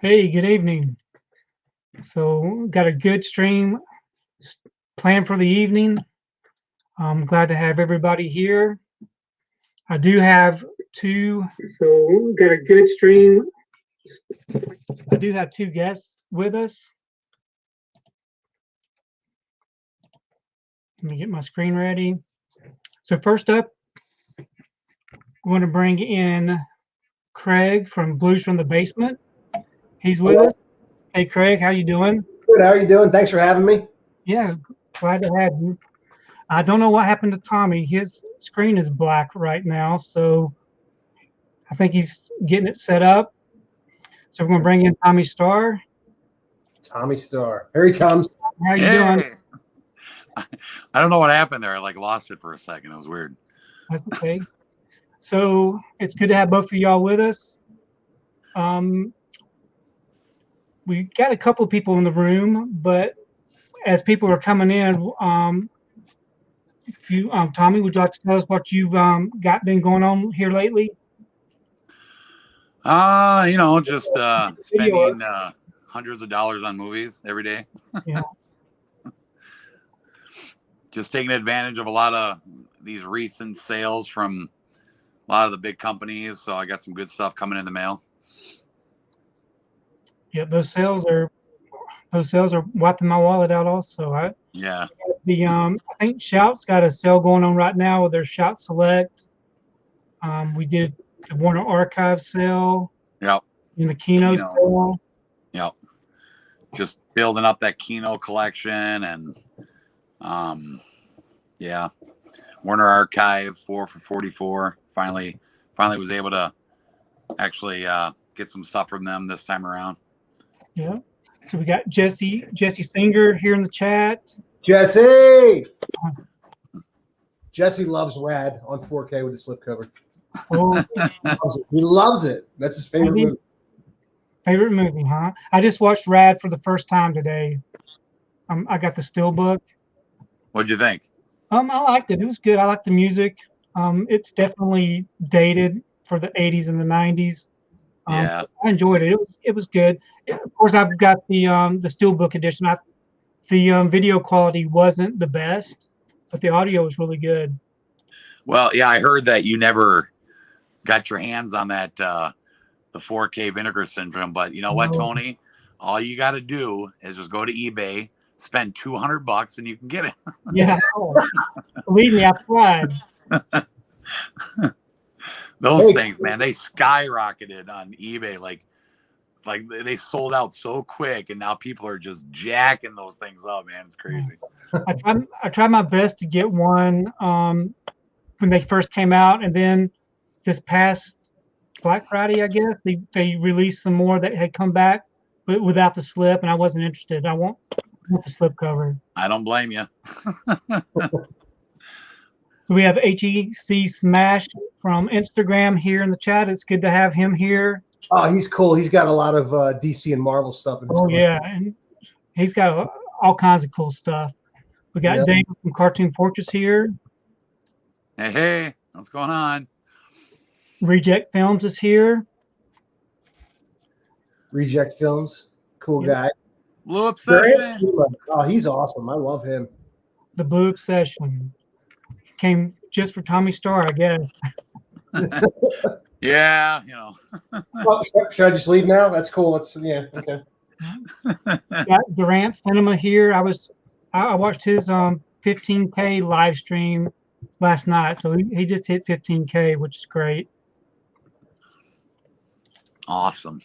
Hey, good evening. So, got a good stream s- planned for the evening. I'm glad to have everybody here. I do have two. So, got a good stream. I do have two guests with us. Let me get my screen ready. So, first up, I'm going to bring in Craig from Blues from the Basement. He's with Hello. us. Hey, Craig, how you doing? Good. How are you doing? Thanks for having me. Yeah, glad to have you. I don't know what happened to Tommy. His screen is black right now, so I think he's getting it set up. So we're gonna bring in Tommy Starr. Tommy Starr. Here he comes. How you doing? Hey, I don't know what happened there. I lost it for a second. It was weird. That's okay. So it's good to have both of y'all with us. Um, we got a couple of people in the room, but as people are coming in, if you, Tommy, would you like to tell us what you've got been going on here lately? Just Video, spending hundreds of dollars on movies every day. yeah, Just taking advantage of a lot of these recent sales from a lot of the big companies. So I got some good stuff coming in the mail. yeah. Those sales are wiping my wallet out. Also, Yeah. I think Shout's got a sale going on right now with their Shout Select. We did the Warner Archive sale Yep. and the Kino Kino. sale. Yep. Just building up that Kino collection and yeah. Warner Archive 4 for 44. Finally was able to actually get some stuff from them this time around. Yeah. So we got Jesse Singer here in the chat. Jesse. Jesse loves Rad on 4K with the slipcover. Oh, He loves it. That's his favorite movie. favorite movie, huh? I just watched Rad for the first time today. I got the Steelbook. What'd you think? I liked it. It was good. I like the music. It's definitely dated for the 80s and the 90s. Yeah. I enjoyed it. It was good. Of course, I've got the Steelbook edition. The video quality wasn't the best, but the audio was really good. Well, yeah, I heard that you never got your hands on that the 4K Vinegar Syndrome, but you know what, Tony? All you got to do is just go to eBay, spend $200, and you can get it. Yeah, believe me, I tried. Those things, man, they skyrocketed on eBay. Like they sold out so quick, and now people are just jacking those things up, man. It's crazy. I tried my best to get one when they first came out, and then this past Black Friday, I guess they released some more that had come back, but without the slip, and I wasn't interested. I want the slip cover. I don't blame you. So we have HEC Smash from Instagram here in the chat. It's good to have him here. Oh, he's cool. He's got a lot of DC and Marvel stuff in his collection. Yeah, and he's got all kinds of cool stuff. We got David from Cartoon Fortress here. Hey, what's going on? Reject Films is here. Reject Films, cool guy. Blue Obsession. Oh, he's awesome. I love him. The Blue Obsession came just for Tommy Starr, I guess. Yeah, Well, should I just leave now? That's cool. Okay. Got Durant Cinema here. I watched his 15K live stream last night, so he just hit 15K, which is great. Awesome.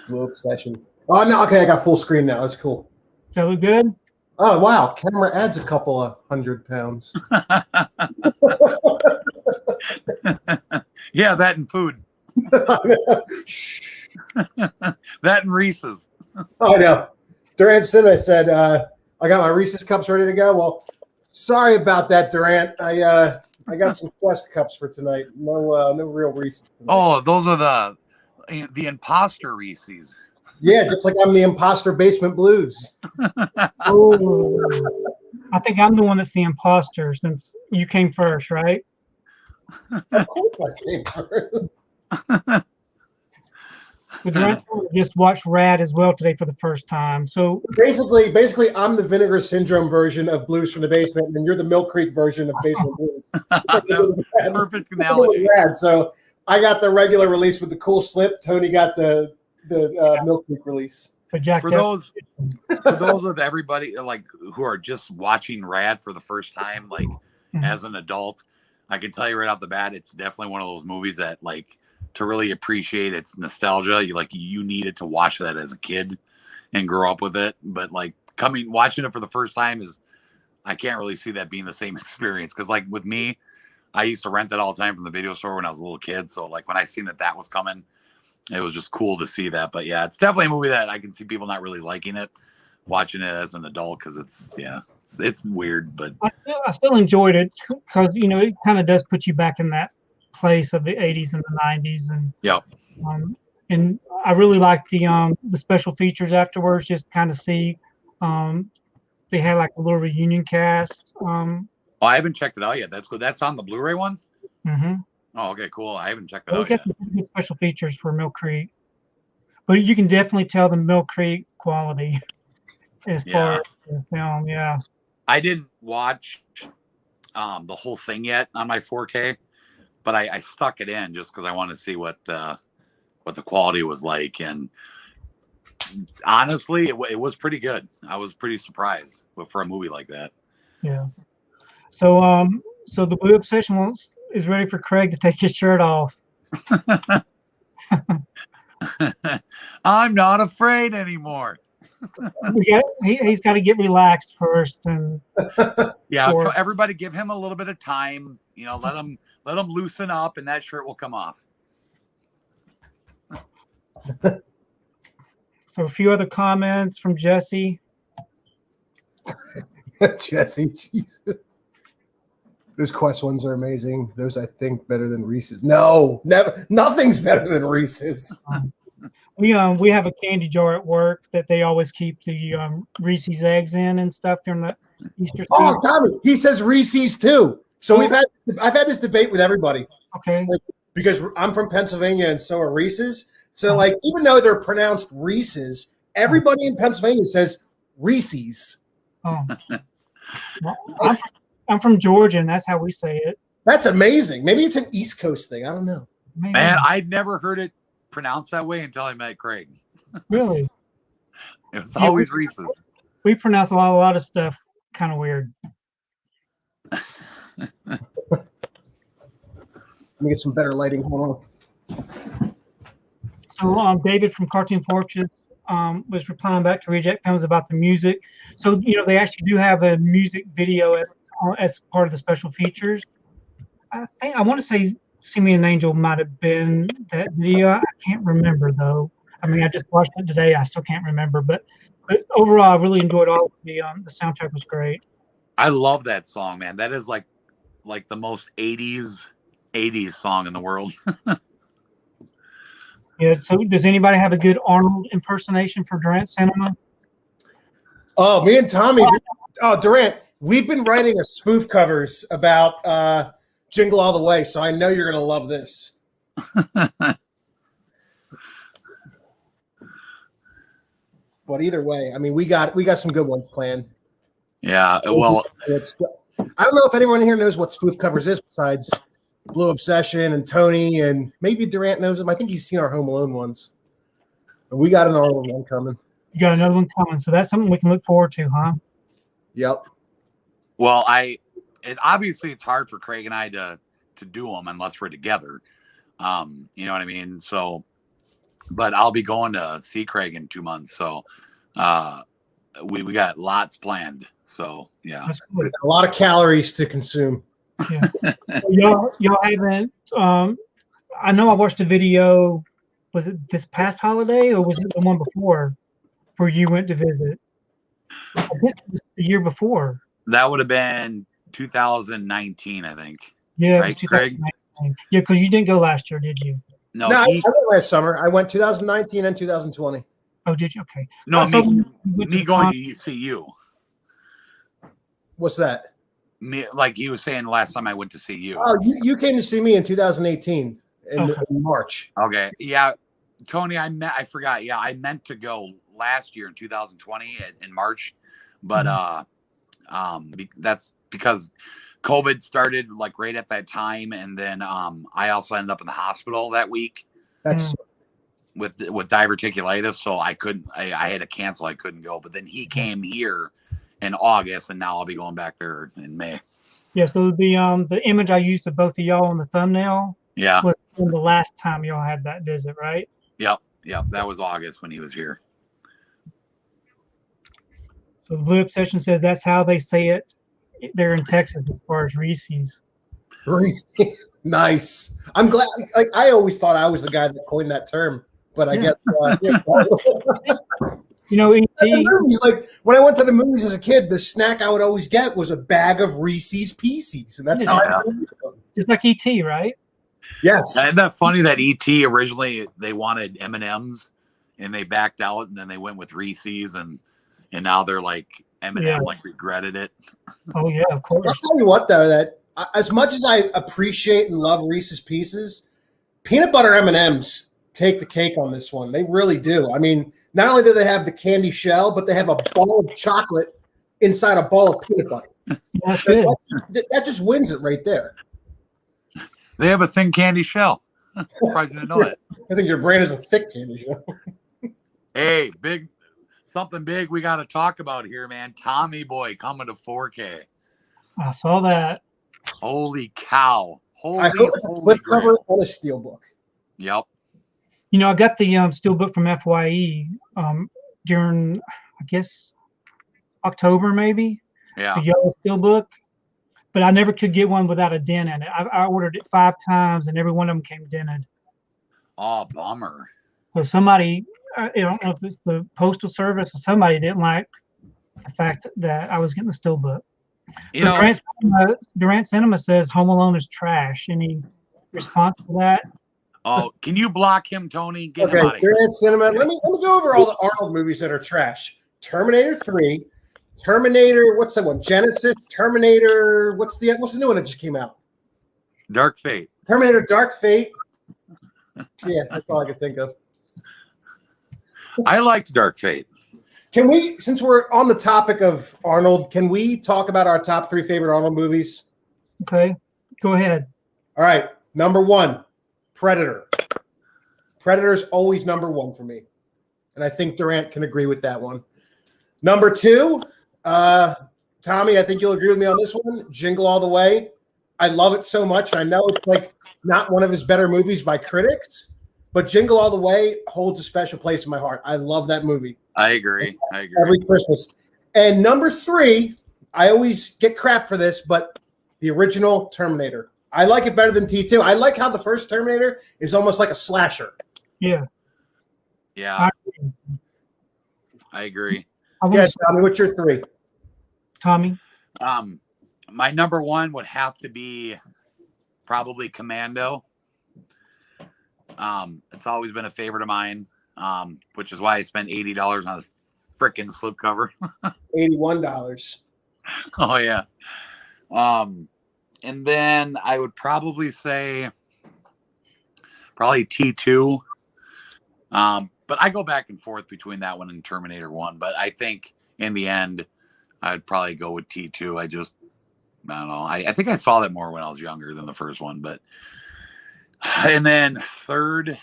Blue Obsession. Oh no, okay, I got full screen now. That's cool. Does that look good? Oh wow, camera adds a couple of 100 pounds. Yeah, that and food. Shh. That and Reese's. Oh no. Durant Cinema said, I got my Reese's cups ready to go. Well, sorry about that, Durant. I got some Quest cups for tonight. No real Reese's tonight. Oh, those are the imposter Reese's. Yeah, just like I'm the imposter basement blues. Oh, I think I'm the one that's the imposter since you came first, right? Of course I came first. But Durant just watched Rad as well today for the first time. So basically, I'm the Vinegar Syndrome version of Blues from the Basement, and you're the Mill Creek version of Basement Blues. Perfect analogy. Rad. So I got the regular release with the cool slip. Tony got the Mill Creek release. For those of everybody like who are just watching Rad for the first time, like as an adult, I can tell you right off the bat, it's definitely one of those movies that like to really appreciate its nostalgia. You needed to watch that as a kid and grow up with it. But like watching it for the first time I can't really see that being the same experience. Cause like with me, I used to rent it all the time from the video store when I was a little kid. So like when I seen that was coming, it was just cool to see that. But yeah, it's definitely a movie that I can see people not really liking it, watching it as an adult. Cause it's weird, but I still enjoyed it because, it kind of does put you back in that place of the 80s and the 90s. And and I really liked the special features afterwards, just kind of see they had like a little reunion cast. I haven't checked it out yet. That's good. That's on the Blu-ray one? Mm-hmm. Oh, okay, cool. I haven't checked that out yet. Good special features for Mill Creek. But you can definitely tell the Mill Creek quality as far as the film, I didn't watch the whole thing yet on my 4K, but I stuck it in just because I wanted to see what the quality was like. And honestly, it was pretty good. I was pretty surprised for a movie like that. Yeah. So so the Blue Obsession is ready for Craig to take his shirt off. I'm not afraid anymore. He's got to get relaxed first, and everybody give him a little bit of time. Let him loosen up, and that shirt will come off. So a few other comments from Jesse. Jesse, Jesus. Those Quest ones are amazing. Those I think better than Reese's. No, never. Nothing's better than Reese's. We have a candy jar at work that they always keep the Reese's eggs in and stuff during the Easter season. Oh, Tommy, he says Reese's too. So I've had this debate with everybody. Okay. Because I'm from Pennsylvania and so are Reese's. So like even though they're pronounced Reese's, everybody in Pennsylvania says Reese's. Oh. Well, I'm from Georgia, and that's how we say it. That's amazing. Maybe it's an East Coast thing. I don't know. Maybe. Man, I'd never heard it pronounced that way until I met Craig. Really? It was always Reese's. We pronounce a lot of stuff kind of weird. Let me get some better lighting. Hold on. So David from Cartoon Fortress was replying back to Reject Films about the music. So, they actually do have a music video as part of the special features. I want to say See Me an Angel might have been that video. I can't remember, though. I mean, I just watched it today. I still can't remember. But overall, I really enjoyed all of the soundtrack was great. I love that song, man. That is like the most 80s song in the world. Yeah. So does anybody have a good Arnold impersonation for Durant Cinema? Oh, me and Tommy. Oh, Durant, we've been writing a spoof covers about Jingle All the Way, so I know you're going to love this. But either way, I mean, we got some good ones planned. Yeah, well, I don't know if anyone here knows what spoof covers is besides Blue Obsession and Tony, and maybe Durant knows them. I think he's seen our Home Alone ones. But we got an Arnold one coming. You got another one coming, so that's something we can look forward to, huh? Yep. Well, obviously it's hard for Craig and I to do them unless we're together. You know what I mean? So, but I'll be going to see Craig in 2 months, so we got lots planned. So yeah, a lot of calories to consume. Yeah. y'all haven't. I know I watched a video. Was it this past holiday or was it the one before, where you went to visit? I guess it was the year before. That would have been 2019, I think. Yeah, right, Craig. Yeah, because you didn't go last year, did you? No, I went last summer. I went 2019 and 2020. Oh, did you? Okay. No, me going to see you. What's that? Me, like he was saying last time I went to see you. Oh, you came to see me in 2018 in March. Okay, yeah. Tony, I forgot. Yeah, I meant to go last year in 2020 in March, but that's because COVID started like right at that time, and then I also ended up in the hospital that week. That's with diverticulitis, so I couldn't. I had to cancel. I couldn't go. But then he came here in August, and now I'll be going back there in May. Yeah. So the image I used of both of y'all on the thumbnail. Yeah. Was from the last time y'all had that visit, right? Yep. That was August when he was here. So the Blue Obsession says that's how they say it there in Texas as far as Reese's. Nice. I'm glad. Like I always thought I was the guy that coined that term, but I guess you know, E.T. Like when I went to the movies as a kid, the snack I would always get was a bag of Reese's Pieces, and that's how I remember them. Just like E.T., right? Yes. Isn't that funny that E.T. originally they wanted M&Ms and they backed out, and then they went with Reese's, and now they're like M&M like regretted it. Oh yeah, of course. I'll tell you what though, that as much as I appreciate and love Reese's Pieces, peanut butter M&Ms take the cake on this one. They really do. I mean, not only do they have the candy shell, but they have a ball of chocolate inside a ball of peanut butter. That's good. That just wins it right there. They have a thin candy shell. Surprised you didn't know that. I think your brain is a thick candy shell. Hey, something big we got to talk about here, man. Tommy Boy coming to 4K. I saw that. Holy cow. I hope it's a slipcover and a steelbook. Yep. You know, I got the steelbook from FYE during, I guess, October maybe. Yeah. It's a yellow steelbook. But I never could get one without a dent in it. I ordered it 5 times, and every one of them came dented. Oh, bummer. So somebody, I don't know if it's the postal service or somebody didn't like the fact that I was getting the steelbook. So Durant Cinema says Home Alone is trash. Any response to that? Oh, can you block him, Tony? Get Okay, him out of here. Durant Cinema. Let me go over all the Arnold movies that are trash. Terminator 3. Terminator, what's that one? Genesis, Terminator, what's the new one that just came out? Dark Fate. Terminator Dark Fate. Yeah, that's all I could think of. I liked Dark Fate. Can we, since we're on the topic of Arnold, can we talk about our top 3 favorite Arnold movies? Okay, go ahead. All right, number 1, Predator. Predator's always number 1 for me. And I think Durant can agree with that one. Number 2, Tommy, I think you'll agree with me on this one. Jingle All the Way. I love it so much. I know it's like not one of his better movies by critics, but Jingle All the Way holds a special place in my heart. I love that movie. I agree. Every Christmas. And number 3, I always get crap for this, but the original Terminator. I like it better than T2. I like how the first Terminator is almost like a slasher. Yeah. Yeah. I agree. Yeah, Tommy, what's your 3? Tommy? My number 1 would have to be probably Commando. It's always been a favorite of mine, which is why I spent $80 on a freaking slipcover. $81. Oh yeah. And then I would probably say T2. But I go back and forth between that one and Terminator 1. But I think in the end, I'd probably go with T2. I don't know. I think I saw that more when I was younger than the first one. But and then third,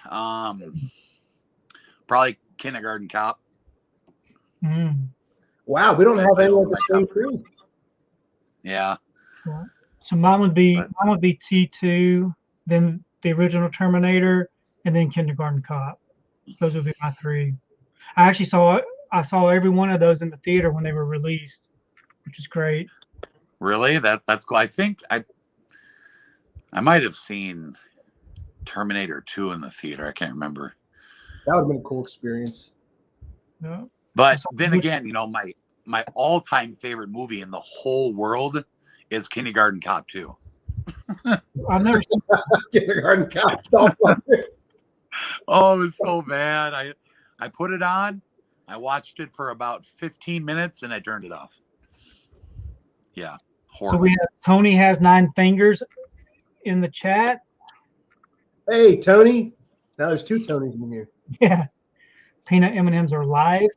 probably Kindergarten Cop. Wow, we don't have any of the same crew. Yeah. So mine would be T2, then the original Terminator, and then Kindergarten Cop. Those would be my 3. I actually saw every one of those in the theater when they were released, which is great. Really? That's cool. I think I might have seen Terminator 2 in the theater. I can't remember. That would have been a cool experience. Yeah. But then again, my all-time favorite movie in the whole world is Kindergarten Cop 2. I've never seen Kindergarten Cop. Oh, it was so bad. I put it on. I watched it for about 15 minutes and I turned it off. Yeah. Horrible. So we have Tony has 9 fingers in the chat. Hey, Tony. Now there's two Tonys in here. Yeah. Peanut M&Ms are live.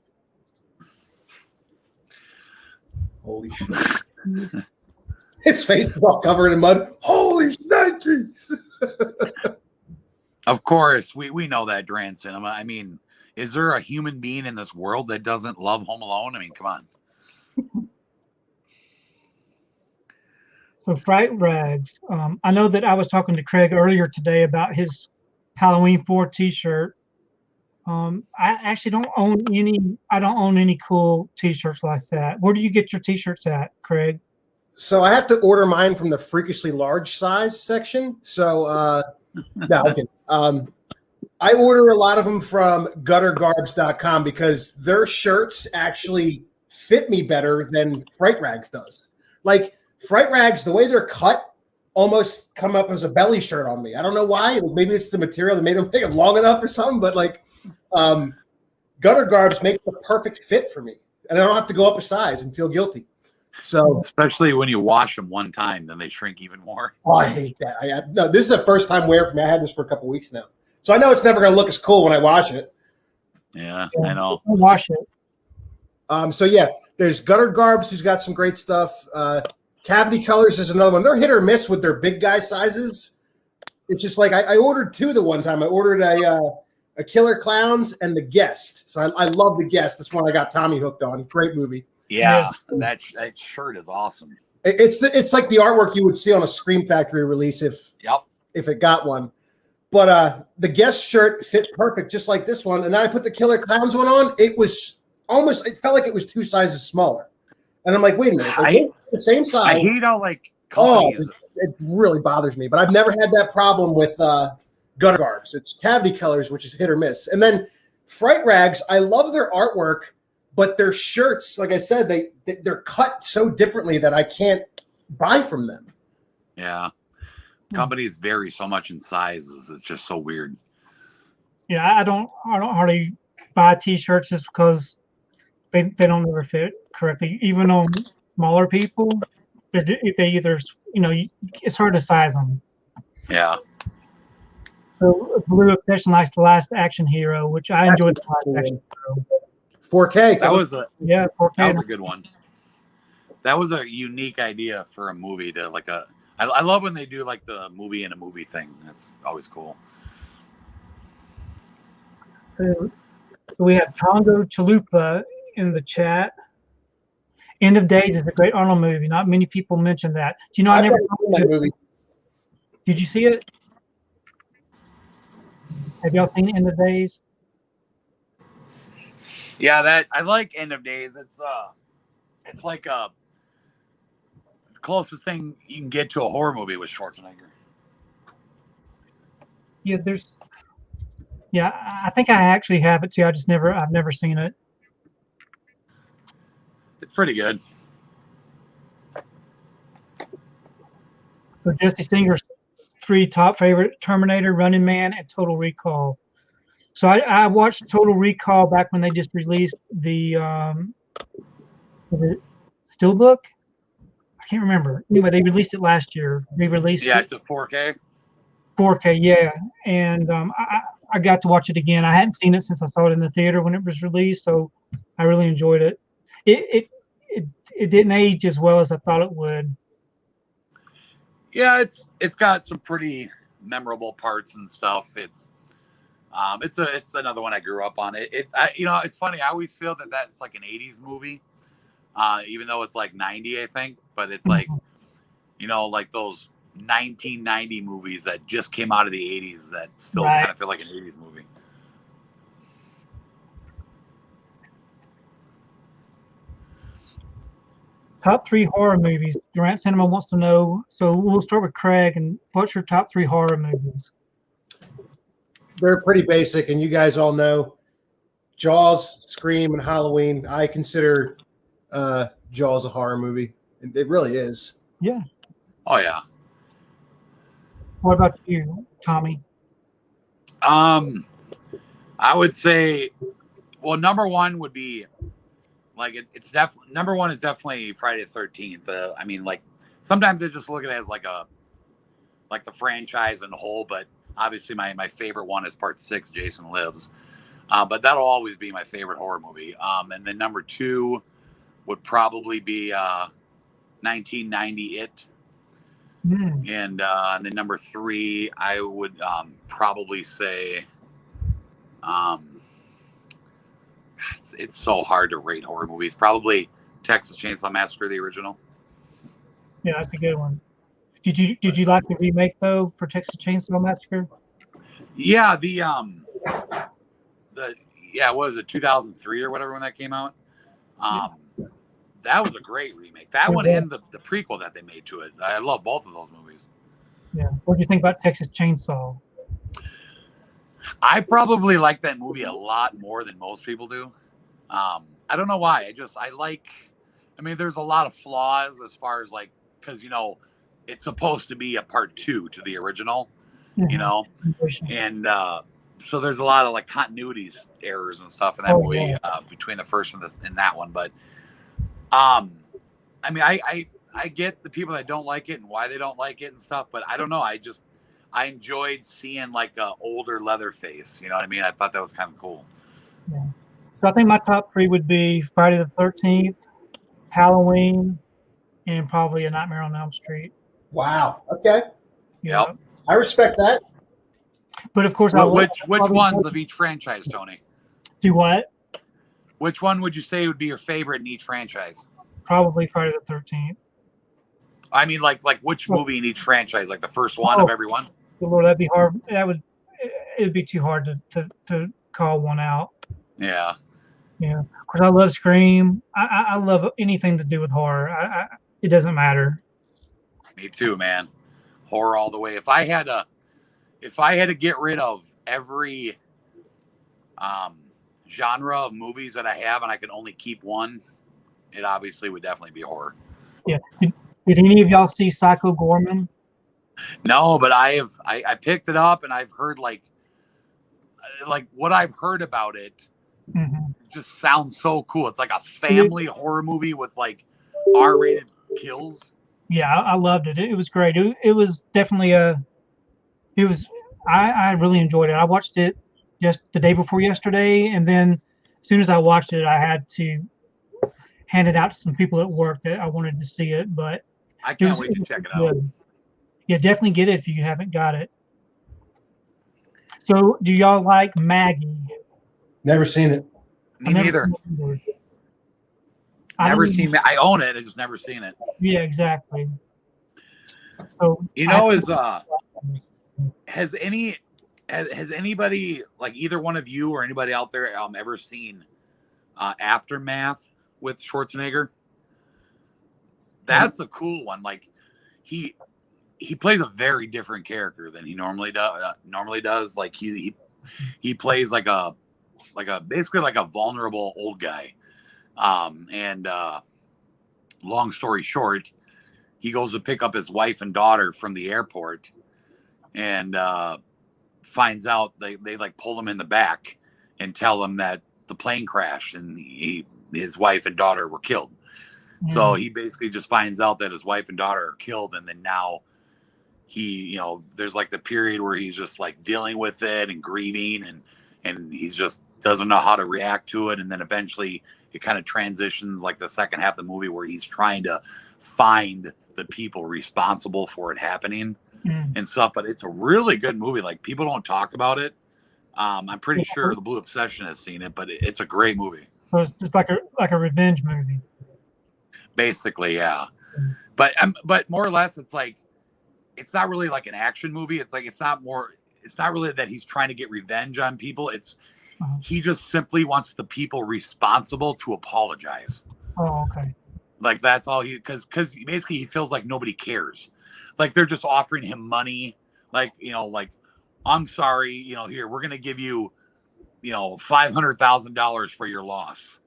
Holy shit. His face is all covered in mud. Holy shnikes. Of course, we know that, Dranson. I mean, is there a human being in this world that doesn't love Home Alone? I mean, come on. So Fright Rags. I know that I was talking to Craig earlier today about his Halloween 4 T-shirt. I actually don't own any. I don't own any cool T-shirts like that. Where do you get your T-shirts at, Craig? So I have to order mine from the freakishly large size section. So no, okay. I order a lot of them from guttergarbs.com because their shirts actually fit me better than Fright Rags does. Like Fright Rags, the way they're cut almost come up as a belly shirt on me. I don't know why. Maybe it's the material that made them long enough or something, but like Gutter Garbs make the perfect fit for me. And I don't have to go up a size and feel guilty. So especially when you wash them one time, then they shrink even more. Oh, I hate that. No, this is a first time wear for me. I had this for a couple weeks now. So I know it's never going to look as cool when I wash it. Yeah, I know. Wash it. So yeah, there's Gutter Garbs who's got some great stuff. Cavity Colors is another one. They're hit or miss with their big guy sizes. It's just like I ordered two the one time. I ordered a Killer Clowns and The Guest. So I love The Guest. That's one I got Tommy hooked on. Great movie. Yeah, that shirt is awesome. It's like the artwork you would see on a ScreamFactory release if it got one. But the Guest shirt fit perfect, just like this one. And then I put the Killer Clowns one on. It felt like it was two sizes smaller. And I'm like, wait a minute, the same size. I hate how companies. It really bothers me. But I've never had that problem with Gutter Garbs. It's Cavity Colors, which is hit or miss. And then Fright Rags, I love their artwork. But their shirts, like I said, they're cut so differently that I can't buy from them. Yeah. Companies vary so much in sizes. It's just so weird. Yeah, I don't hardly buy T-shirts just because they don't ever fit correctly. Even on smaller people, they either, it's hard to size them. Yeah. So Blue Obsession likes The Last Action Hero, which I enjoyed. The Last Action Hero. 4K. That was 4K. That was a good one. That was a unique idea for a movie to I love when they do like the movie in a movie thing. That's always cool. So we have Tongo Chalupa in the chat. End of Days is a great Arnold movie. Not many people mention that. Do you know? I never seen that movie. Did you see it? Have y'all seen End of Days? Yeah, I like End of Days. It's like the closest thing you can get to a horror movie with Schwarzenegger. Yeah, I think I actually have it too. I've never seen it. It's pretty good. So Jesse Singer's 3 top favorite: Terminator, Running Man, and Total Recall. So I watched Total Recall back when they just released the Steelbook. I can't remember. Anyway, they released it last year. They released it to 4K. 4K, yeah. And I got to watch it again. I hadn't seen it since I saw it in the theater when it was released, so I really enjoyed it. It didn't age as well as I thought it would. Yeah, it's got some pretty memorable parts and stuff. It's another one I grew up on. It's funny. I always feel that that's like an 80s movie, even though it's like 90, I think. But it's like, like those 1990 movies that just came out of the 80s that still kind of feel like an 80s movie. Top 3 horror movies. Durant Cinema wants to know. So we'll start with Craig. And what's your top 3 horror movies? They're pretty basic, and you guys all know Jaws, Scream, and Halloween. I consider Jaws a horror movie. It really is. Yeah. Oh yeah. What about you, Tommy? I would say, well, number one would be like it's definitely number one is definitely Friday the 13th. I mean, like sometimes I just look at it as like the franchise in a whole, but Obviously, my favorite one is Part 6, Jason Lives. But that'll always be my favorite horror movie. And then number 2 would probably be 1990 It. And then number 3, I would probably say, it's so hard to rate horror movies. Probably Texas Chainsaw Massacre, the original. Yeah, that's a good one. Did you like the remake though for Texas Chainsaw Massacre? Yeah, what was it, 2003 or whatever when that came out? That was a great remake. That one and the prequel that they made to it. I love both of those movies. Yeah. What do you think about Texas Chainsaw? I probably like that movie a lot more than most people do. I don't know why. I mean, there's a lot of flaws as far as like, because, you know, it's supposed to be a part 2 to the original, you know, and so there's a lot of like continuity errors and stuff in that movie between the first and that one. But I mean, I get the people that don't like it and why they don't like it and stuff, but I don't know. I enjoyed seeing like a older Leatherface. You know what I mean? I thought that was kind of cool. Yeah. So I think my top 3 would be Friday the 13th, Halloween, and probably A Nightmare on Elm Street. Wow. Okay. Yeah. Yep. I respect that. But of course, which ones of each franchise, Tony? Do what? Which one would you say would be your favorite in each franchise? Probably Friday the 13th. I mean, like which movie in each franchise? Like the first one of every one? Lord, that'd be hard. It'd be too hard to call one out. Yeah. Yeah. Of course, I love Scream. I love anything to do with horror. It doesn't matter. Me too, man. Horror all the way. If I had to get rid of every genre of movies that I have and I could only keep one, it obviously would definitely be horror. Yeah. Did any of y'all see Psycho Gorman? No, but I picked it up and I've heard like what I've heard about it just sounds so cool. It's like a family horror movie with like R-rated kills. Yeah, I loved it. It was great. It was definitely I really enjoyed it. I watched it just the day before yesterday, and then as soon as I watched it, I had to hand it out to some people at work that I wanted to see it. But I can't wait to check it out. Yeah, definitely get it if you haven't got it. So, do y'all like Maggie? Never seen it. Me neither. Never seen it. I own it. I just never seen it. Yeah, exactly. So you know, has anybody, like either one of you or anybody out there ever seen Aftermath with Schwarzenegger? That's a cool one. Like he plays a very different character than he normally does. Like he plays like a basically like a vulnerable old guy. And long story short, he goes to pick up his wife and daughter from the airport and finds out they like pull him in the back and tell him that the plane crashed and his wife and daughter were killed. So he basically just finds out that his wife and daughter are killed, and then now there's like the period where he's just like dealing with it and grieving and he's just doesn't know how to react to it, and then eventually it kind of transitions like the second half of the movie where he's trying to find the people responsible for it happening and stuff. But it's a really good movie. Like people don't talk about it. I'm pretty sure the Blue Obsession has seen it, but it's a great movie. So it's just like a revenge movie. Basically, yeah. But more or less, it's like it's not really like an action movie. It's like it's not really that he's trying to get revenge on people. It's he just simply wants the people responsible to apologize. Oh, okay. Like that's all because basically he feels like nobody cares. Like they're just offering him money. Like, like, I'm sorry, here, we're going to give you, $500,000 for your loss,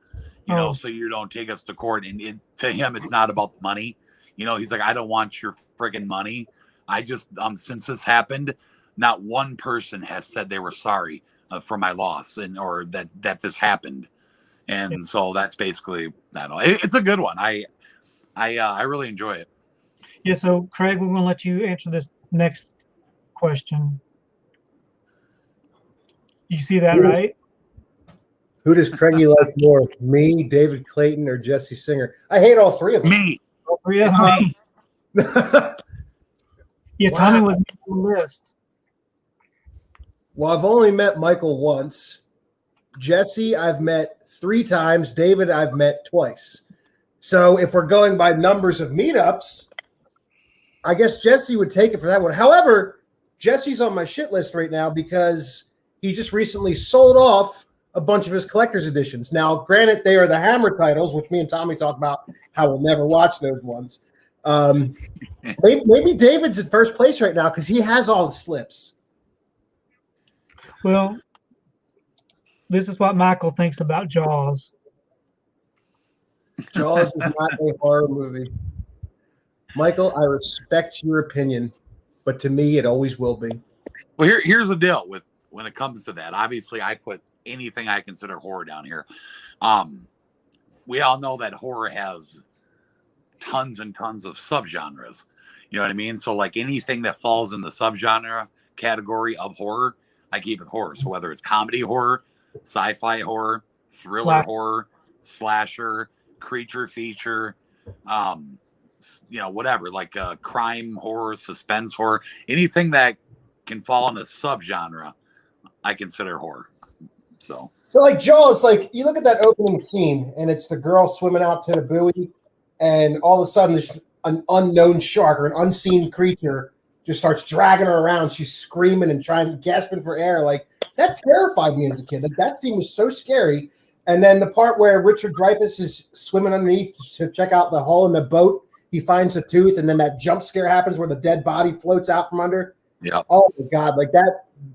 so you don't take us to court. And to him, it's not about the money. He's like, I don't want your friggin' money. I just, since this happened, not one person has said they were sorry for my loss or that this happened. And so that's basically, I don't know. It's a good one. I really enjoy it. Yeah. So Craig, we're going to let you answer this next question. You see that, right? Who does Craigie like more, me, David Clayton, or Jesse Singer? I hate all three of them. Me. All three of It's them. me. Yeah, Wow. Tommy was on the list. Well, I've only met Michael once. Jesse, I've met 3 times. David, I've met twice. So if we're going by numbers of meetups, I guess Jesse would take it for that one. However, Jesse's on my shit list right now because he just recently sold off a bunch of his collector's editions. Now, granted, they are the Hammer titles, which me and Tommy talk about how we'll never watch those ones. Maybe David's in first place right now because he has all the slips. Well, this is what Michael thinks about Jaws. Jaws is not a horror movie. Michael, I respect your opinion, but to me, it always will be. Well, here's the deal with when it comes to that. Obviously, I put anything I consider horror down here. We all know that horror has tons and tons of subgenres. You know what I mean? So like anything that falls in the subgenre category of horror, I keep it horror. So whether it's comedy horror, sci-fi horror, thriller horror, slasher, creature feature, whatever, like crime horror, suspense horror, anything that can fall in a subgenre, I consider horror. So like Jaws, like you look at that opening scene and it's the girl swimming out to the buoy, and all of a sudden there's an unknown shark or an unseen creature just starts dragging her around. She's screaming and gasping for air. Like that terrified me as a kid. Like that scene was so scary. And then the part where Richard Dreyfuss is swimming underneath to check out the hull in the boat, he finds a tooth, and then that jump scare happens where the dead body floats out from under. Yeah. Oh my God, like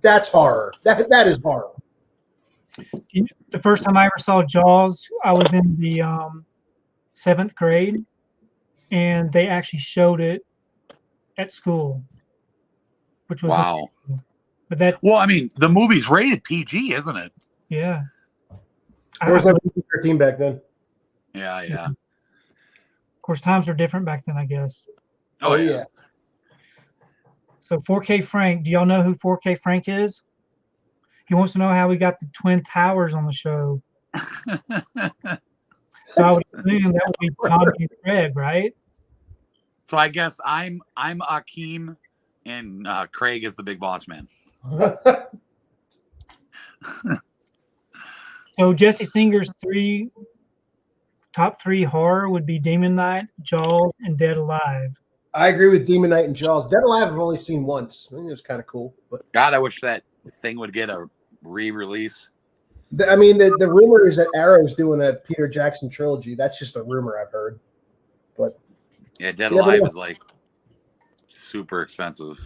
that's horror. That is horror. The first time I ever saw Jaws, I was in the 7th grade, and they actually showed it at school, which was wow. amazing. But well, I mean, the movie's rated PG, isn't it? Yeah. There was no PG-13 back then. Yeah. Of course, times are different back then, I guess. Oh yeah. So 4K Frank, do y'all know who 4K Frank is? He wants to know how we got the Twin Towers on the show. So I would assume that would be Tommy and Craig, right? So I guess I'm Akeem, and Craig is the big boss man. So Jesse Singer's top three horror would be Demon Knight, Jaws, and Dead Alive. I agree with Demon Knight and Jaws. Dead Alive I've only seen once. I think it was kind of cool. But God, I wish that thing would get a re-release. I mean, the rumor is that Arrow's doing a Peter Jackson trilogy. That's just a rumor I've heard. But yeah, Dead Alive is like super expensive.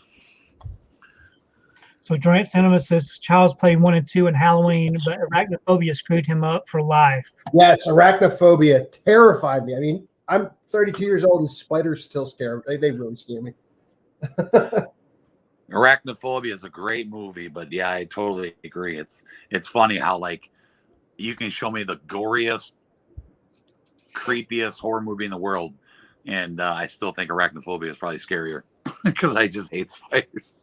So Durant Cinema says Child's Play 1 and 2 and Halloween, but Arachnophobia screwed him up for life. Yes, Arachnophobia terrified me. I mean, I'm 32 years old and spiders still scare me. They really scare me. Arachnophobia is a great movie, but yeah, I totally agree. It's funny how like you can show me the goriest, creepiest horror movie in the world, and I still think Arachnophobia is probably scarier because I just hate spiders.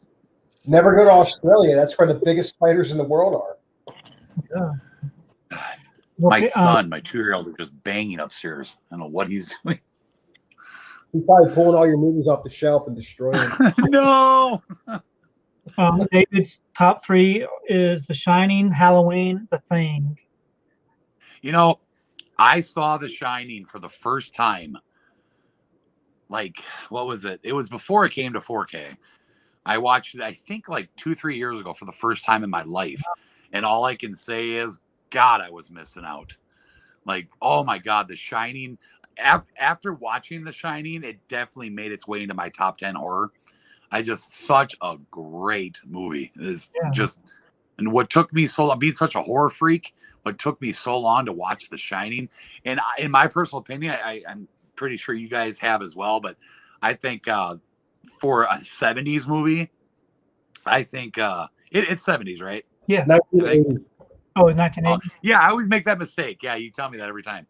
Never go to Australia. That's where the biggest spiders in the world are. Yeah. My son, my 2-year-old, is just banging upstairs. I don't know what he's doing. He's probably pulling all your movies off the shelf and destroying them. No. David's top 3 is The Shining, Halloween, The Thing. You know, I saw The Shining for the first time. Like, what was it? It was before it came to 4K. I watched it, I think, like 2-3 years ago for the first time in my life. And all I can say is, God, I was missing out. Like, oh my God, The Shining. After watching The Shining, it definitely made its way into my top 10 horror. Such a great movie. It's just, and what took me so long, being such a horror freak, what took me so long to watch The Shining, and in my personal opinion, I'm pretty sure you guys have as well, but I think for a 70s movie, I think it's 70s, right? Yeah. 1980. Oh, 1980. Yeah, I always make that mistake. Yeah, you tell me that every time.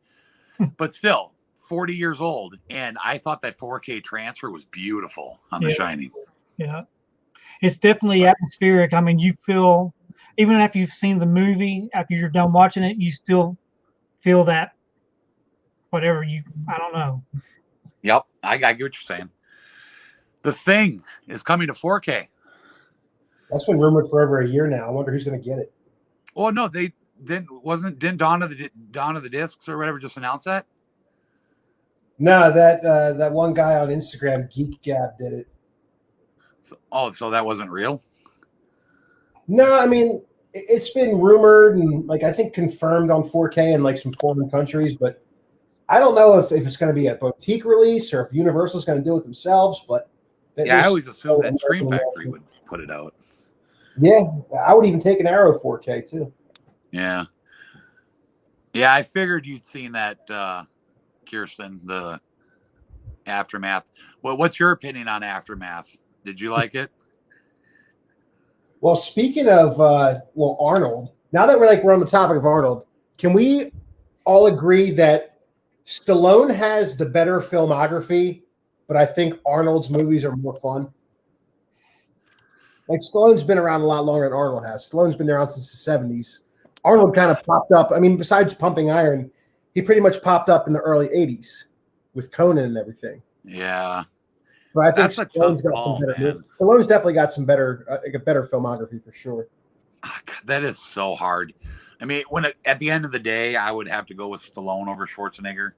But still, 40 years old, and I thought that 4K transfer was beautiful on The Shining. Yeah. It's definitely atmospheric. I mean, you feel even after you've seen the movie, after you're done watching it, you still feel that whatever I don't know. Yep, I get what you're saying. The Thing is coming to 4K. That's been rumored for over a year now. I wonder who's going to get it. Oh no, they didn't Dawn of the Discs or whatever just announce that? No, that one guy on Instagram, Geek Gab, did it. So that wasn't real? No, I mean, it's been rumored and like I think confirmed on 4K in like some foreign countries, but I don't know if it's going to be a boutique release or if Universal's going to do it themselves. But yeah, I always assumed that ScreamFactory would put it out. Yeah, I would even take an Arrow 4K too. Yeah, I figured you'd seen that, Kirsten, the Aftermath. Well, what's your opinion on Aftermath? Did you like it? Well, speaking of Arnold, now that we're on the topic of Arnold, can we all agree that Stallone has the better filmography, but I think Arnold's movies are more fun? Like Stallone's been around a lot longer than Arnold has. Stallone's been around since the 70s. Arnold kind of popped up. I mean, besides Pumping Iron, he pretty much popped up in the early 80s with Conan and everything. Yeah. But I think Stallone's got some better movies. Stallone's definitely got some better, a better filmography for sure. Oh, God, that is so hard. I mean, at the end of the day, I would have to go with Stallone over Schwarzenegger.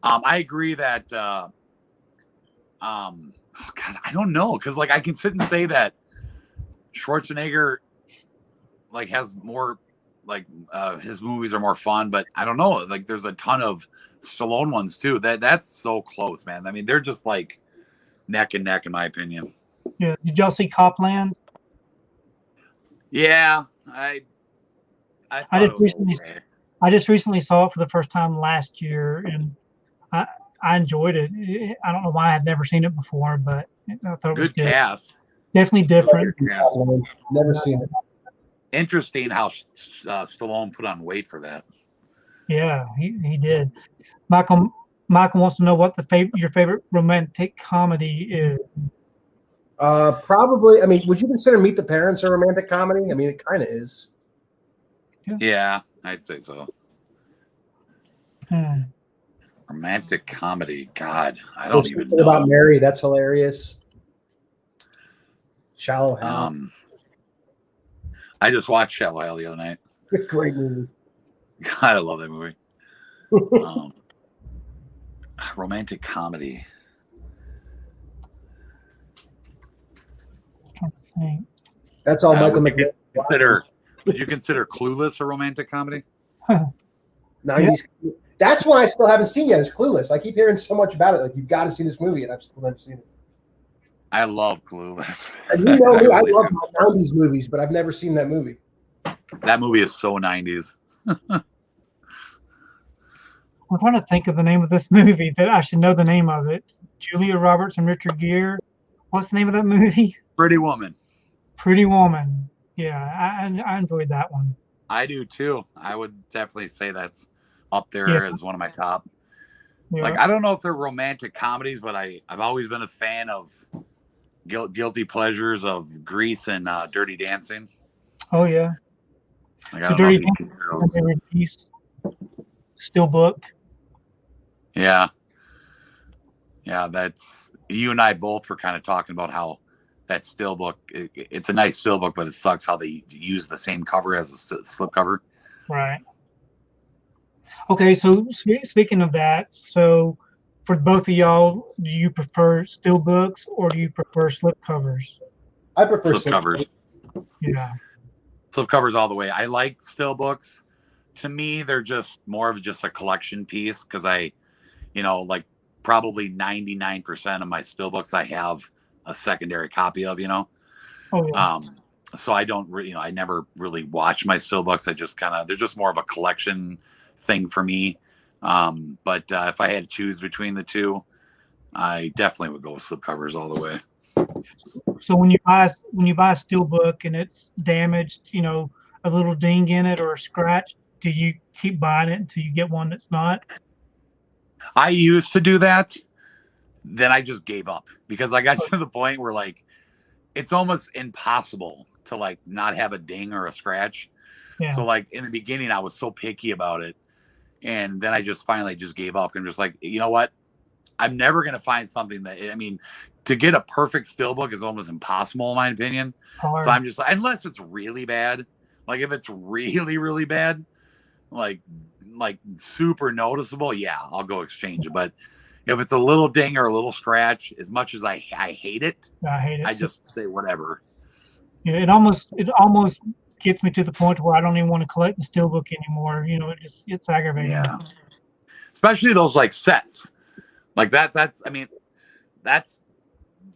I agree that. Oh God, I don't know, because like I can sit and say that Schwarzenegger like has more, like his movies are more fun, but I don't know. Like there's a ton of Stallone ones too. That's so close, man. I mean, they're just like neck and neck in my opinion. Yeah. Did y'all see Copland? Yeah, I just recently saw it for the first time last year, and I enjoyed it. I don't know why I had never seen it before, but I thought it was good. Cast. Definitely different. Never seen it. Interesting how Stallone put on weight for that. Yeah, he did. Michael wants to know what your favorite romantic comedy is. Probably. I mean, would you consider Meet the Parents a romantic comedy? I mean, it kind of is. Yeah, I'd say so. Romantic comedy. God, I don't even know. About Mary, that's hilarious. Shallow Hal. I just watched Shallow Hal the other night. Great movie. God, I love that movie. Romantic comedy. That's all Michael McNeil. Would you consider Clueless a romantic comedy? 90s. Yeah. That's one I still haven't seen yet. Is Clueless. I keep hearing so much about it. Like, you've got to see this movie, and I've still never seen it. I love Clueless. And you know me, I love my 90s movies, but I've never seen that movie. That movie is so 90s. I'm trying to think of the name of this movie that I should know the name of it. Julia Roberts and Richard Gere. What's the name of that movie? Pretty Woman. Pretty Woman. Yeah, I enjoyed that one. I do too. I would definitely say that's up there as one of my top. Yeah. Like, I don't know if they're romantic comedies, but I've always been a fan of guilty pleasures of Grease and Dirty Dancing. Oh yeah. Like, so Dirty Dancing, Steelbook. Yeah. Yeah, that's, you and I both were kind of talking about how that Steelbook, it's a nice Steelbook, but it sucks how they use the same cover as a slipcover. Right. Okay, so speaking of that, so for both of y'all, do you prefer Steelbooks or do you prefer slipcovers? I prefer slipcovers. Yeah. Slipcovers all the way. I like Steelbooks. To me, they're just more of just a collection piece because like probably 99% of my Steelbooks I have a secondary copy of, Oh, yeah. So I don't really, I never really watch my Steelbooks. I just they're just more of a collection thing for me. But if I had to choose between the two, I definitely would go with slipcovers all the way. So when you buy a Steelbook and it's damaged, a little ding in it or a scratch, do you keep buying it until you get one that's not? I used to do that. Then I just gave up because I got to the point where like it's almost impossible to like not have a ding or a scratch. Yeah. So like in the beginning, I was so picky about it, and then I just finally just gave up and just like, you know what, I'm never gonna find something that, I mean, to get a perfect steelbook is almost impossible in my opinion. Hard. So I'm just like, unless it's really bad, like if it's really really bad, like super noticeable, yeah, I'll go exchange it. But if it's a little ding or a little scratch, as much as I hate it, I hate it. I just say whatever. Yeah, it almost gets me to the point where I don't even want to collect the steelbook anymore. You know, it's aggravating. Yeah. Especially those like sets. Like that's I mean, that's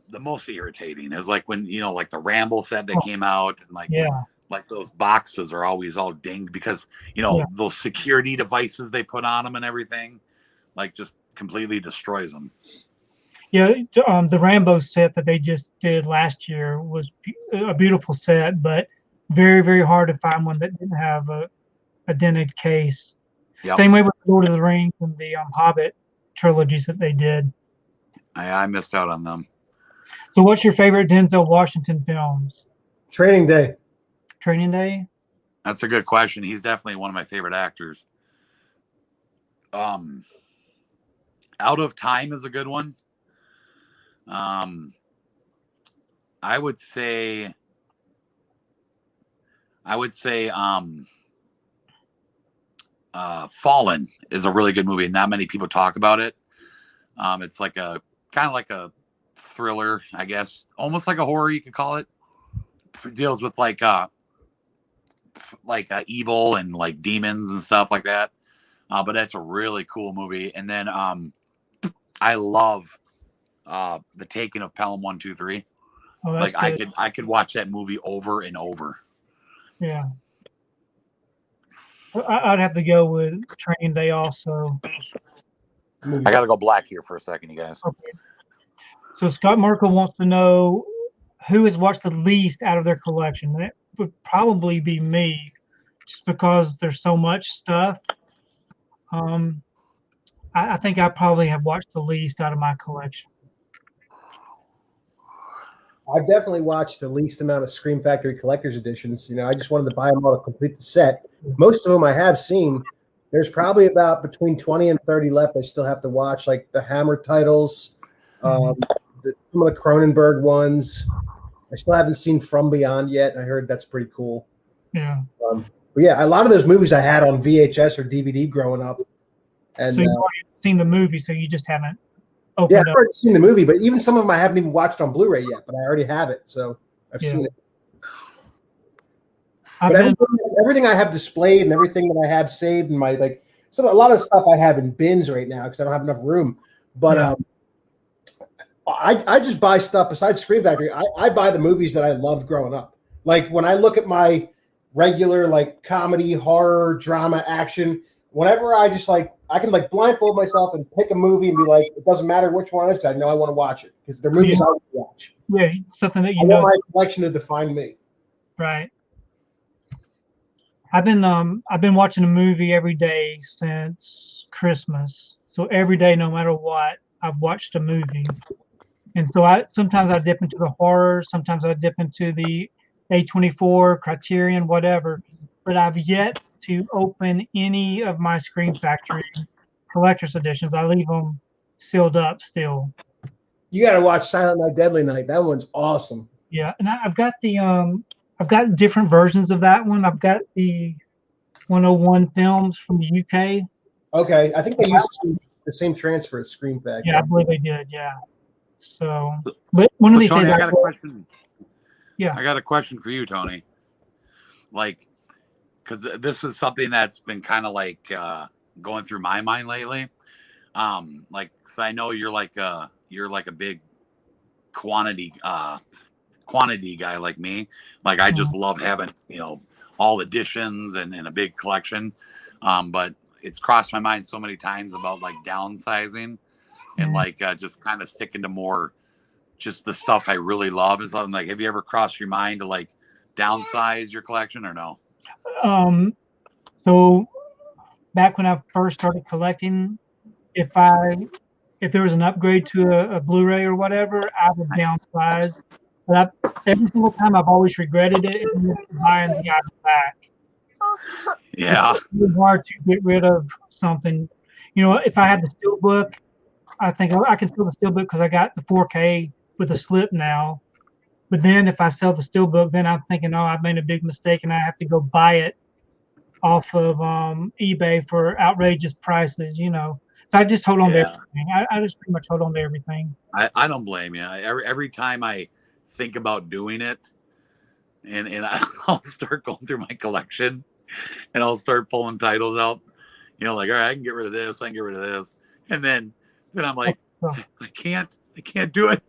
the most irritating is like when, you know, like the Ramble set that came out and like, yeah, like those boxes are always all dinged because, you know, those security devices they put on them and everything, like just completely destroys them. Yeah, the Rambo set that they just did last year was a beautiful set, but very, very hard to find one that didn't have a dented case. Yep. Same way with Lord of the Rings and the Hobbit trilogies that they did. I missed out on them. So what's your favorite Denzel Washington films? Training Day. Training Day? That's a good question. He's definitely one of my favorite actors. Out of Time is a good one. I would say Fallen is a really good movie. Not many people talk about it. It's like a kind of like a thriller, I guess, almost like a horror, you could call it. It deals with like evil and like demons and stuff like that. But that's a really cool movie. And then I love The Taking of Pelham 1, 2, 3. Oh, like good. I could watch that movie over and over. Yeah. I'd have to go with Training Day also. I gotta go black here for a second, you guys. Okay. So Scott Merkel wants to know who has watched the least out of their collection. That would probably be me, just because there's so much stuff. I think I probably have watched the least out of my collection. I've definitely watched the least amount of ScreamFactory collector's editions. You know, I just wanted to buy them all to complete the set. Most of them I have seen. There's probably about between 20 and 30 left I still have to watch, like the Hammer titles, some of the Cronenberg ones. I still haven't seen From Beyond yet. I heard that's pretty cool. Yeah. But yeah, a lot of those movies I had on VHS or DVD growing up. And so you've already seen the movie, so you just haven't opened yeah, up. I've already seen the movie, but even some of them I haven't even watched on Blu-ray yet, but I already have it, so I've seen it. But everything I have displayed and everything that I have saved in my a lot of stuff I have in bins right now because I don't have enough room. But I just buy stuff besides ScreamFactory. I buy the movies that I loved growing up. Like when I look at my regular like comedy, horror, drama, action, whenever I just I can blindfold myself and pick a movie and be like, it doesn't matter which one it is, because I know I want to watch it because they're movies I want to watch. Yeah, something that I want my collection to define me. Right. I've been watching a movie every day since Christmas. So every day, no matter what, I've watched a movie. And so sometimes I dip into the horror, sometimes I dip into the A24, Criterion, whatever. But I've yet to open any of my ScreamFactory collector's editions. I leave them sealed up still. You got to watch Silent Night, Deadly Night. That one's awesome. Yeah, and I've got I've got different versions of that one. I've got the 101 films from the UK. Okay, I think they used the same transfer as ScreamFactory. Yeah, I believe they did. Yeah. So, but one of these Tony, days, I got a question. Yeah, I got a question for you, Tony. Like, because this is something that's been kind of going through my mind lately. So I know you're like a big quantity guy like me. Like I just love having, all editions and a big collection. But it's crossed my mind so many times about downsizing and just kind of sticking to more just the stuff I really love. And something have you ever crossed your mind to downsize your collection or no? So back when I first started collecting, if there was an upgrade to a Blu-ray or whatever, I would downsize. But every single time I've always regretted it and buying the item back. Yeah. It's really hard to get rid of something. You know, if I had the Steelbook, I think I can sell the Steelbook because I got the 4K with a slip now. But then if I sell the Steelbook, then I'm thinking, oh, I've made a big mistake and I have to go buy it off of eBay for outrageous prices, you know. So I just hold on to everything. I just pretty much hold on to everything. I don't blame you. Every time I think about doing it, and I'll start going through my collection, and I'll start pulling titles out. You know, like, all right, I can get rid of this, I can get rid of this, and then I'm like, I can't do it.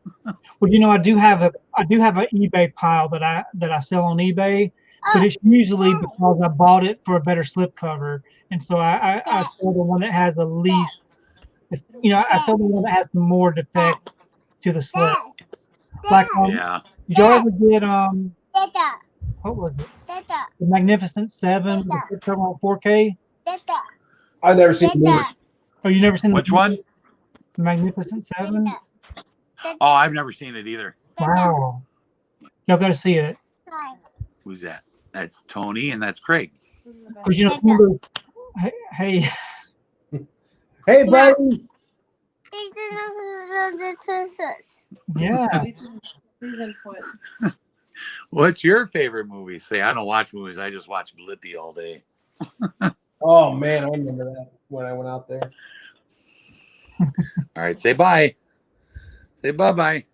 Well, you know, I do have an eBay pile that I sell on eBay, but it's usually because I bought it for a better slipcover, and so I sell the one that has the least. You know, I sell the one that has the more defect to the slip. Like, did y'all ever get what was it? The Magnificent Seven with the slipcover on 4K? I've never seen the movie. Oh, you never seen which one? The Magnificent Seven? Oh, I've never seen it either. Wow, y'all got to see it. Who's that? That's Tony, and that's Craig. Because you know, hey, buddy. Yeah. What's your favorite movie? Say, I don't watch movies. I just watch Blippi all day. Oh man, I remember that when I went out there. All right, say bye. Say bye-bye.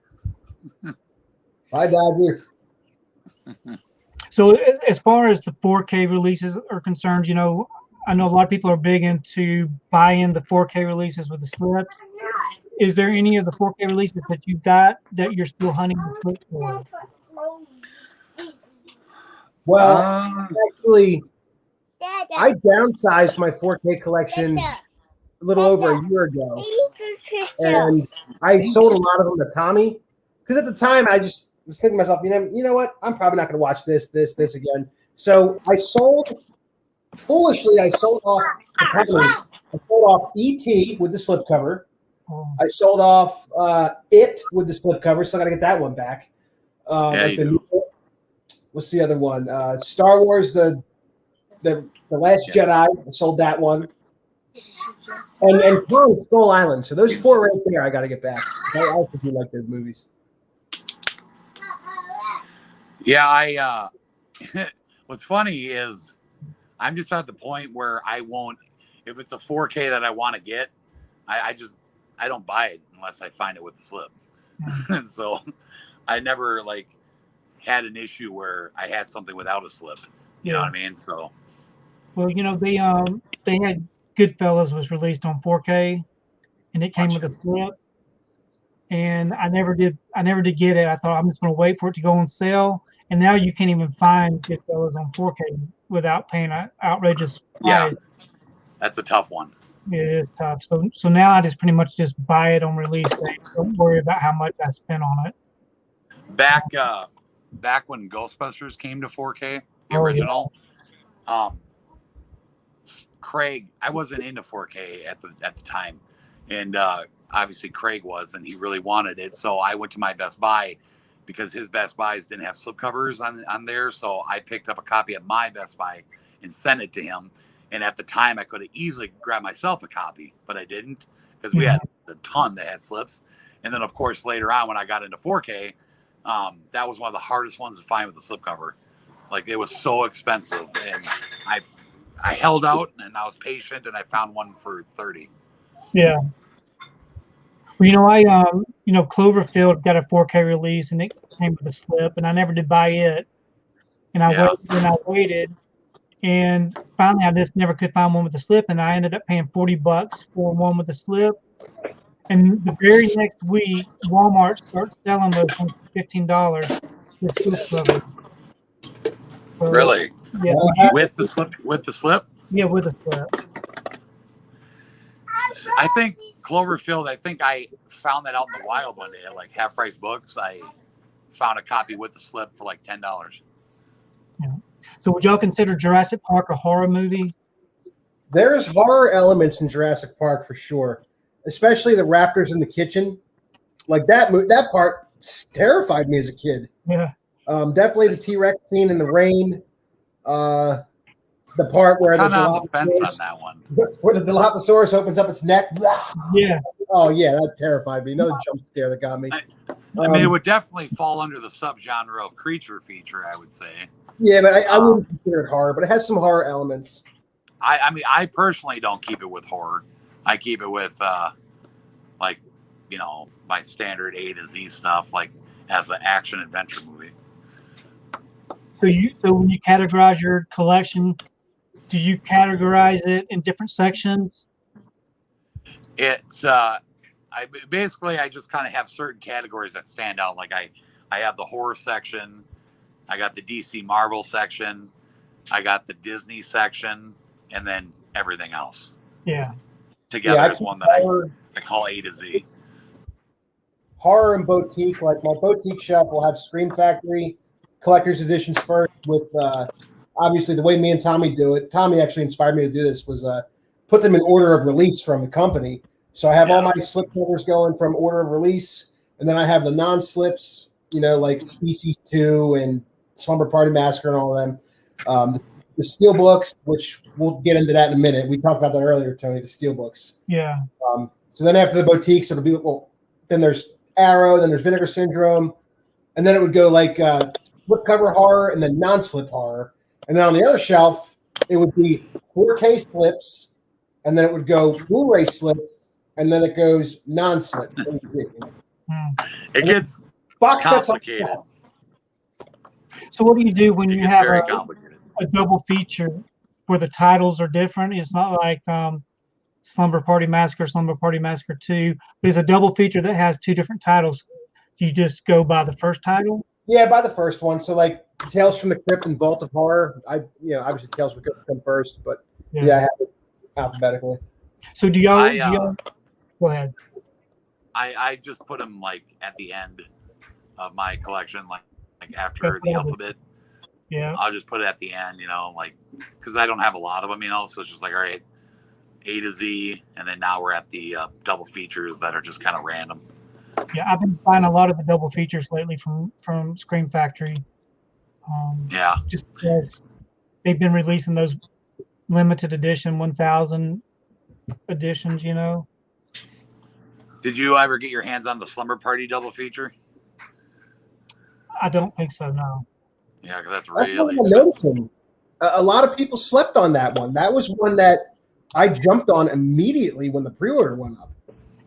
Bye, Dodger. So as far as the 4K releases are concerned, you know, I know a lot of people are big into buying the 4K releases with the slips. Is there any of the 4K releases that you've got that you're still hunting the slip for? Well, actually, I downsized my 4K collection a little over a year ago, and I sold a lot of them to Tommy because at the time I just was thinking to myself, you know what? I'm probably not going to watch this again. So I sold foolishly. I sold off ET with the slipcover. I sold off It with the slipcover, so I got to get that one back. What's the other one? Star Wars, the Last Jedi. I sold that one. And Kong Skull Island. So those four right there, I got to get back. I also do like those movies. Yeah, what's funny is I'm just at the point where I won't, if it's a 4K that I want to get, I don't buy it unless I find it with the slip. So I never had an issue where I had something without a slip. You know what I mean? So, well, you know, they had Goodfellas was released on 4K, and it came with a slip. And I never did get it. I thought I'm just going to wait for it to go on sale. And now you can't even find Goodfellas on 4K without paying an outrageous price. Yeah, that's a tough one. It is tough. So now I just pretty much just buy it on release day. Don't worry about how much I spent on it. Back when Ghostbusters came to 4K, the original, Craig, I wasn't into 4K at the time, and obviously Craig was, and he really wanted it. So I went to my Best Buy because his Best Buys didn't have slipcovers on there. So I picked up a copy at my Best Buy and sent it to him. And at the time, I could have easily grabbed myself a copy, but I didn't because we had a ton that had slips. And then, of course, later on when I got into 4K, that was one of the hardest ones to find with the slipcover. Like, it was so expensive, and I held out and I was patient, and I found one for $30. Yeah. Well, Cloverfield got a 4K release, and it came with a slip, and I never did buy it. And I waited, and finally I just never could find one with a slip, and I ended up paying $40 for one with a slip. And the very next week, Walmart starts selling those things for $15 with slipcovers. So, really? Yeah. With the slip? Yeah, with a slip. I think Cloverfield, I found that out in the wild one day at Half Price Books. I found a copy with the slip for $10. Yeah. So would y'all consider Jurassic Park a horror movie? There's horror elements in Jurassic Park for sure, especially the raptors in the kitchen. Like that part terrified me as a kid. Yeah. Definitely the T-Rex scene in the rain. The part where Kind of on the fence on that one. where the Dilophosaurus opens up its neck. Yeah. Oh yeah, that terrified me. Another jump scare that got me. I mean, it would definitely fall under the subgenre of creature feature, I would say. Yeah, but I wouldn't consider it horror, but it has some horror elements. I mean, I personally don't keep it with horror. I keep it with, like, you know, my standard A to Z stuff, like as an action adventure movie. So when you categorize your collection, do you categorize it in different sections? It's I just kind of have certain categories that stand out. Like I have the horror section, I got the DC Marvel section, I got the Disney section, and then everything else. Yeah. Together is one that I call A to Z. Horror and boutique, like my boutique shelf will have ScreamFactory collector's editions first with obviously the way me and Tommy do it. Tommy actually inspired me to do this was put them in order of release from the company. So I have all my slipcovers going from order of release, and then I have the non-slips, you know, like Species 2 and Slumber Party Massacre and all of them. The Steelbooks, which we'll get into that in a minute. We talked about that earlier, Tony, the Steelbooks. Yeah. So then after the boutiques, it'll be, then there's Arrow, then there's Vinegar Syndrome, and then it would go like slipcover horror and then non-slip horror. And then on the other shelf, it would be 4K slips, and then it would go Blu-ray slips, and then it goes non-slip. It gets box sets complicated. So what do you do when you have very complicated. A double feature where the titles are different? It's not like Slumber Party Massacre, Slumber Party Massacre 2. There's a double feature that has two different titles. Do you just go by the first title? Yeah, by the first one. So like Tales from the Crypt and Vault of Horror. Obviously Tales from the Crypt come first, but I have it alphabetically. So do y'all go ahead. I just put them like at the end of my collection, like after the alphabet. Yeah. I'll just put it at the end, you know, like because I don't have a lot of them, you know, so it's just like, all right, A to Z, and then now we're at the double features that are just kind of random. Yeah, I've been buying a lot of the double features lately from ScreamFactory. Just because they've been releasing those limited edition 1,000 editions, you know. Did you ever get your hands on the Slumber Party double feature? I don't think so, no. Yeah, because that's what really. I'm noticing. A lot of people slept on that one. That was one that I jumped on immediately when the pre-order went up.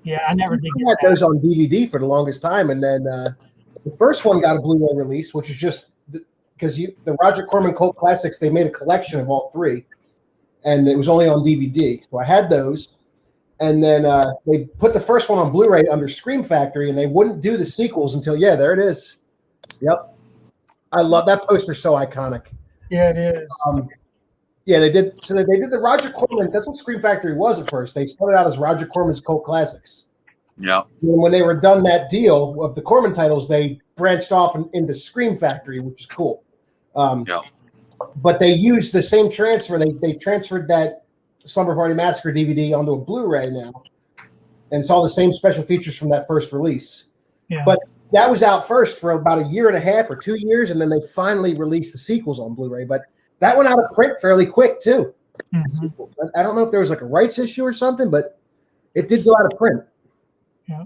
Yeah, I never did. I had those on DVD for the longest time, and then the first one got a Blu-ray release, which is just because the Roger Corman Cult Classics, they made a collection of all three, and it was only on DVD. So I had those, and then they put the first one on Blu-ray under ScreamFactory, and they wouldn't do the sequels until there it is. Yep, I love that poster. So iconic. Yeah, it is. They did. So they did the Roger Corman's. That's what ScreamFactory was at first. They started out as Roger Corman's Cult Classics. Yeah. And when they were done that deal of the Corman titles, they branched off into ScreamFactory, which is cool. But they used the same transfer. They transferred that Slumber Party Massacre DVD onto a Blu-ray now, and it's all the same special features from that first release. Yeah. But that was out first for about a year and a half or 2 years, and then they finally released the sequels on Blu-ray. But that went out of print fairly quick too. Mm-hmm. I don't know if there was like a rights issue or something, but it did go out of print. Yeah.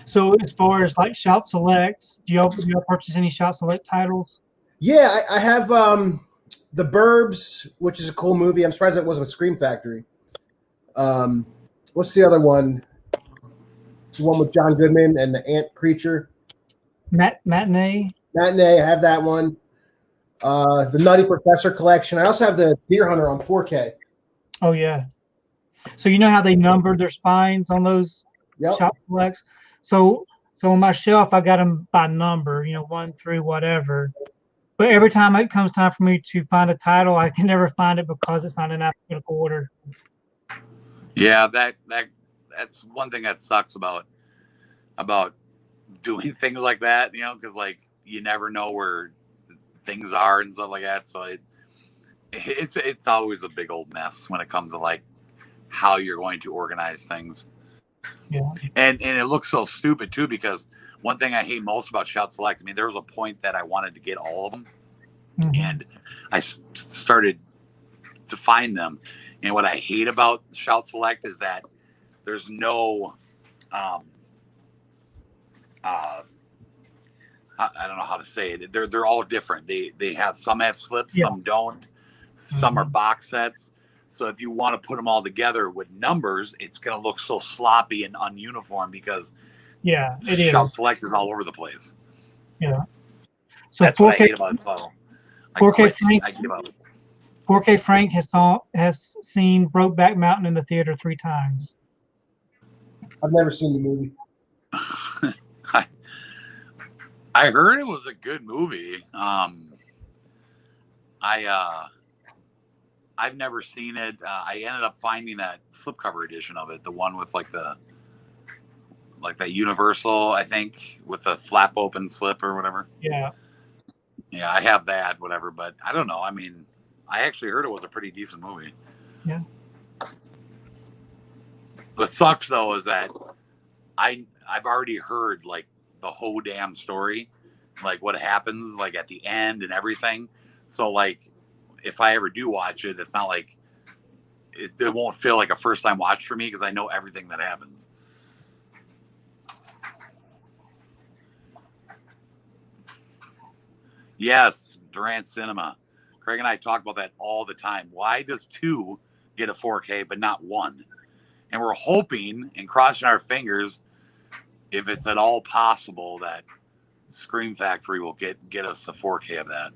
So as far as like Shout Select, do y'all purchase any Shout Select titles? Yeah, I have The Burbs, which is a cool movie. I'm surprised that wasn't a ScreamFactory. What's the other one? The one with John Goodman and the ant creature. Matinee. Matinee, I have that one. The Nutty Professor collection. I also have the Deer Hunter on 4K. Oh yeah. So you know how they number their spines on those Shout Selects? So on my shelf I got them by number, 1 through whatever. But every time it comes time for me to find a title, I can never find it because it's not in alphabetical order. Yeah, that's one thing that sucks about doing things like that, because like you never know where things are and stuff like that. So it's always a big old mess when it comes to like how you're going to organize things. Yeah. And it looks so stupid too, because one thing I hate most about Shout Select, I mean, there was a point that I wanted to get all of them, and I started to find them. And what I hate about Shout Select is that there's no, I don't know how to say it. They're all different. They have, some have slips, some don't. Some are box sets. So if you want to put them all together with numbers, it's going to look so sloppy and ununiform because it Shout is. Select is all over the place. Yeah. So That's 4K, what I hate about it. So 4K Frank, I give up. 4K Frank has seen Brokeback Mountain in the theater 3 times. I've never seen the movie. I heard it was a good movie. I've never seen it. I ended up finding that slipcover edition of it, the one with like that Universal, I think, with the flap open slip or whatever. Yeah, I have that, whatever. But I don't know. I mean, I actually heard it was a pretty decent movie. Yeah. What sucks though is that I've already heard like the whole damn story, like what happens like at the end and everything. So like, if I ever do watch it, it's not like it won't feel like a first time watch for me because I know everything that happens. Yes, Durant Cinema. Craig and I talk about that all the time. Why does 2 get a 4K but not 1? And we're hoping and crossing our fingers, if it's at all possible, that ScreamFactory will get us a 4K of that.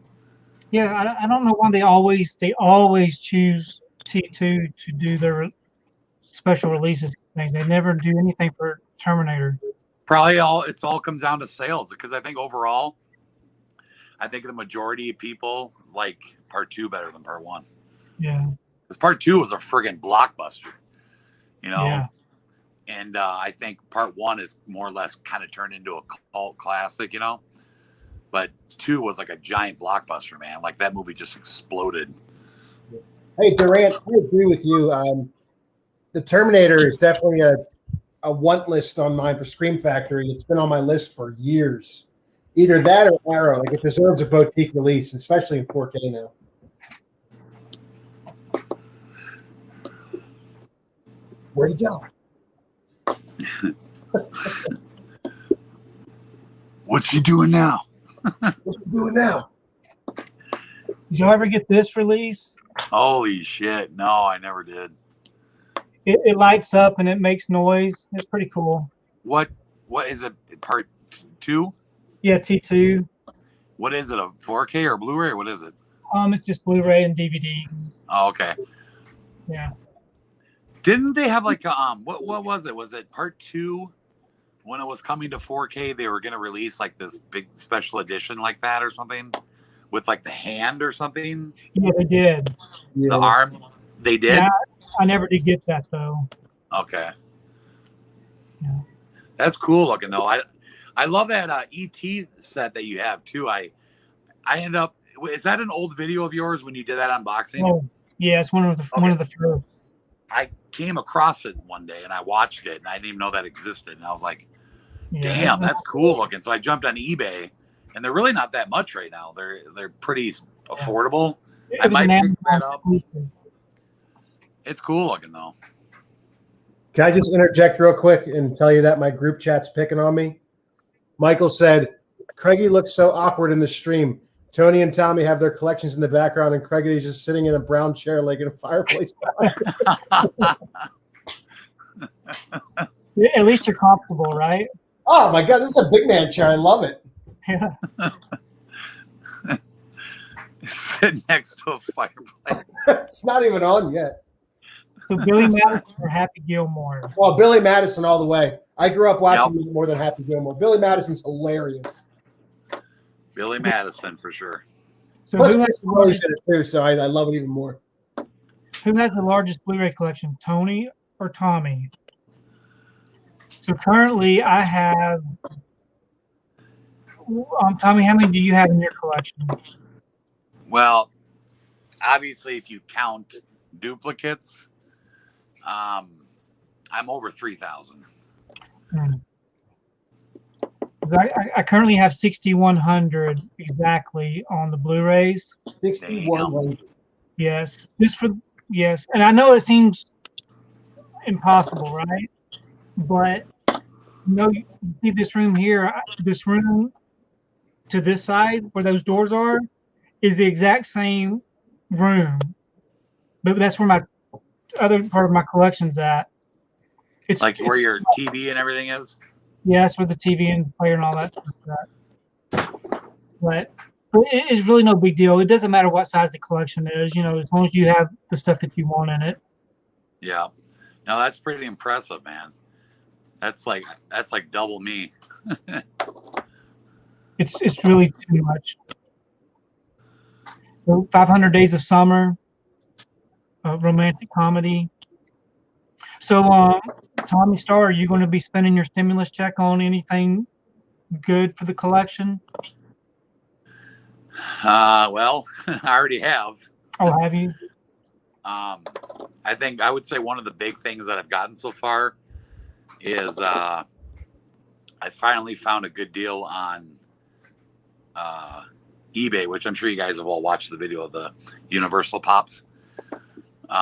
Yeah, I don't know why they always choose T2 to do their special releases things. They never do anything for Terminator. Probably it all comes down to sales, because I think overall, I think the majority of people like part 2 better than part 1. Yeah. Because part 2 was a friggin' blockbuster, you know? Yeah. And I think part 1 is more or less kind of turned into a cult classic, you know? But 2 was like a giant blockbuster, man. Like that movie just exploded. Hey, Durant, I agree with you. The Terminator is definitely a want list on mine for ScreamFactory. It's been on my list for years. Either that or Arrow. Like, it deserves a boutique release, especially in 4K now. Where'd he go? What's he doing now? What's he doing now? Did y'all ever get this release? Holy shit. No, I never did. It lights up and it makes noise. It's pretty cool. What is it? Part 2? Yeah, T2. What is it? A 4K or Blu-ray? Or what is it? It's just Blu-ray and DVD. Oh, okay. Yeah. Didn't they have like what was it? Was it part 2 when it was coming to 4K? They were gonna release like this big special edition like that or something with like the hand or something. Yeah, they did. Yeah. The arm. They did. Yeah, I never did get that though. Okay. Yeah. That's cool looking though. I love that ET set that you have too. I end up. Is that an old video of yours when you did that unboxing? Oh, yeah, it's one of the first. I came across it one day and I watched it and I didn't even know that existed. And I was like, Yeah. damn, that's cool looking. So I jumped on eBay and they're really not that much right now. They're pretty affordable. I might pick that up. It's cool looking though. Can I just interject real quick and tell you that my group chat's picking on me? Michael said, Craigie looks so awkward in the stream. Tony and Tommy have their collections in the background, and Craigie's just sitting in a brown chair like in a fireplace. At least you're comfortable, right? Oh, my God. This is a big man chair. I love it. Yeah. Sitting next to a fireplace. It's not even on yet. So Billy Madison or Happy Gilmore? Well, Billy Madison all the way. I grew up watching him more than Happy Gilmore. Billy Madison's hilarious. Billy Madison for sure. So Plus, who has, Chris Farley's in it too, so I love it even more. who has the largest Blu-ray collection, Tony or Tommy? So currently I have, Tommy, how many do you have in your collection? Well, obviously, if you count duplicates, I'm over 3,000. I currently have 6,100 exactly on the Blu-rays. 6,100. Yes, yes, and I know it seems impossible, right? But you see this room here, this room to this side where those doors are, is the exact same room, but that's where my other part of my collection's at. It's like where your TV and everything is. Yeah, that's where the TV and player and all that stuff is at. But it is really no big deal. It doesn't matter what size the collection is, as long as you have the stuff that you want in it. Yeah. No, that's pretty impressive, man. That's like double me. It's really too much. So 500 Days of Summer, romantic comedy. So, Tommy Starr, are you going to be spending your stimulus check on anything good for the collection? Well, I already have. Oh, have you? I think I would say one of the big things that I've gotten so far is I finally found a good deal on eBay, which I'm sure you guys have all watched the video of the Universal Pops.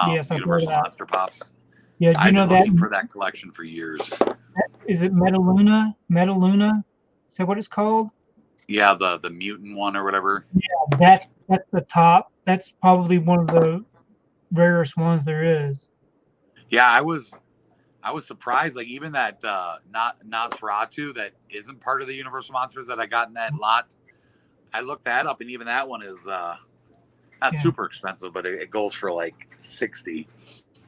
Yes, I've Universal heard that. Monster Pops. Yeah, do you I've know been that? looking for that collection for years. Is it Metaluna? Metaluna? Is that what it's called? Yeah, the mutant one or whatever. Yeah, that's the top. That's probably one of the rarest ones there is. Yeah, I was surprised. Like even that Nosferatu that isn't part of the Universal Monsters that I got in that lot. I looked that up, and even that one is not super expensive, but it goes for like $60.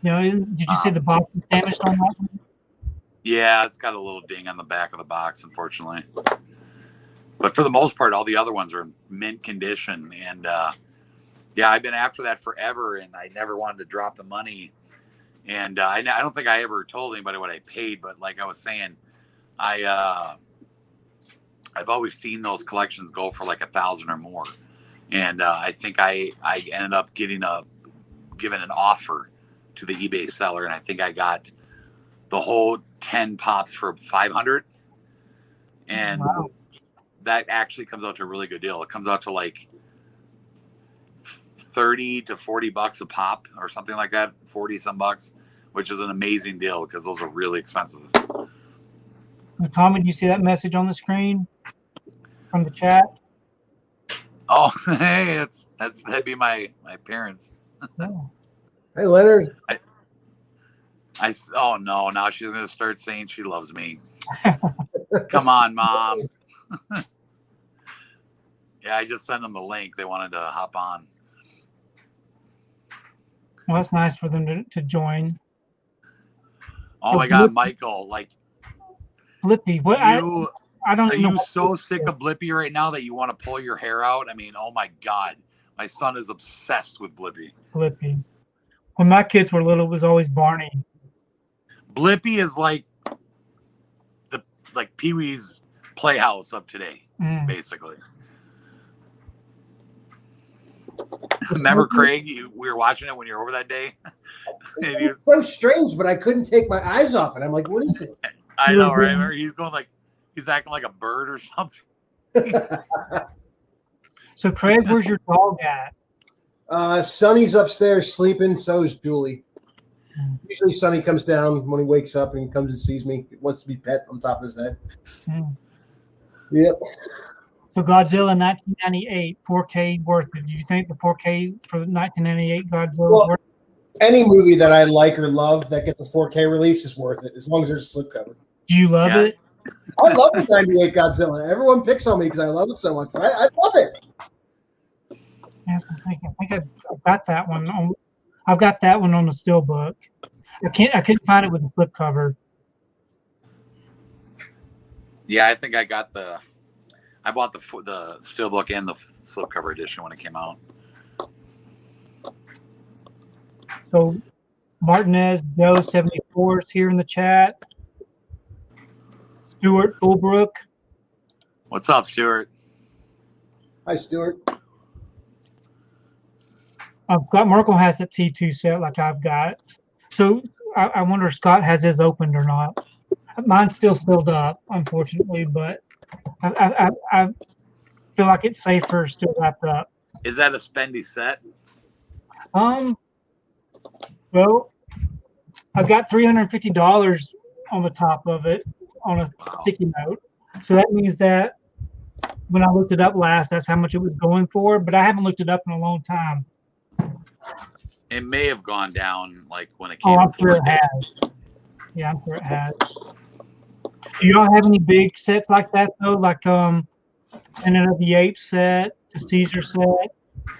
Did you see the box was damaged on that one? Yeah, it's got a little ding on the back of the box, unfortunately. But for the most part, all the other ones are in mint condition. And yeah, I've been after that forever, and I never wanted to drop the money. And I don't think I ever told anybody what I paid, but like I was saying, I've always seen those collections go for like $1,000 or more. And I think I ended up given an offer to the eBay seller, and I think I got the whole 10 pops for $500. And wow. That actually comes out to a really good deal. It comes out to like $30 to $40 a pop or something like that, 40 some bucks, which is an amazing deal because those are really expensive. Tommy, do you see that message on the screen from the chat? Oh, hey, that'd be my parents. Oh. Hey, Leonard. Oh no, now she's gonna start saying she loves me. Come on, Mom. Yeah, I just sent them the link. They wanted to hop on. Well, that's nice for them to join. Oh my God, Michael! Like Blippi, what? I don't. Are know you so sick of Blippi right now that you want to pull your hair out? I mean, oh my God, my son is obsessed with Blippi. Blippi. When my kids were little, it was always Barney. Blippi is like Pee-wee's Playhouse of today, basically. Remember, Craig? We were watching it when you were over that day. It's so strange, but I couldn't take my eyes off it. I'm like, what is it? I know, right? Remember, he's going like he's acting like a bird or something. So, Craig, where's your dog at? Sonny's upstairs sleeping. So is Julie. Usually, Sonny comes down when he wakes up and comes and sees me. He wants to be pet on top of his head. Yep. So Godzilla 1998, 4K worth it. Do you think the 4K for 1998 Godzilla is worth it? Any movie that I like or love that gets a 4K release is worth it, as long as there's a slipcover. Do you love it? I love the 98 Godzilla. Everyone picks on me because I love it so much. I love it. Yes, I think I've got that one. I've got that one on the Steelbook. I couldn't find it with the flip cover. Yeah, I think I bought the Steelbook and the slipcover edition when it came out. So Martinez Joe 74 is here in the chat. Stuart Fulbrook. What's up, Stuart? Hi, Stuart. Scott Merkel has the T2 set like I've got. So I wonder if Scott has his opened or not. Mine's still sealed up, unfortunately, but I feel like it's safer still wrapped up. Is that a spendy set? Well, I've got $350 on the top of it on a sticky note. So that means that when I looked it up last, that's how much it was going for. But I haven't looked it up in a long time. It may have gone down like when it Oh, came. I'm sure it has. Yeah, I'm sure it has. Do y'all have any big sets like that though? Like Planet of the Apes set, the Caesar set?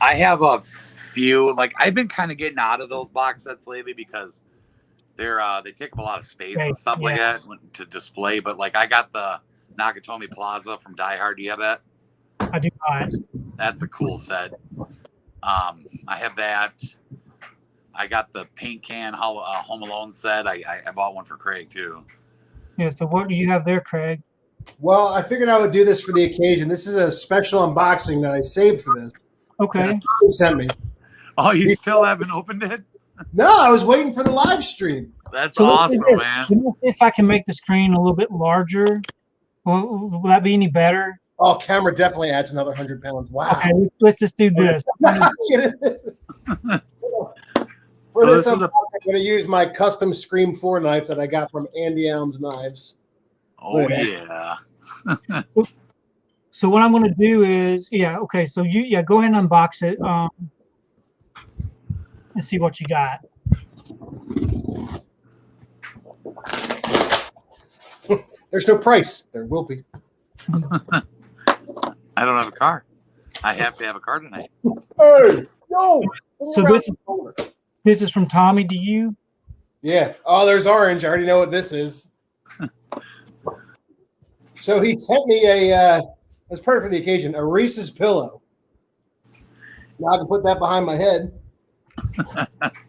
I have a few. Like I've been kind of getting out of those box sets lately because they take up a lot of space and stuff like that to display. But like I got the Nakatomi Plaza from Die Hard. Do you have that? I do not. That's a cool set. I have that. I got the paint can Home Alone set. I bought one for Craig too. Yeah. So what do you have there, Craig? Well, I figured I would do this for the occasion. This is a special unboxing that I saved for this. Okay. He sent me. Oh, you still haven't opened it? No, I was waiting for the live stream. That's So awesome, man. If I can make the screen a little bit larger, will that be any better? Oh, camera definitely adds another 100 pounds. Wow. Okay, let's just do this. For this unboxing, I'm going to use my custom Scream 4 knife that I got from Andy Elms Knives. Oh, yeah. So what I'm going to do is, okay. So go ahead and unbox it and see what you got. There's no price. There will be. I don't have a car. I have to have a car tonight. Hey, no. So this is from Tommy to you? Yeah. Oh, there's orange. I already know what this is. So he sent me as part of the occasion, a Reese's pillow. Now I can put that behind my head.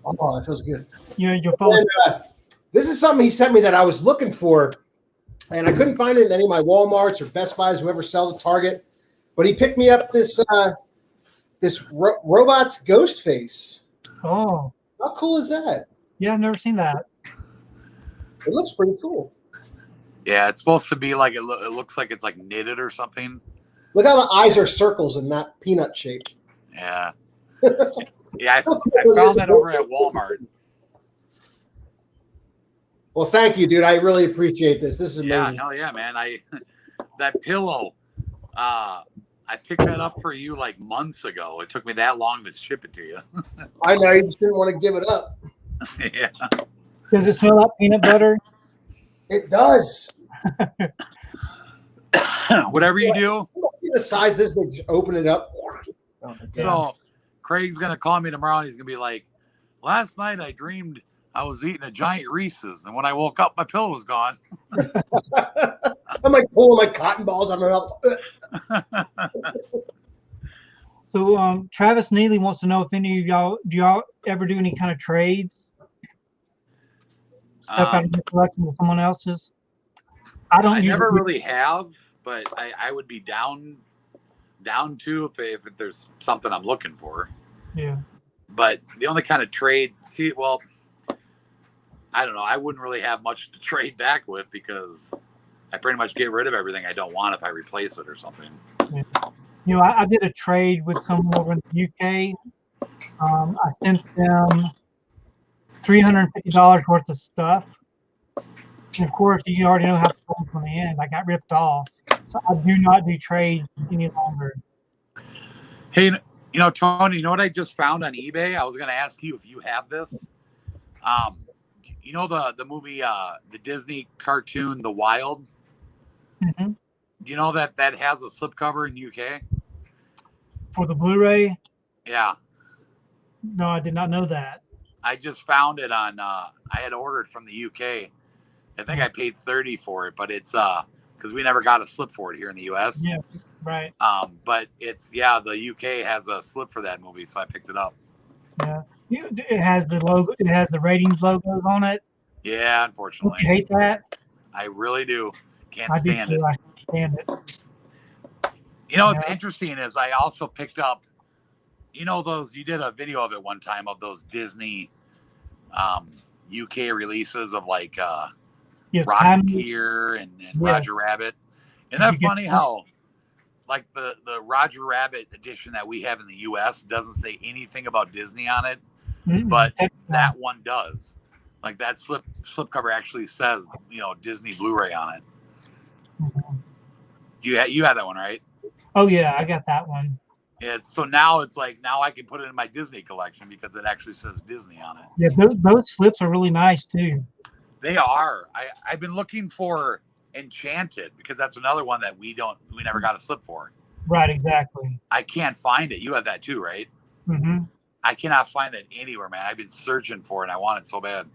Oh, that feels good. Yeah, your phone. This is something he sent me that I was looking for, and I couldn't find it in any of my Walmarts or Best Buys, whoever sells at Target. But he picked me up this robot's ghost face. Oh. How cool is that? Yeah, I've never seen that. It looks pretty cool. Yeah, it's supposed to be like it looks like it's like knitted or something. Look how the eyes are circles and not peanut shaped. Yeah. Yeah, I found that over at Walmart. Well, thank you, dude. I really appreciate this. This is amazing. Yeah, hell yeah, man. That pillow, I picked that up for you like months ago. It took me that long to ship it to you. I know you just didn't want to give it up. Yeah. Does it smell like peanut butter? It does. Whatever you do. The size this big, just open it up. Oh, so Craig's gonna call me tomorrow and he's gonna be like, last night I dreamed I was eating a giant Reese's, and when I woke up, my pillow was gone. I'm like pulling like cotton balls out of my mouth. So Travis Neely wants to know if any of y'all do y'all ever do any kind of trades? Stuff out of your collection with someone else's? I never really have, but I would be down to if there's something I'm looking for. Yeah. But the only kind of trades, I don't know. I wouldn't really have much to trade back with because I pretty much get rid of everything I don't want if I replace it or something. Yeah. I did a trade with someone over in the UK. I sent them $350 worth of stuff. And of course, you already know how it goes from the end. I got ripped off. So I do not do trades any longer. Hey, Tony, you know what I just found on eBay? I was going to ask you if you have this. You know the movie, the Disney cartoon, The Wild? Mm-hmm. Do you know that has a slipcover in UK? For the Blu-ray? Yeah. No, I did not know that. I just found it on, I had ordered from the UK. I think I paid $30 for it, but it's, because we never got a slip for it here in the US. Yeah, right. But it's, the UK has a slip for that movie, so I picked it up. Yeah. It has the logo, it has the ratings logos on it. Yeah, unfortunately. Don't you hate that? I really do. Can't I stand do too. it. I can't stand it. What's interesting is I also picked up, those, you did a video of it one time of those Disney UK releases of like Rocketeer and Roger Rabbit. Isn't that funny how, like, the Roger Rabbit edition that we have in the U.S. doesn't say anything about Disney on it, but that one does. Like, that slipcover actually says, Disney Blu-ray on it. You had that one, right? Oh yeah, I got that one. So now it's like, now I can put it in my Disney collection because it actually says Disney on it. Yeah, those slips are really nice too. They are. I've been looking for Enchanted because that's another one that we never got a slip for. Right, exactly. I can't find it. You have that too, right? Mm-hmm. I cannot find that anywhere, man. I've been searching for it and I want it so bad.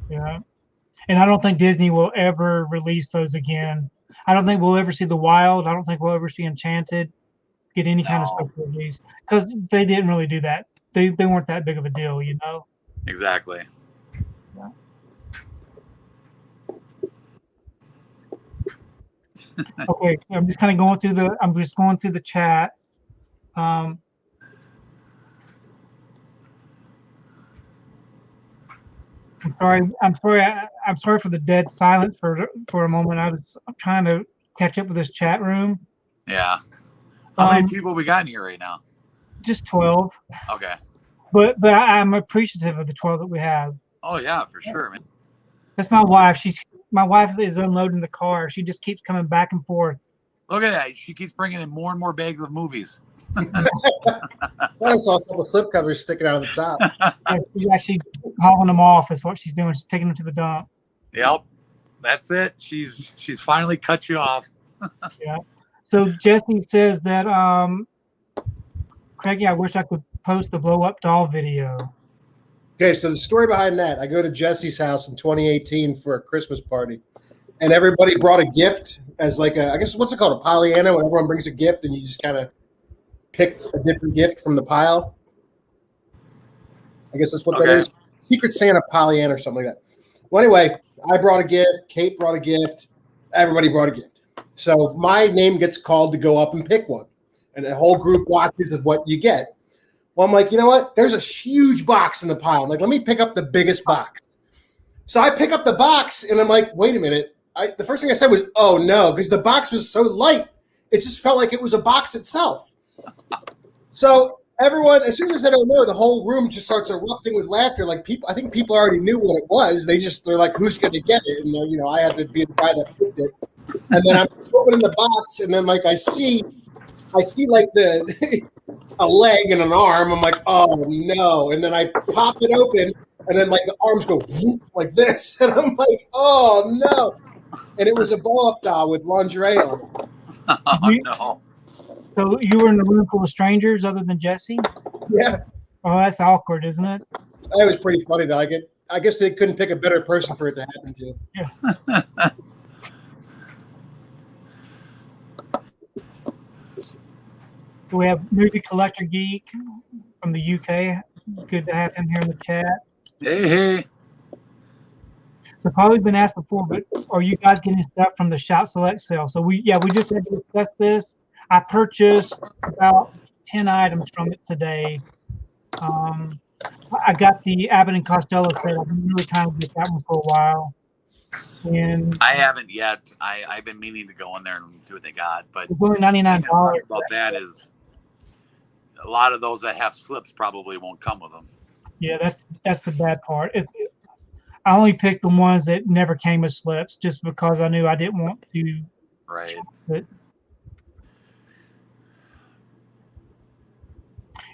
Yeah. And I don't think Disney will ever release those again. I don't think we'll ever see The Wild. I don't think we'll ever see Enchanted get any kind of special release because they didn't really do that. They weren't that big of a deal, Exactly. Yeah. Okay, I'm just kind of going through the chat. I'm sorry for the dead silence for a moment. I'm trying to catch up with this chat room. Yeah. How many people we got in here right now? Just 12. Okay. But I'm appreciative of the 12 that we have. Oh yeah, for sure, man. That's my wife. My wife is unloading the car. She just keeps coming back and forth. Look at that. She keeps bringing in more and more bags of movies. I saw a couple slipcovers sticking out of the top. She's actually hauling them off is what she's doing. She's taking them to the dump. Yep. That's it. She's finally cut you off. Yeah. So Jesse says that Craigie, I wish I could post the blow up doll video. Okay, so the story behind that, I go to Jesse's house in 2018 for a Christmas party, and everybody brought a gift as like I guess what's it called, a Pollyanna, when everyone brings a gift and you just kind of pick a different gift from the pile. I guess that's what that is. Secret Santa Pollyanna or something like that. Well, anyway, I brought a gift. Kate brought a gift. Everybody brought a gift. So my name gets called to go up and pick one, and the whole group watches of what you get. Well, I'm like, you know what? There's a huge box in the pile. I'm like, let me pick up the biggest box. So I pick up the box, and I'm like, wait a minute. The first thing I said was, oh, no, because the box was so light. It just felt like it was a box itself. So everyone, as soon as I said, oh, no, the whole room just starts erupting with laughter. Like I think people already knew what it was. They're like, who's going to get it? And, I had to be the guy that picked it. And then I'm opening the box, and then, like, I see like a leg and an arm. I'm like, oh no. And then I pop it open, and then like the arms go whoop, like this. And I'm like, oh no. And it was a blow-up doll with lingerie on it. Oh no. So you were in a room full of strangers other than Jesse? Yeah. Oh, that's awkward, isn't it? That was pretty funny though. I guess they couldn't pick a better person for it to happen to. Yeah. We have Movie Collector Geek from the UK. It's good to have him here in the chat. Hey. So probably been asked before, but are you guys getting stuff from the Shout Select sale? So we just had to discuss this. I purchased about 10 items from it today. I got the Abbott and Costello sale. I've been really trying to get that one for a while. And I haven't yet. I've been meaning to go in there and see what they got, but it's only $99. About that is a lot of those that have slips probably won't come with them. Yeah, that's the bad part. I only picked the ones that never came with slips just because I knew I didn't want to. Right.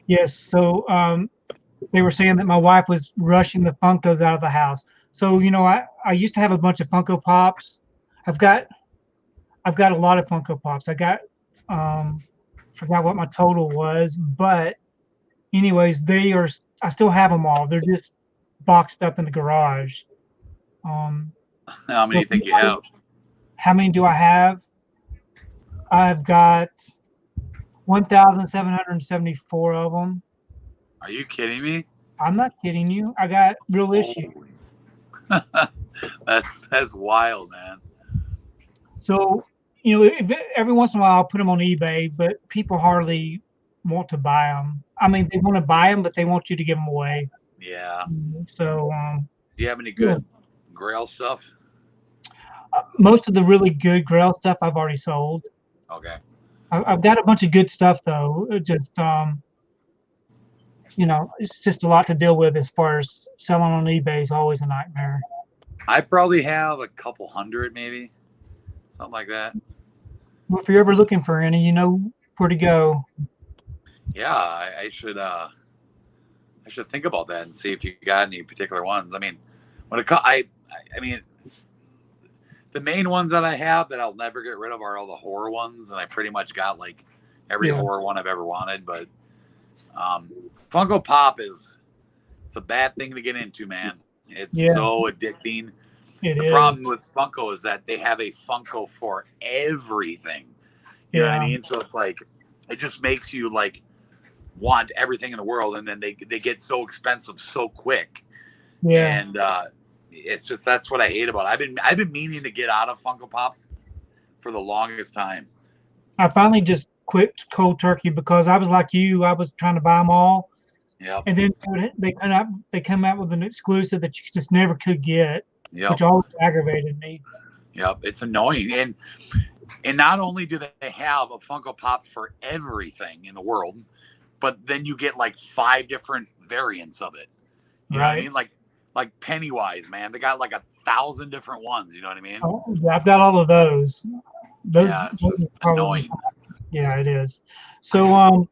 Yes. So they were saying that my wife was rushing the Funkos out of the house. So I used to have a bunch of Funko Pops. I've got a lot of Funko Pops. I got forgot what my total was, but anyways, I still have them all. They're just boxed up in the garage. How many do you think you have? How many do I have? I've got 1,774 of them. Are you kidding me? I'm not kidding you. I got real issues. That's wild, man. So, every once in a while I'll put them on eBay, but people hardly want to buy them. I mean, they want to buy them, but they want you to give them away. Yeah. So, do you have any good Grail stuff? Most of the really good Grail stuff I've already sold. Okay. I've got a bunch of good stuff though. It just it's just a lot to deal with as far as selling on eBay is always a nightmare. I probably have a couple hundred, maybe something like that. Well, if you're ever looking for any, you know where to go. Yeah, I should think about that and see if you got any particular ones. I mean, I mean, the main ones that I have that I'll never get rid of are all the horror ones, and I pretty much got like every horror one I've ever wanted. But Funko Pop it's a bad thing to get into, man. It's so addicting. The problem with Funko is that they have a Funko for everything. You know what I mean? So it's like, it just makes you like want everything in the world, and then they get so expensive so quick. Yeah. And it's just, that's what I hate about it. I've been meaning to get out of Funko Pops for the longest time. I finally just quit cold turkey because I was like you. I was trying to buy them all. Yeah. And then they come out with an exclusive that you just never could get, which always aggravated me. Yep, it's annoying. And not only do they have a Funko Pop for everything in the world, but then you get like 5 different variants of it. You know what I mean? Like Pennywise, man. They got like 1,000 different ones. You know what I mean? Oh, yeah, I've got all of those. It's just annoying. Yeah, it is. So,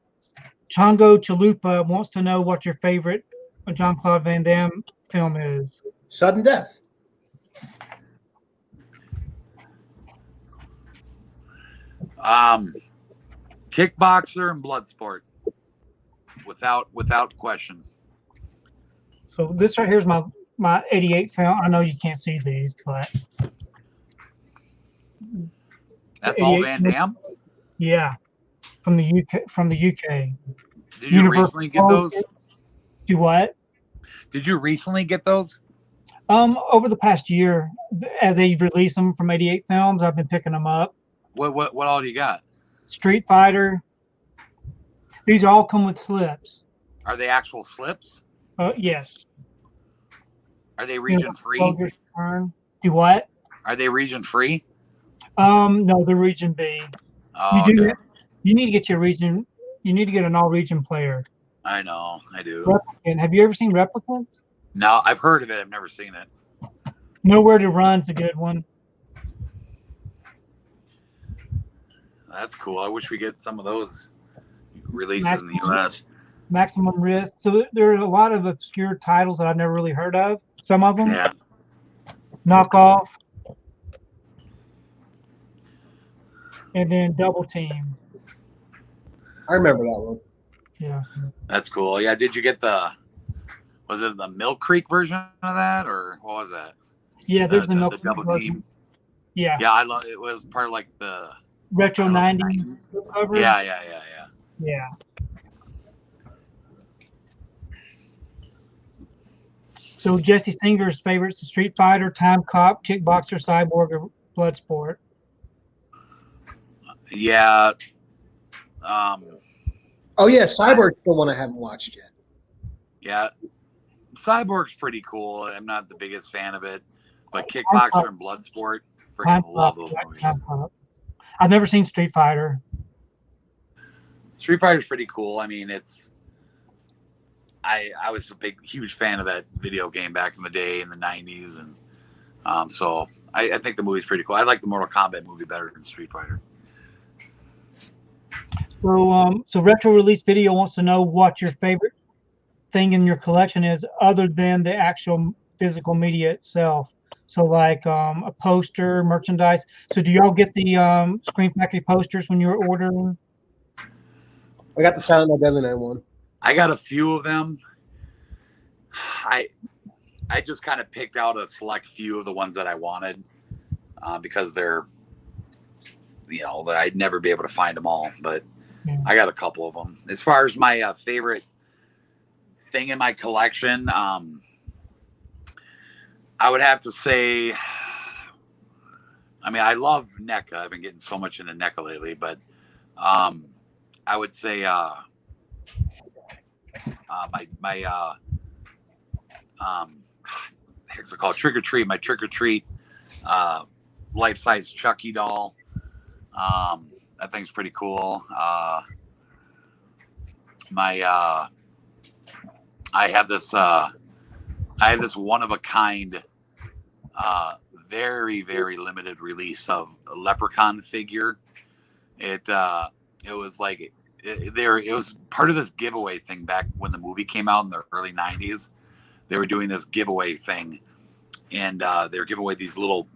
Chongo Chalupa wants to know what your favorite Jean-Claude Van Damme film is. Sudden Death. Kickboxer and Bloodsport, without question. So this right here is my 88 film. I know you can't see these, but that's all Van Damme. Yeah, from the UK. Did you recently get those? Do what? Did you recently get those? Over the past year, as they release them from 88 Films, I've been picking them up. What all do you got? Street Fighter. These all come with slips. Are they actual slips? Yes. Are they region free? Do what? Are they region free? No, they're region B. Oh, you need to get your region. You need to get an all-region player. I know, I do. Replicant. Have you ever seen Replicant? No, I've heard of it. I've never seen it. Nowhere to Run's a good one. That's cool. I wish we get some of those releases in the U.S. Maximum Risk. So there are a lot of obscure titles that I've never really heard of. Some of them. Yeah. Knockoff. And then Double Team. I remember that one. Yeah. That's cool. Yeah. Did you get was it the Mill Creek version of that, or what was that? Yeah, there's the Mill Creek Double version. Team. Yeah. Yeah, I love it. Was part of like the retro 90s. Yeah. Yeah. So Jesse Singer's favorites: Street Fighter, Time Cop, Kickboxer, Cyborg, or Bloodsport. Yeah. Oh yeah, Cyborg's the one I haven't watched yet. Yeah, Cyborg's pretty cool. I'm not the biggest fan of it, but Kickboxer and Bloodsport, freaking love those movies. I've never seen Street Fighter. Street Fighter's pretty cool. I mean, I was a huge fan of that video game back in the day in the 90s, and so I think the movie's pretty cool. I like the Mortal Kombat movie better than Street Fighter. So Retro Release Video wants to know what your favorite thing in your collection is other than the actual physical media itself. So like a poster, merchandise. So do y'all get the ScreamFactory posters when you're ordering? I got the Silent Night Deadly Night one. I got a few of them. I just kind of picked out a select few of the ones that I wanted because they're, I'd never be able to find them all, but I got a couple of them. As far as my favorite thing in my collection, I would have to say, I love NECA. I've been getting so much into NECA lately, but I would say heck's it called? Trick or Treat. My Trick or Treat life-size Chucky doll. That thing's pretty cool. I have this one of a kind, very, very limited release of a Leprechaun figure. It was like it was part of this giveaway thing back when the movie came out in the early 90s. They were doing this giveaway thing, and they were giving away these little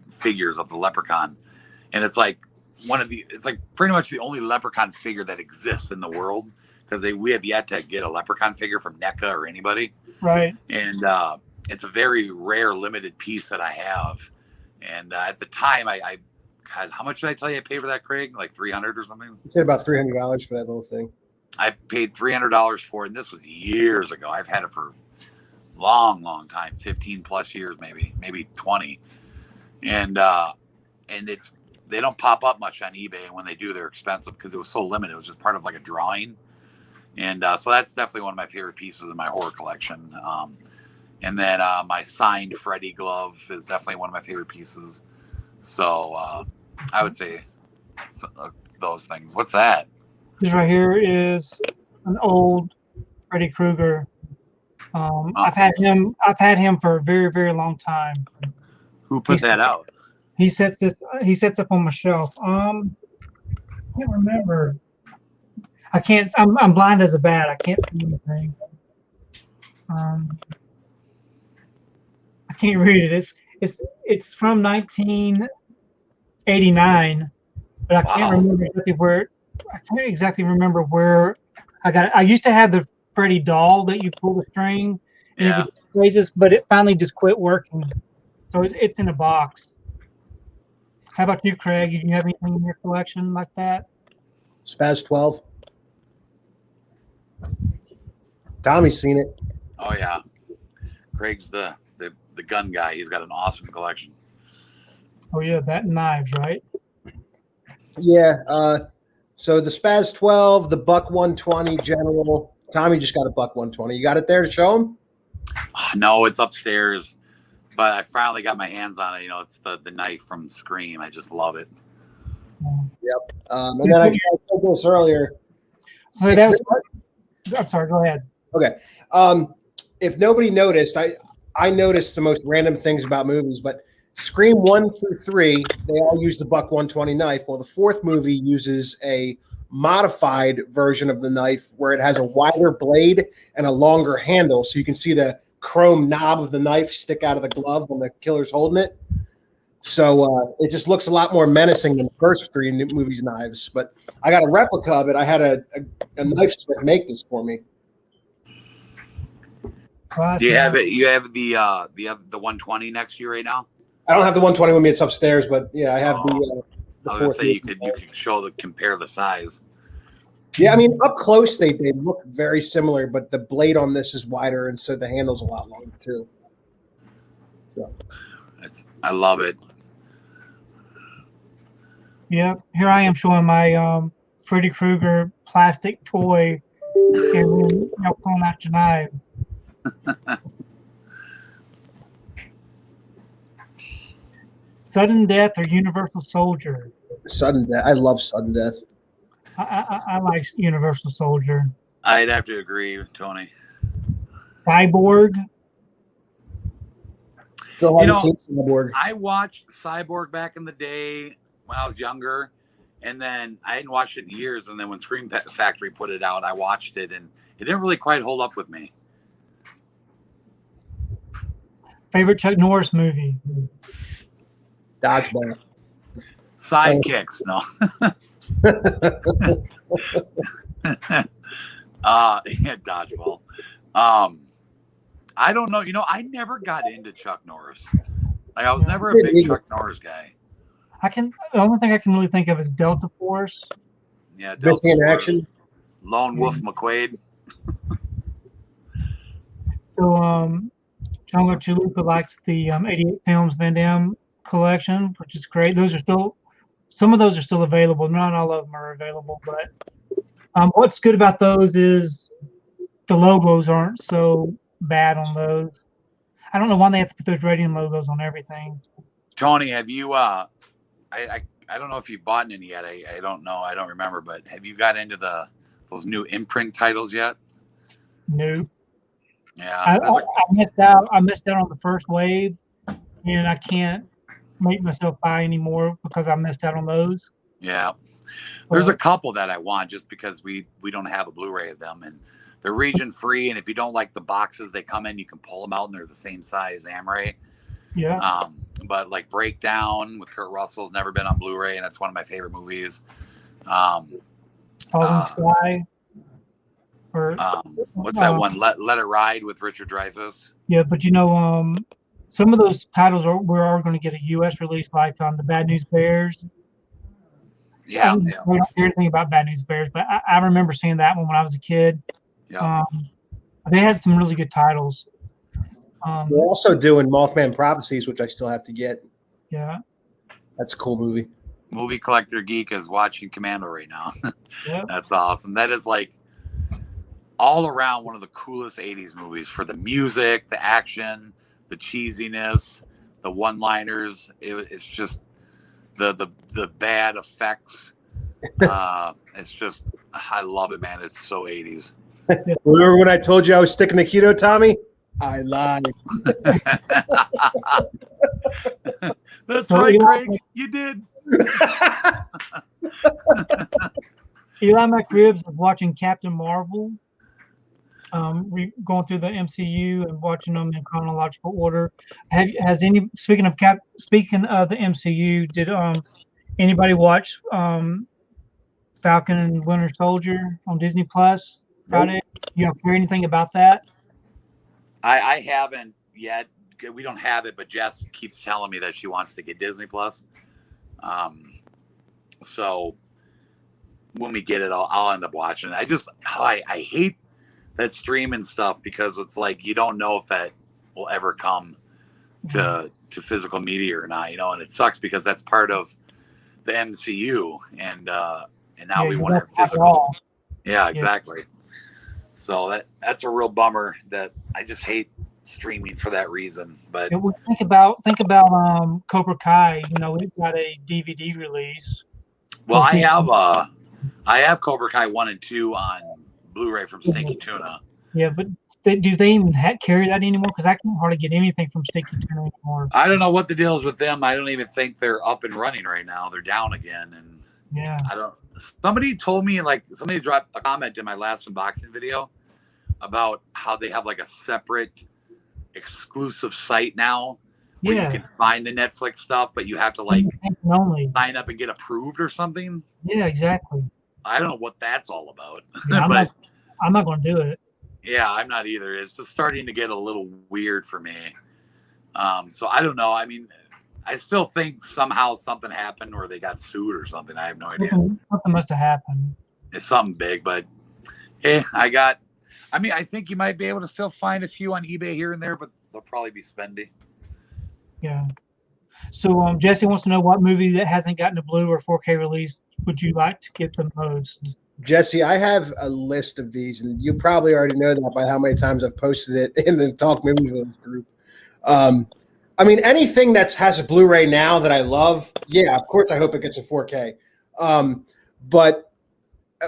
figures of the Leprechaun, and it's like it's like pretty much the only Leprechaun figure that exists in the world, because we have yet to get a Leprechaun figure from NECA or anybody. Right. And it's a very rare, limited piece that I have. And at the time, I God, how much did I tell you I paid for that, Craig? Like $300 or something? You said about $300 for that little thing. I paid $300 for it, and this was years ago. I've had it for long time, 15 plus years, maybe 20. And they don't pop up much on eBay, and when they do, they're expensive because it was so limited. It was just part of like a drawing. And so that's definitely one of my favorite pieces in my horror collection. And then my signed Freddy glove is definitely one of my favorite pieces. So I would say those things. What's that? This right here is an old Freddy Krueger. I've had him for a very, very long time. Who put that out? He sets up on my shelf. I can't remember. I'm blind as a bat. I can't see anything. I can't read it. It's from 1989, but I can't remember exactly where. I can't exactly remember where I got it. I used to have the Freddy doll that you pull the string and it would raises, but it finally just quit working. So it's in a box. How about you, Craig? You have anything in your collection like that? Spaz 12. Tommy's seen it. Oh yeah, Craig's the gun guy. He's got an awesome collection. Oh yeah, that and knives, right? Yeah. So the Spaz 12, the Buck 120 General. Tommy just got a Buck 120. You got it there to show him? No, it's upstairs, but I finally got my hands on it. You know, it's the knife from Scream. I just love it. Yep. And then I said this earlier. So that was. I'm sorry. Go ahead. Okay. If nobody noticed, I noticed the most random things about movies, but Scream 1 through 3, they all use the Buck 120 knife. Well, the fourth movie uses a modified version of the knife where it has a wider blade and a longer handle, so you can see the chrome knob of the knife stick out of the glove when the killer's holding it. So it just looks a lot more menacing than the first three movies' knives. But I got a replica of it. I had a knife smith make this for me. Do you have it? You have the 120 next to you right now? I don't have the 120 with me. It's upstairs, but yeah, I have the I was gonna say you could compare the size. Yeah, I mean, up close they look very similar, but the blade on this is wider, and so the handle's a lot longer too. So. I love it. Yeah, here I am showing my Freddy Krueger plastic toy, and then pulling out your knives. Sudden Death or Universal Soldier? Sudden Death. I love Sudden Death. I like Universal Soldier. I'd have to agree, Tony. Cyborg. Still haven't seen Cyborg. I watched Cyborg back in the day when I was younger, and then I hadn't watched it in years. And then when ScreamFactory put it out, I watched it, and it didn't really quite hold up with me. Favorite Chuck Norris movie? Dodgeball. Sidekicks, no. Yeah, Dodgeball. I don't know. You know, I never got into Chuck Norris. Like, I was never a big Chuck Norris guy. The only thing I can really think of is Delta Force. Yeah, Delta Force. Action. Lone Wolf McQuade. So, Chongo Chalupa likes the 88 Films Van Damme collection, which is great. Some of those are still available. Not all of them are available, but what's good about those is the logos aren't so bad on those. I don't know why they have to put those Radiant logos on everything. Tony, have you? I don't know if you've bought any yet. I don't know. I don't remember. But have you got into those new imprint titles yet? No. Yeah, I missed out. I missed out on the first wave, and I can't make myself buy anymore because I missed out on those. yeah. There's a couple that I want just because we don't have a Blu-ray of them, and they're region free. And if you don't like the boxes they come in, you can pull them out, and they're the same size Amray. Yeah. But like Breakdown with Kurt Russell's never been on Blu-ray, and that's one of my favorite movies. Falling Sky. Or what's that one? Let It Ride with Richard Dreyfuss. Yeah, but some of those titles we are going to get a U.S. release, like the Bad News Bears. Yeah, We don't hear anything about Bad News Bears, but I remember seeing that one when I was a kid. Yeah. They had some really good titles. We're also doing Mothman Prophecies, which I still have to get. Yeah. That's a cool movie. Movie Collector Geek is watching Commando right now. Yeah. That's awesome. That is like all around one of the coolest 80s movies for the music, the action, the cheesiness, the one-liners. It's just the bad effects. It's just, I love it, man. It's so 80s. Remember when I told you I was sticking to keto, Tommy? I lied. That's right, Craig. You did. Eli McRibs was watching Captain Marvel. Going through the MCU and watching them in chronological order. Speaking of the MCU, did anybody watch Falcon and Winter Soldier on Disney Plus Friday? You hear anything about that? I haven't yet. We don't have it, but Jess keeps telling me that she wants to get Disney Plus. So when we get it, I'll end up watching it. I hate that streaming stuff because it's like you don't know if that will ever come to physical media or not, and it sucks because that's part of the MCU, and now we want it physical. Yeah, exactly. So that's a real bummer that I just hate streaming for that reason. But think about Cobra Kai. It got a DVD release. Well, I have Cobra Kai 1 and 2 on Blu-ray from Stinky Tuna. Yeah, but do they even carry that anymore? Because I can't hardly get anything from Stinky Tuna anymore. I don't know what the deal is with them. I don't even think they're up and running right now. They're down again, and yeah, I don't. Somebody told me, somebody dropped a comment in my last unboxing video about how they have like a separate exclusive site now where you can find the Netflix stuff, but you have to sign up and get approved or something. Yeah, exactly. I don't know what that's all about. Yeah, I'm not going to do it. Yeah, I'm not either. It's just starting to get a little weird for me. So I don't know. I mean, I still think somehow something happened or they got sued or something. I have no idea. Something must have happened. It's something big, but hey, I think you might be able to still find a few on eBay here and there, but they'll probably be spendy. Yeah. So Jesse wants to know what movie that hasn't gotten a Blu or 4K release would you like to get the most? Jesse, I have a list of these, and you probably already know that by how many times I've posted it in the Talk Movie Villains group. Anything that has a Blu-ray now that I love, yeah, of course I hope it gets a 4K. But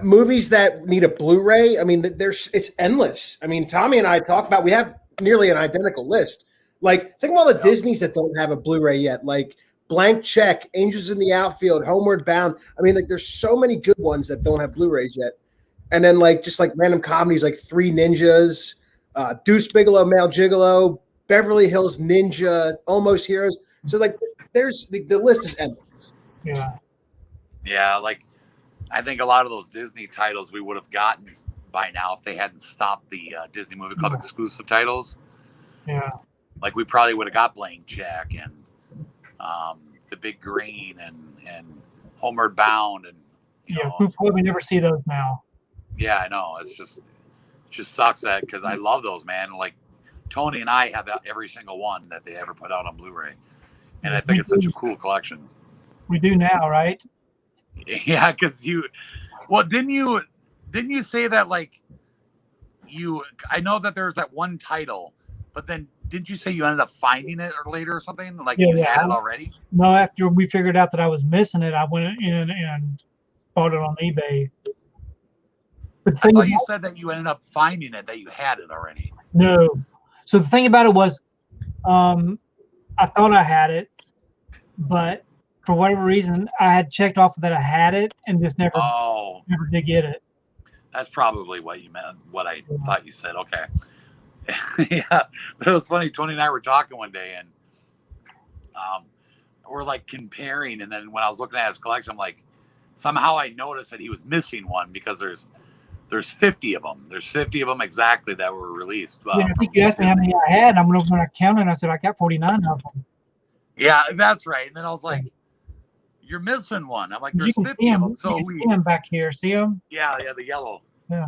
movies that need a Blu-ray, it's endless. Tommy and I talk about, we have nearly an identical list. Think of all the Disneys that don't have a Blu-ray yet, like Blank Check, Angels in the Outfield, Homeward Bound. There's so many good ones that don't have Blu-rays yet. And then just random comedies like Three Ninjas, Deuce Bigelow, Male Gigolo, Beverly Hills Ninja, Almost Heroes. So there's the list is endless. Yeah. Yeah, I think a lot of those Disney titles we would have gotten by now if they hadn't stopped the Disney Movie Club exclusive titles. Yeah. We probably would have got Blank Check and The Big Green and Homeward Bound and we probably never see those now. Yeah, I know. It just sucks that because I love those, man. Tony and I have every single one that they ever put out on Blu-ray, and I think it's such a cool collection. We do now, right? Yeah, because didn't you say that I know that there's that one title, but then didn't you say you ended up finding it or later or something? Like Yeah, you yeah. had it already? No, after we figured out that I was missing it, I went in and bought it on eBay. But the I thing thought you about, said that you ended up finding it, that you had it already. no. So the thing about it was, I thought I had it, but for whatever reason, I had checked off that I had it and just never Oh, did get it. that's probably what you meant. What I thought you said. Okay. Yeah, but it was funny. Tony and I were talking one day, and we're like comparing. And then when I was looking at his collection, I'm like, somehow I noticed that he was missing one because there's 50 of them. There's 50 of them exactly that were released. Yeah, I think you asked me how many I had, and I went over and I counted, and I said I got 49 of them. Yeah, that's right. And then I was like, "You're missing one." I'm like, "There's 50 of them." So you can see them back here. See them? Yeah, the yellow. Yeah.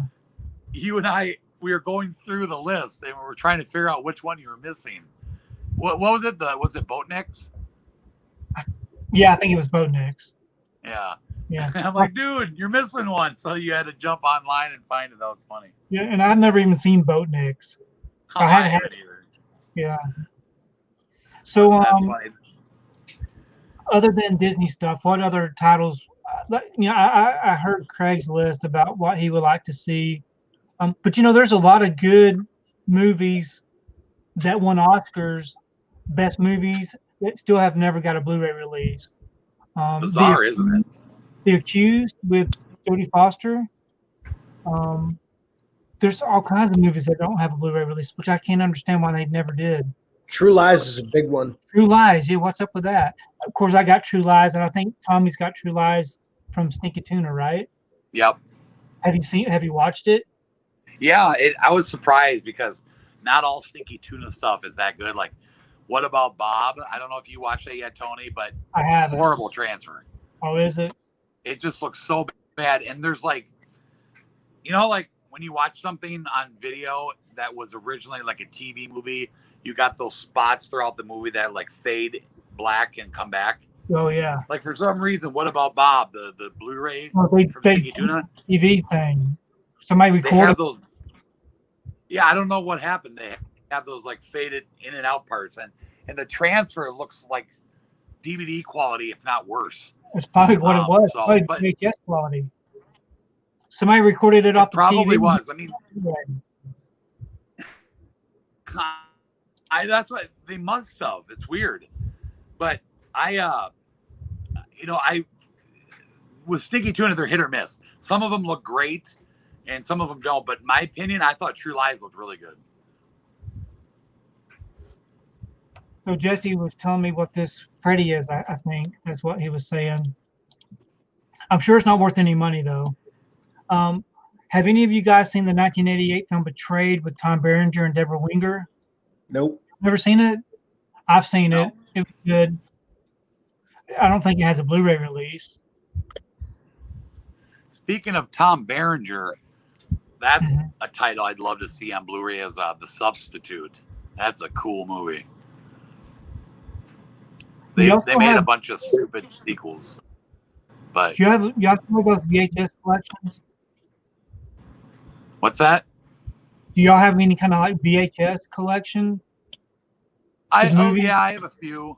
You and I, we were going through the list, and we were trying to figure out which one you were missing. What was it? Was it Boatniks? Yeah, I think it was Boatniks. Yeah. Yeah. I'm like, dude, you're missing one. So you had to jump online and find it. That was funny. Yeah, and I've never even seen Boatniks. I haven't either. Yeah. So that's funny. Other than Disney stuff, what other titles? I heard Craig's list about what he would like to see, but there's a lot of good movies that won Oscars, best movies, that still have never got a Blu-ray release. It's bizarre, isn't it? The Accused with Jodie Foster. There's all kinds of movies that don't have a Blu-ray release, which I can't understand why they never did. True Lies is a big one. True Lies, yeah. What's up with that? Of course, I got True Lies, and I think Tommy's got True Lies from Stinky Tuna, right? Yep. Have you watched it? Yeah, I was surprised because not all Stinky Tuna stuff is that good. Like, What About Bob? I don't know if you watched it yet, Tony, but I haven't. Horrible transfer. Oh, is it? It just looks so bad. And there's like when you watch something on video that was originally like a TV movie, you got those spots throughout the movie that like fade black and come back. Oh yeah. Like for some reason, What About Bob? The Blu-ray from Stinky Tuna TV thing. Somebody recorded. They have those. Yeah, I don't know what happened. They have those like faded in and out parts, and the transfer looks like DVD quality, if not worse. That's probably what it was. So, probably VHS quality. Somebody recorded it off the TV. Probably was. I mean, that's what they must have. It's weird, but I with Stinky Tuna, they're hit or miss. Some of them look great, and some of them don't. But in my opinion, I thought True Lies looked really good. So Jesse was telling me what this Freddy is. I think that's what he was saying. I'm sure it's not worth any money though. Have any of you guys seen the 1988 film Betrayed with Tom Berenger and Deborah Winger? Nope. Never seen it? I've seen it. It was good. I don't think it has a Blu-ray release. Speaking of Tom Berenger, that's a title I'd love to see on Blu-ray as The Substitute. That's a cool movie. They made a bunch of stupid sequels. But you have those VHS collections? What's that? Do y'all have any kind of like VHS collection? I have a few.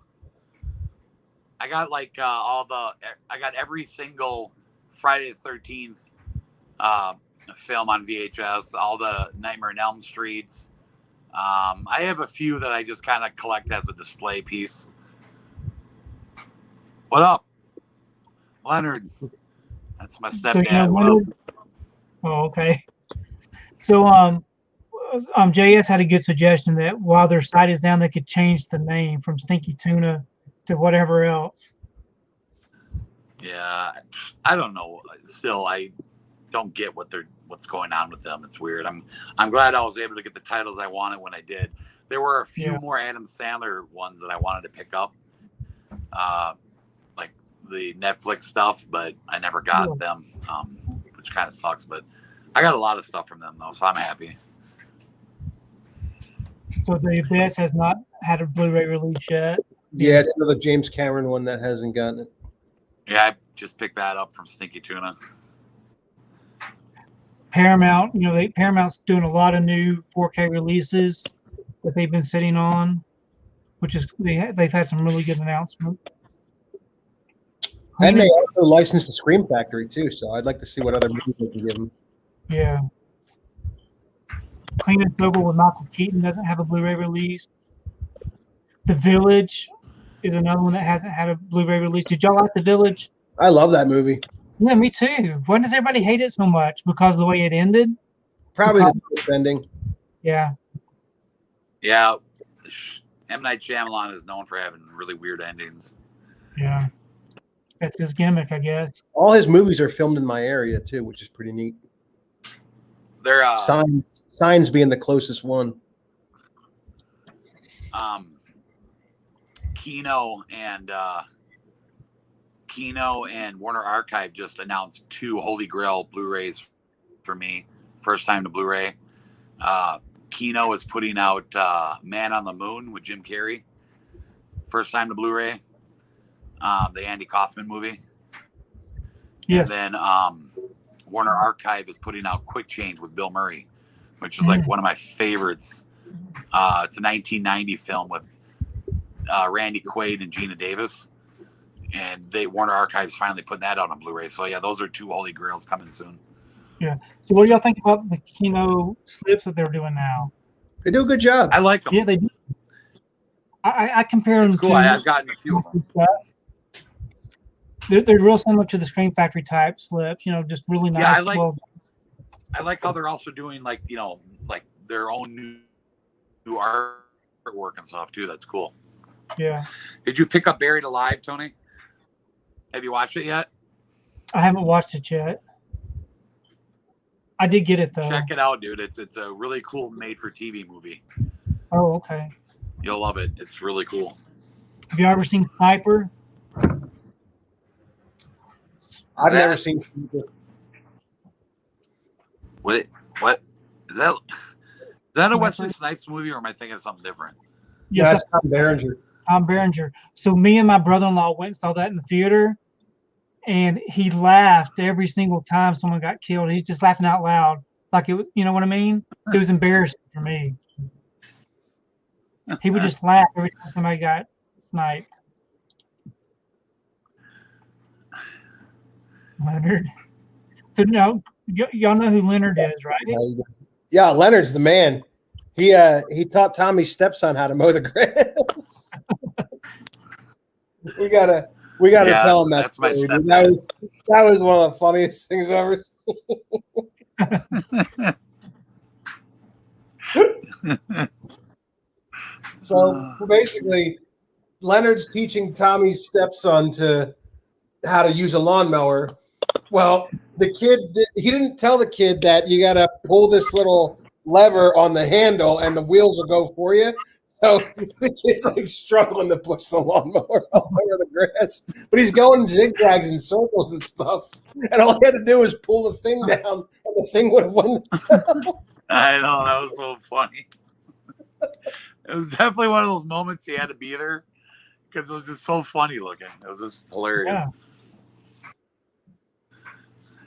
I got like I got every single Friday the 13th film on VHS, all the Nightmare on Elm Streets. I have a few that I just kind of collect as a display piece. What up, Leonard? That's my stepdad. What up? Oh, okay. So JS had a good suggestion that while their site is down, they could change the name from Stinky Tuna to whatever else. Yeah, I don't know. Still, I don't get what's going on with them. It's weird. I'm glad I was able to get the titles I wanted when I did. There were a few more Adam Sandler ones that I wanted to pick up, like the Netflix stuff, but I never got them, which kind of sucks. But I got a lot of stuff from them though, so I'm happy. So the Abyss has not had a Blu-ray release yet. Yeah, it's another James Cameron one that hasn't gotten it. Yeah, I just picked that up from Stinky Tuna. Paramount, Paramount's doing a lot of new 4K releases. that they've been sitting on, which is they've had some really good announcements. And they also licensed the ScreamFactory too, so I'd like to see what other movies they can give them. Yeah. Clean and Sober with Michael Keaton doesn't have a Blu-ray release. The Village is another one that hasn't had a Blu-ray release. Did y'all like The Village? I love that movie. Yeah, me too. Why does everybody hate it so much? Because of the way it ended? Probably the first ending. Yeah. Yeah. M. Night Shyamalan is known for having really weird endings. Yeah. That's his gimmick, I guess. All his movies are filmed in my area too, which is pretty neat. They're Signs being the closest one. Kino and Warner Archive just announced 2 Holy Grail Blu-rays for me. First time to Blu-ray. Kino is putting out Man on the Moon with Jim Carrey. First time to Blu-ray. The Andy Kaufman movie. Yes. And then Warner Archive is putting out Quick Change with Bill Murray, which is like one of my favorites. It's a 1990 film with Randy Quaid and Gina Davis. And Warner Archive's finally putting that out on Blu-ray. So yeah, those are 2 Holy Grails coming soon. Yeah. So what do y'all think about the Kino slips that they're doing now? They do a good job. I like them. Yeah, they do. I compare them Cool. to. I've gotten a few of them. They're real similar to the ScreamFactory type slips. just really nice. Yeah, I like how they're also doing like their own new artwork and stuff too. That's cool. Yeah. Did you pick up Buried Alive, Tony? Have you watched it yet? I haven't watched it yet. I did get it though. Check it out, dude. It's a really cool made-for-TV movie. Oh, okay. You'll love it. It's really cool. Have you ever seen Sniper? I've never seen Sniper. What is that? Is that a Wesley Snipes movie, or am I thinking of something different? Yeah, that's Tom Berenger. Tom Berenger. So me and my brother-in-law went and saw that in the theater, and he laughed every single time someone got killed. He's just laughing out loud, like it. You know what I mean? It was embarrassing for me. He would just laugh every time somebody got sniped. Leonard. So no, y'all know who Leonard is, right? Yeah, Leonard's the man. He taught Tommy's stepson how to mow the grass. we gotta tell him that. That's my story, that was one of the funniest things I've ever seen. So basically, Leonard's teaching Tommy's stepson how to use a lawnmower. Well, the kid, he didn't tell the kid that you got to pull this little lever on the handle and the wheels will go for you. So the kid's like struggling to push the lawnmower all over the grass. But he's going zigzags and circles and stuff. And all he had to do was pull the thing down and the thing would have won. I know, that was so funny. It was definitely one of those moments he had to be there because it was just so funny looking. It was just hilarious. Yeah.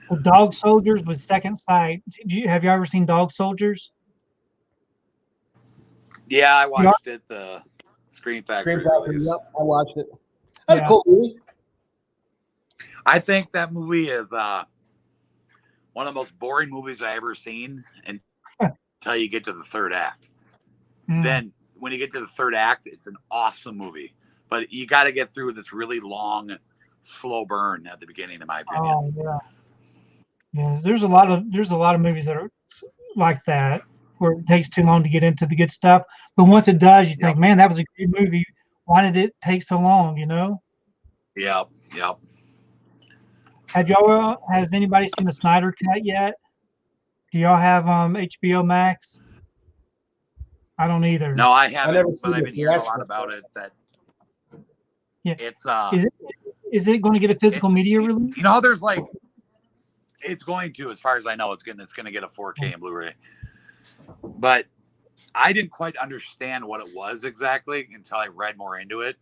Well, Dog Soldiers with Second Sight. Have you ever seen Dog Soldiers? Yeah, I watched it. The ScreamFactory. Yep, I watched it. That's a cool movie. I think that movie is one of the most boring movies I ever seen until you get to the third act. Then when you get to the third act, it's an awesome movie. But you got to get through this really long, slow burn at the beginning, in my opinion. Oh yeah. Yeah, there's a lot of movies that are like that where it takes too long to get into the good stuff. But once it does, you think, man, that was a great movie. Why did it take so long? Yep. Has anybody seen the Snyder Cut yet? Do y'all have HBO Max? I don't either. No, I haven't. But I've been hearing a lot about it. That it's is it going to get a physical media release? There's like. It's going to, as far as I know, it's going to get a 4K and Blu-ray. But I didn't quite understand what it was exactly until I read more into it.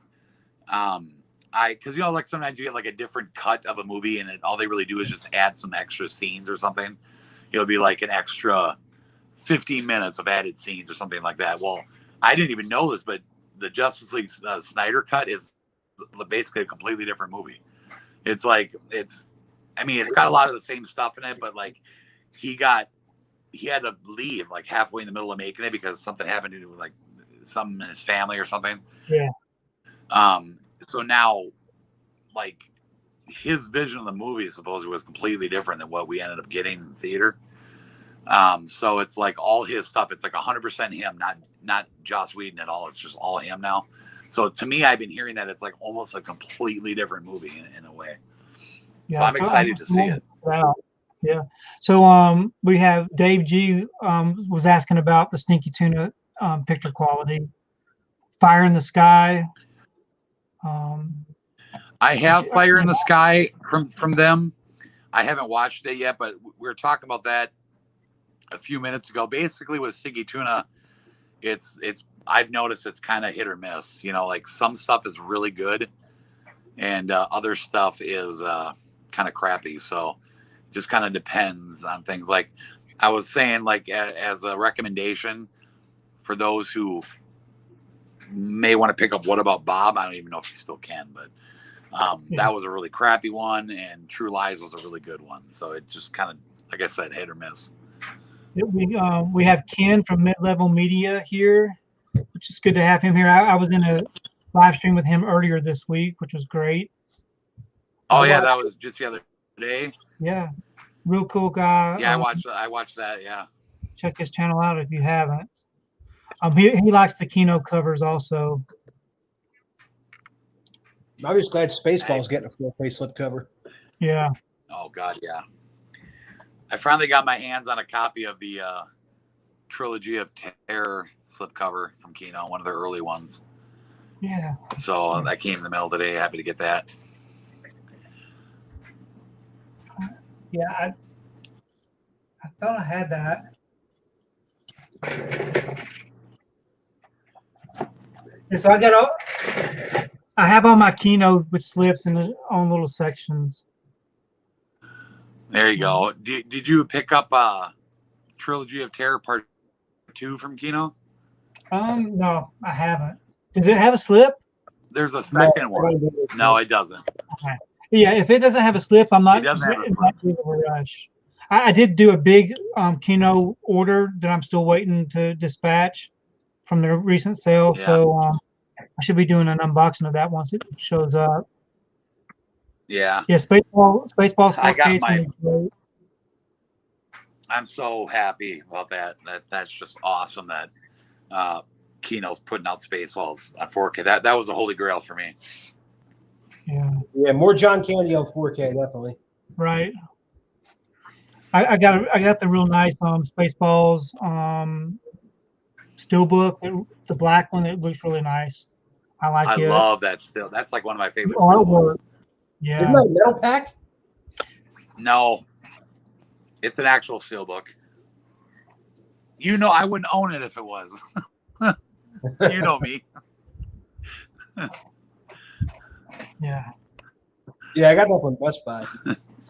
Because like sometimes you get like a different cut of a movie, and all they really do is just add some extra scenes or something. It'll be like an extra 15 minutes of added scenes or something like that. Well, I didn't even know this, but the Justice League Snyder cut is basically a completely different movie. It's like it's got a lot of the same stuff in it, but like he had to leave like halfway in the middle of making it because something happened to like something in his family or something. Yeah. So now, like, his vision of the movie supposedly was completely different than what we ended up getting in the theater. So it's like all his stuff. It's like 100% him, not Joss Whedon at all. It's just all him now. So to me, I've been hearing that it's like almost a completely different movie in a way. Yeah, so I'm excited to see it. Wow. Yeah. So we have Dave G was asking about the Stinky Tuna picture quality. Fire in the Sky. I have Fire in the Sky from them. I haven't watched it yet, but we were talking about that a few minutes ago. Basically, with Stinky Tuna, it's I've noticed it's kind of hit or miss. You know, like some stuff is really good, and other stuff is kind of crappy. So it just kind of depends on things. Like I was saying, like as a recommendation for those who may want to pick up What About Bob? I don't even know if you still can, but that was a really crappy one, and True Lies was a really good one. So it just kind of, like I said, hit or miss. We have Ken from Mid Level Media here, which is good to have him here. I was in a live stream with him earlier this week, which was great. Oh yeah, that was just the other day. Yeah, real cool guy. Yeah, I watched that. Yeah, check his channel out if you haven't. He likes the Kino covers also. I'm just glad Spaceball's getting a full face slipcover. Yeah. Oh God, yeah. I finally got my hands on a copy of the Trilogy of Terror slipcover from Kino, one of the early ones. Yeah. So that came in the mail today. Happy to get that. Yeah, I thought I had that. And so I have all my Kino with slips in their own little sections. There you go. Did you pick up Trilogy of Terror Part 2 from Kino? No, I haven't. Does it have a slip? There's a second one. No, it doesn't. Okay. Yeah, if it doesn't have a slip, I'm not. It doesn't have a slip. Rush. I did do a big Kino order that I'm still waiting to dispatch from the recent sale. Yeah. So I should be doing an unboxing of that once it shows up. Yeah. Yeah, Spaceballs. I got my. I'm so happy about that. That's just awesome that Kino's putting out Spaceballs on 4K. That was the holy grail for me. Yeah. Yeah, more John Candy on 4K, definitely. Right. I got the real nice Spaceballs Steelbook, the black one. It looks really nice. I like it. I love that still. That's like one of my favorite artwork. Yeah. Isn't that a metal pack? No, it's an actual Steelbook. You know, I wouldn't own it if it was. You know me. Yeah. Yeah, I got that from Best Buy.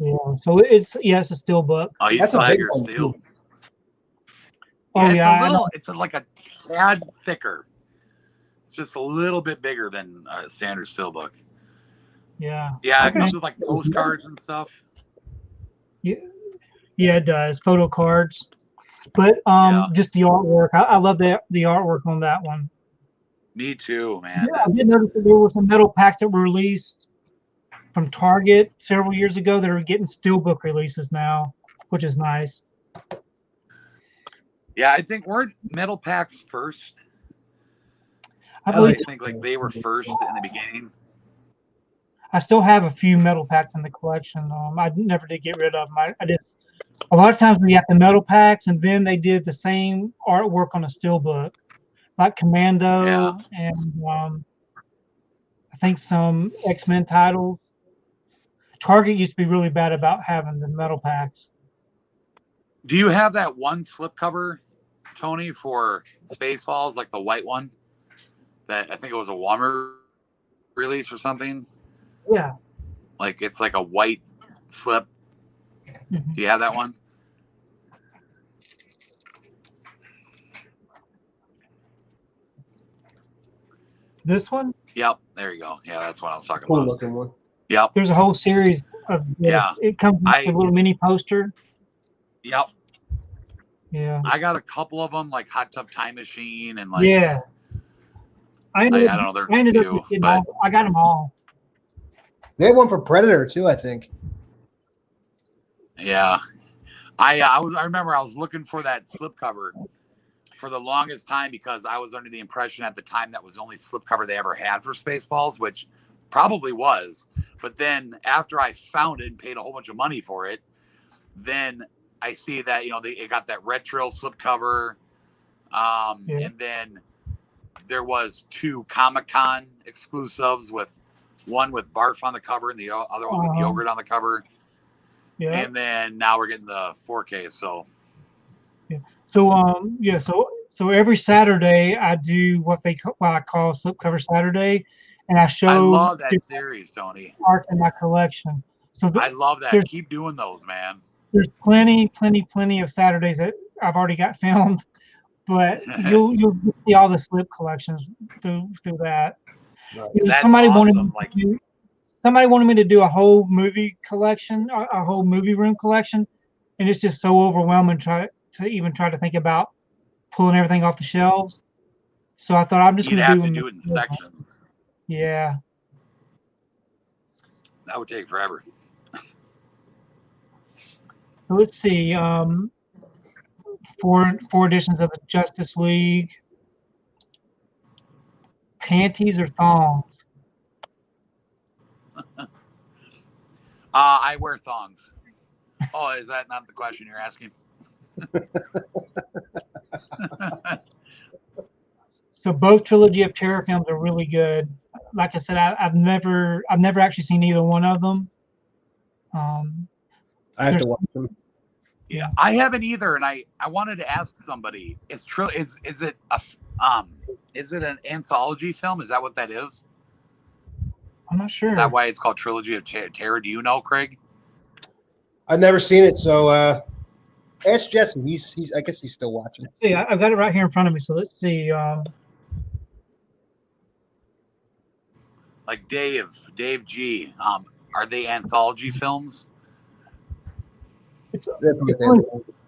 Yeah. So it's a Steelbook. Oh, you That's a big your one, Steel. too. Oh Yeah, yeah. it's like a tad thicker. It's just a little bit bigger than a standard Steelbook. Yeah. Yeah, it comes with like postcards and stuff. Yeah, it does. Photo cards. But just the artwork. I love the artwork on that one. Me too, man. Yeah, I did notice that there were some metal packs that were released from Target several years ago that are getting Steelbook releases now, which is nice. Yeah, I think weren't metal packs first. I believe think like they were first in the beginning. I still have a few metal packs in the collection. I never did get rid of them. I just a lot of times we got the metal packs, and then they did the same artwork on a Steelbook, like Commando and I think some X-Men titles. Target used to be really bad about having the metal packs. Do you have that one slipcover, Tony, for Spaceballs, like the white one? That I think it was a Walmart release or something. Yeah. Like it's like a white slip. Mm-hmm. Do you have that one? This one? Yep, there you go. Yeah, that's what I was talking Cool about. looking one. Yep, There's a whole series of this. Yeah. It comes with a little mini poster. yep. Yeah. I got a couple of them, like Hot Tub Time Machine and like Yeah. I don't know. There's I a ended up few, getting but I got them all. They had one for Predator too, I think. yeah, I remember I was looking for that slipcover for the longest time because I was under the impression at the time that was the only slipcover they ever had for Spaceballs, which probably was. But then after I found it and paid a whole bunch of money for it, then I see that it got that retro slipcover, and then there was 2 Comic-Con exclusives with one with barf on the cover and the other one with yogurt on the cover. Yeah. And then now we're getting the 4K. So so every Saturday I do what I call Slipcover Saturday, and I show I love that series, Tony. Art in my collection. So I love that. Keep doing those, man. There's plenty of Saturdays that I've already got filmed, but you'll see all the slip collections through that. That's somebody awesome. Somebody wanted me to do a whole movie collection, a whole movie room collection, and it's just so overwhelming to even try to think about pulling everything off the shelves. So I thought I'm just going to do it in sections. Yeah. That would take forever. So let's see. 4 editions of the Justice League. Panties or thongs? I wear thongs. Oh, is that not the question you're asking? So both Trilogy of Terror films are really good. Like I said, I've never actually seen either one of them. I have to watch them. Yeah, I haven't either, and I wanted to ask somebody: is it an anthology film? Is that what that is? I'm not sure. Is that why it's called Trilogy of Terror? Do you know, Craig? I've never seen it, so ask Jesse. He's I guess he's still watching. Let's see, I've got it right here in front of me. So let's see. Like Dave G. Are they anthology films?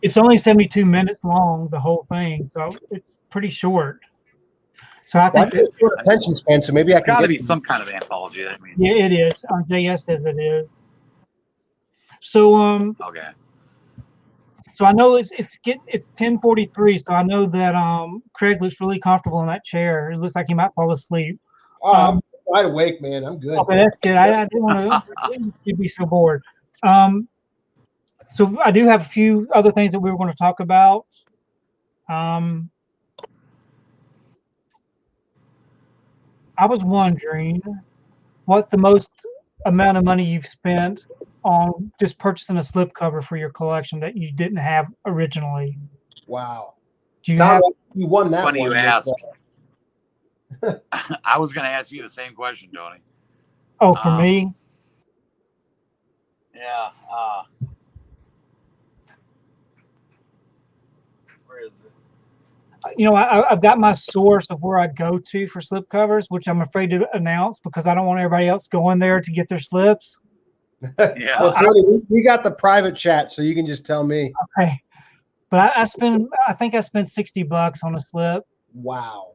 It's only 72 minutes long, the whole thing, so it's pretty short. So I think it's short attention span. So maybe it's got to be some kind of anthology. I mean, yeah, it is. JS says it is. So okay. So I know it's 10:43. So I know that Craig looks really comfortable in that chair. It looks like he might fall asleep. I'm wide awake, man. I'm good. Okay, that's good. I didn't want to be so bored. So I do have a few other things that we were going to talk about. I was wondering what the most amount of money you've spent on just purchasing a slipcover for your collection that you didn't have originally. Wow. You won that funny one. You asked. I was going to ask you the same question, Tony. Oh, for me? Yeah. Where is it? I've got my source of where I go to for slipcovers, which I'm afraid to announce because I don't want everybody else going there to get their slips. Yeah. Well, Tony, we got the private chat, so you can just tell me. Okay. But I think I spent $60 on a slip. Wow.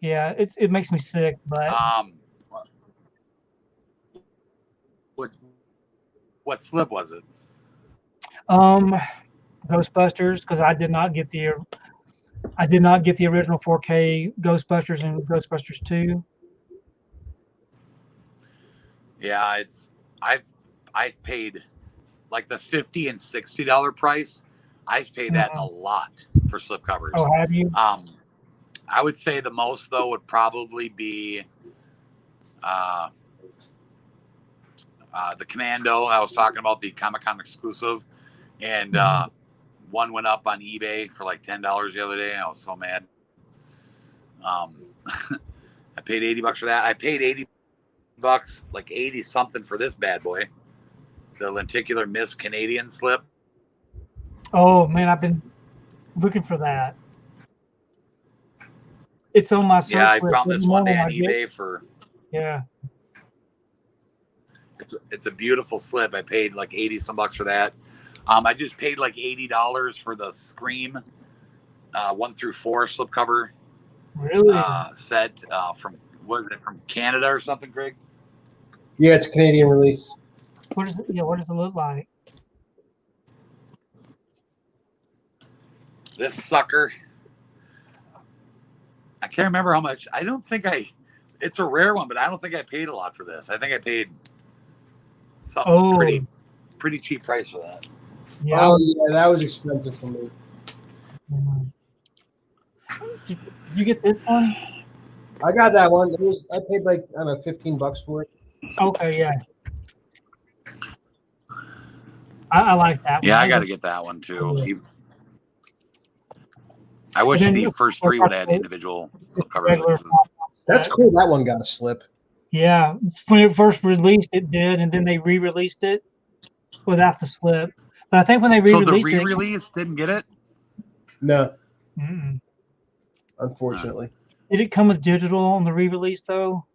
Yeah, it makes me sick, but what slip was it? Ghostbusters, because I did not get the original 4K Ghostbusters and Ghostbusters 2. Yeah, I've paid like the $50 and $60 price. I've paid that a lot for slipcovers. Oh, have you? I would say the most though would probably be the Commando. I was talking about the Comic-Con exclusive, and one went up on eBay for like $10 the other day. I was so mad. I paid $80 for that. I paid $80, like 80 something for this bad boy, the lenticular Miss Canadian slip. Oh man, I've been looking for that. It's on my search Yeah, I list found every this one day morning on I get- eBay for. Yeah. It's a beautiful slip. I paid like 80 some bucks for that. I just paid like $80 for the Scream 1 through 4 slipcover Really? set from, was it from Canada or something, Greg? Yeah, it's a Canadian release. What does it look like? This sucker, I can't remember how much. I don't think it's a rare one, but I don't think I paid a lot for this. I think I paid something pretty cheap price for that. Yeah. Oh yeah, that was expensive for me. Did you get this one? I got that one. I paid like, I don't know, $15 for it. Okay, yeah. I like that one. Yeah, I got to get that one too. I wish then the you- first 3 would have had individual slipcover Regular releases. That's cool. That one got a slip. Yeah, when it first released, it did, and then they re-released it without the slip. But I think when they So the re-released re-release didn't get it? No, it, unfortunately. did it come with digital on the re-release though?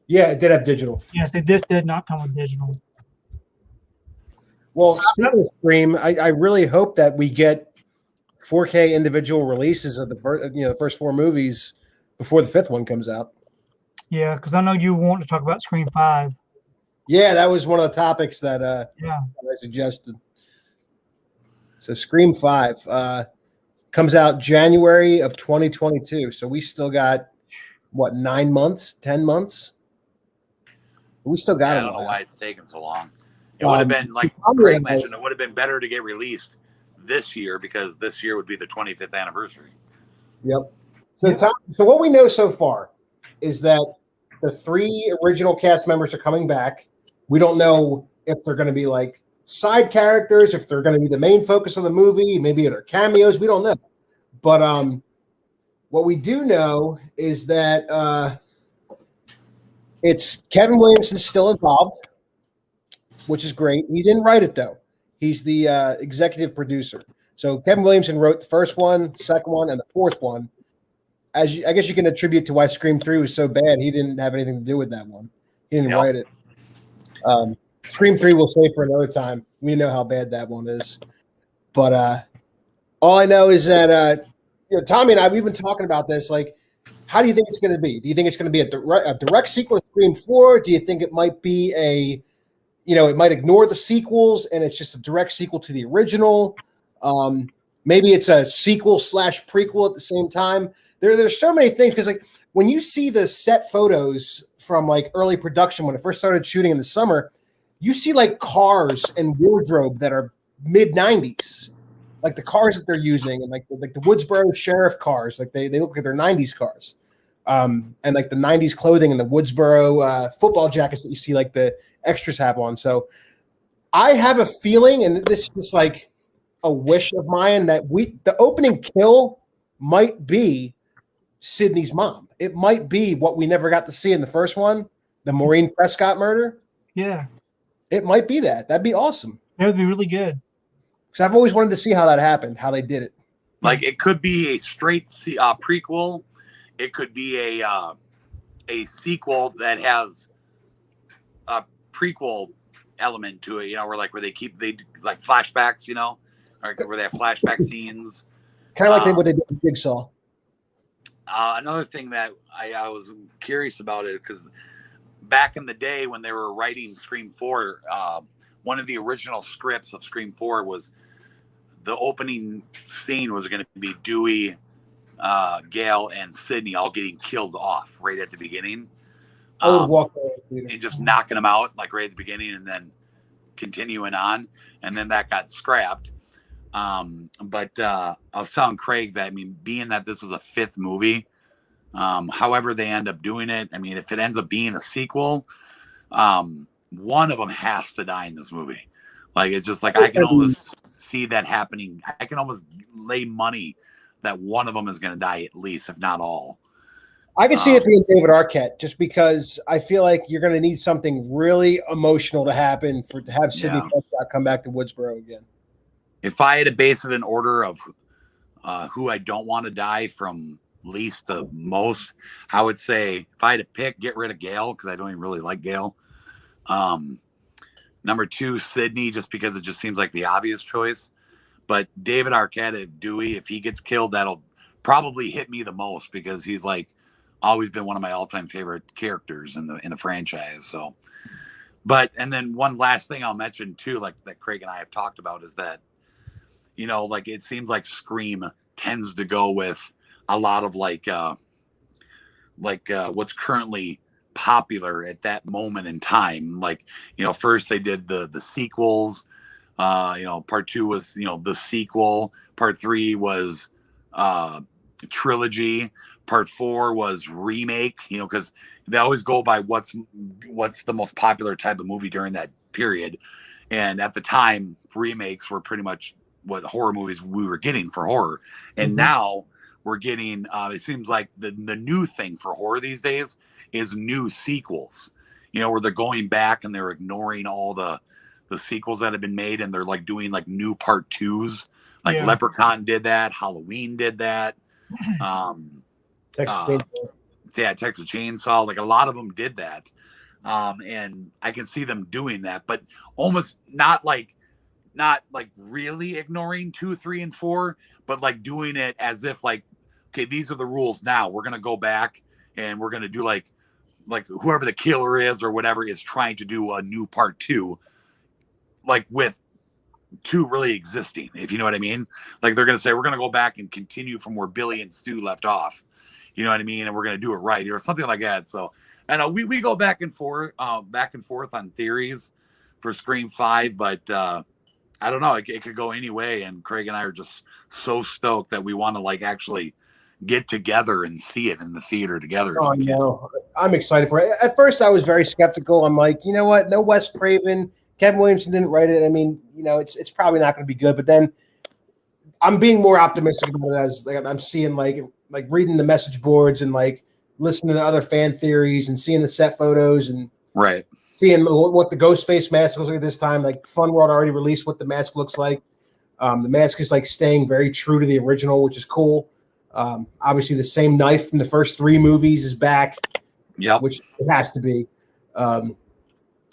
Yeah, it did have digital. Yes, this did not come with digital. Well, speaking of Scream, I really hope that we get 4K individual releases of the first 4 movies before the 5th one comes out. Yeah, because I know you want to talk about Scream 5. Yeah, that was one of the topics that Yeah. I suggested. So Scream 5 comes out January of 2022. So we still got, what, 9 months, 10 months? We still got I it. don't know why it's taking so long. It would have been, like probably Greg like- mentioned, it would have been better to get released this year because this year would be the 25th anniversary. Yep. So, so what we know so far is that the 3 original cast members are coming back. We don't know if they're going to be like side characters, if they're going to be the main focus of the movie, maybe they're cameos. We don't know. But what we do know is that it's Kevin Williamson still involved, which is great. He didn't write it though. He's the executive producer. So Kevin Williamson wrote the first one, second one, and the 4th one. I guess you can attribute to why Scream 3 was so bad. He didn't have anything to do with that one. He didn't write it. Scream 3 we'll save for another time. We know how bad that one is. But all I know is that Tommy and I, we've been talking about this. Like, how do you think it's going to be? Do you think it's going to be a direct sequel to Scream 4? Do you think it might be it might ignore the sequels and it's just a direct sequel to the original? Maybe it's a sequel / prequel at the same time. There's so many things because like when you see the set photos from like early production when it first started shooting in the summer, you see like cars and wardrobe that are mid 90s, like the cars that they're using and like the Woodsboro sheriff cars, like they look like they're 90s cars, and like the 90s clothing and the Woodsboro football jackets that you see like the extras have on. So I have a feeling, and this is just like a wish of mine, that the opening kill might be Sydney's mom. It might be what we never got to see in the first one, the Maureen Prescott murder. Yeah. It might be that. That'd be awesome. That would be really good. Because I've always wanted to see how that happened, how they did it. Like it could be a straight prequel. It could be a sequel that has a prequel element to it, where they like flashbacks, or where they have flashback scenes. Kind of like what they did with Jigsaw. Another thing that I was curious about it, because back in the day when they were writing Scream 4, one of the original scripts of Scream 4 was the opening scene was going to be Dewey, Gail, and Sydney all getting killed off right at the beginning. I would walk away and just knocking them out like right at the beginning and then continuing on. And then that got scrapped. But I was telling Craig that, being that this is a 5th movie, however they end up doing it, if it ends up being a sequel, one of them has to die in this movie. Like, it's just like, I can almost see that happening. I can almost lay money that one of them is going to die at least, if not all. I can see it being David Arquette, just because I feel like you're going to need something really emotional to happen to have Sidney Prescott come back to Woodsboro again. If I had to base it in order of who I don't want to die from least to most. I would say if I had to pick, get rid of Gale because I don't even really like Gale. Number 2, Sydney, just because it just seems like the obvious choice. But David Arquette, Dewey, if he gets killed, that'll probably hit me the most because he's like always been one of my all-time favorite characters in the franchise. So, but and then one last thing I'll mention too, like that Craig and I have talked about, is that like it seems like Scream tends to go with a lot of like what's currently popular at that moment in time. Like, first they did the sequels. Part 2 was, the sequel. Part 3 was trilogy. Part 4 was remake, because they always go by what's the most popular type of movie during that period. And at the time, remakes were pretty much what horror movies we were getting for horror. And now we're getting, it seems like the new thing for horror these days is new sequels, where they're going back and they're ignoring all the sequels that have been made, and they're like doing like new part 2s. Like Leprechaun did that, Halloween did that. Texas Chainsaw. Like a lot of them did that. And I can see them doing that, but almost not like really ignoring 2, 3, and 4, but like doing it as if like, okay, these are the rules now. We're gonna go back and we're gonna do like whoever the killer is or whatever is trying to do a new part 2, like with 2 really existing, if you know what I mean. Like they're gonna say we're gonna go back and continue from where Billy and Stu left off, you know what I mean, and we're gonna do it right or something like that. So I know we go back and forth on theories for Scream 5, but I don't know, it could go any way, and Craig and I are just so stoked that we want to like actually get together and see it in the theater together. Oh no, I'm excited for it. At first I was very skeptical. I'm like, you know what, no Wes Craven, Kevin Williamson didn't write it. I mean, it's probably not going to be good. But then I'm being more optimistic about it as like I'm seeing like reading the message boards and like listening to other fan theories and seeing the set photos and seeing what the Ghostface mask looks like this time. Like Fun World already released what the mask looks like. The mask is like staying very true to the original, which is cool. Obviously, the same knife from the first 3 movies is back. Which it has to be.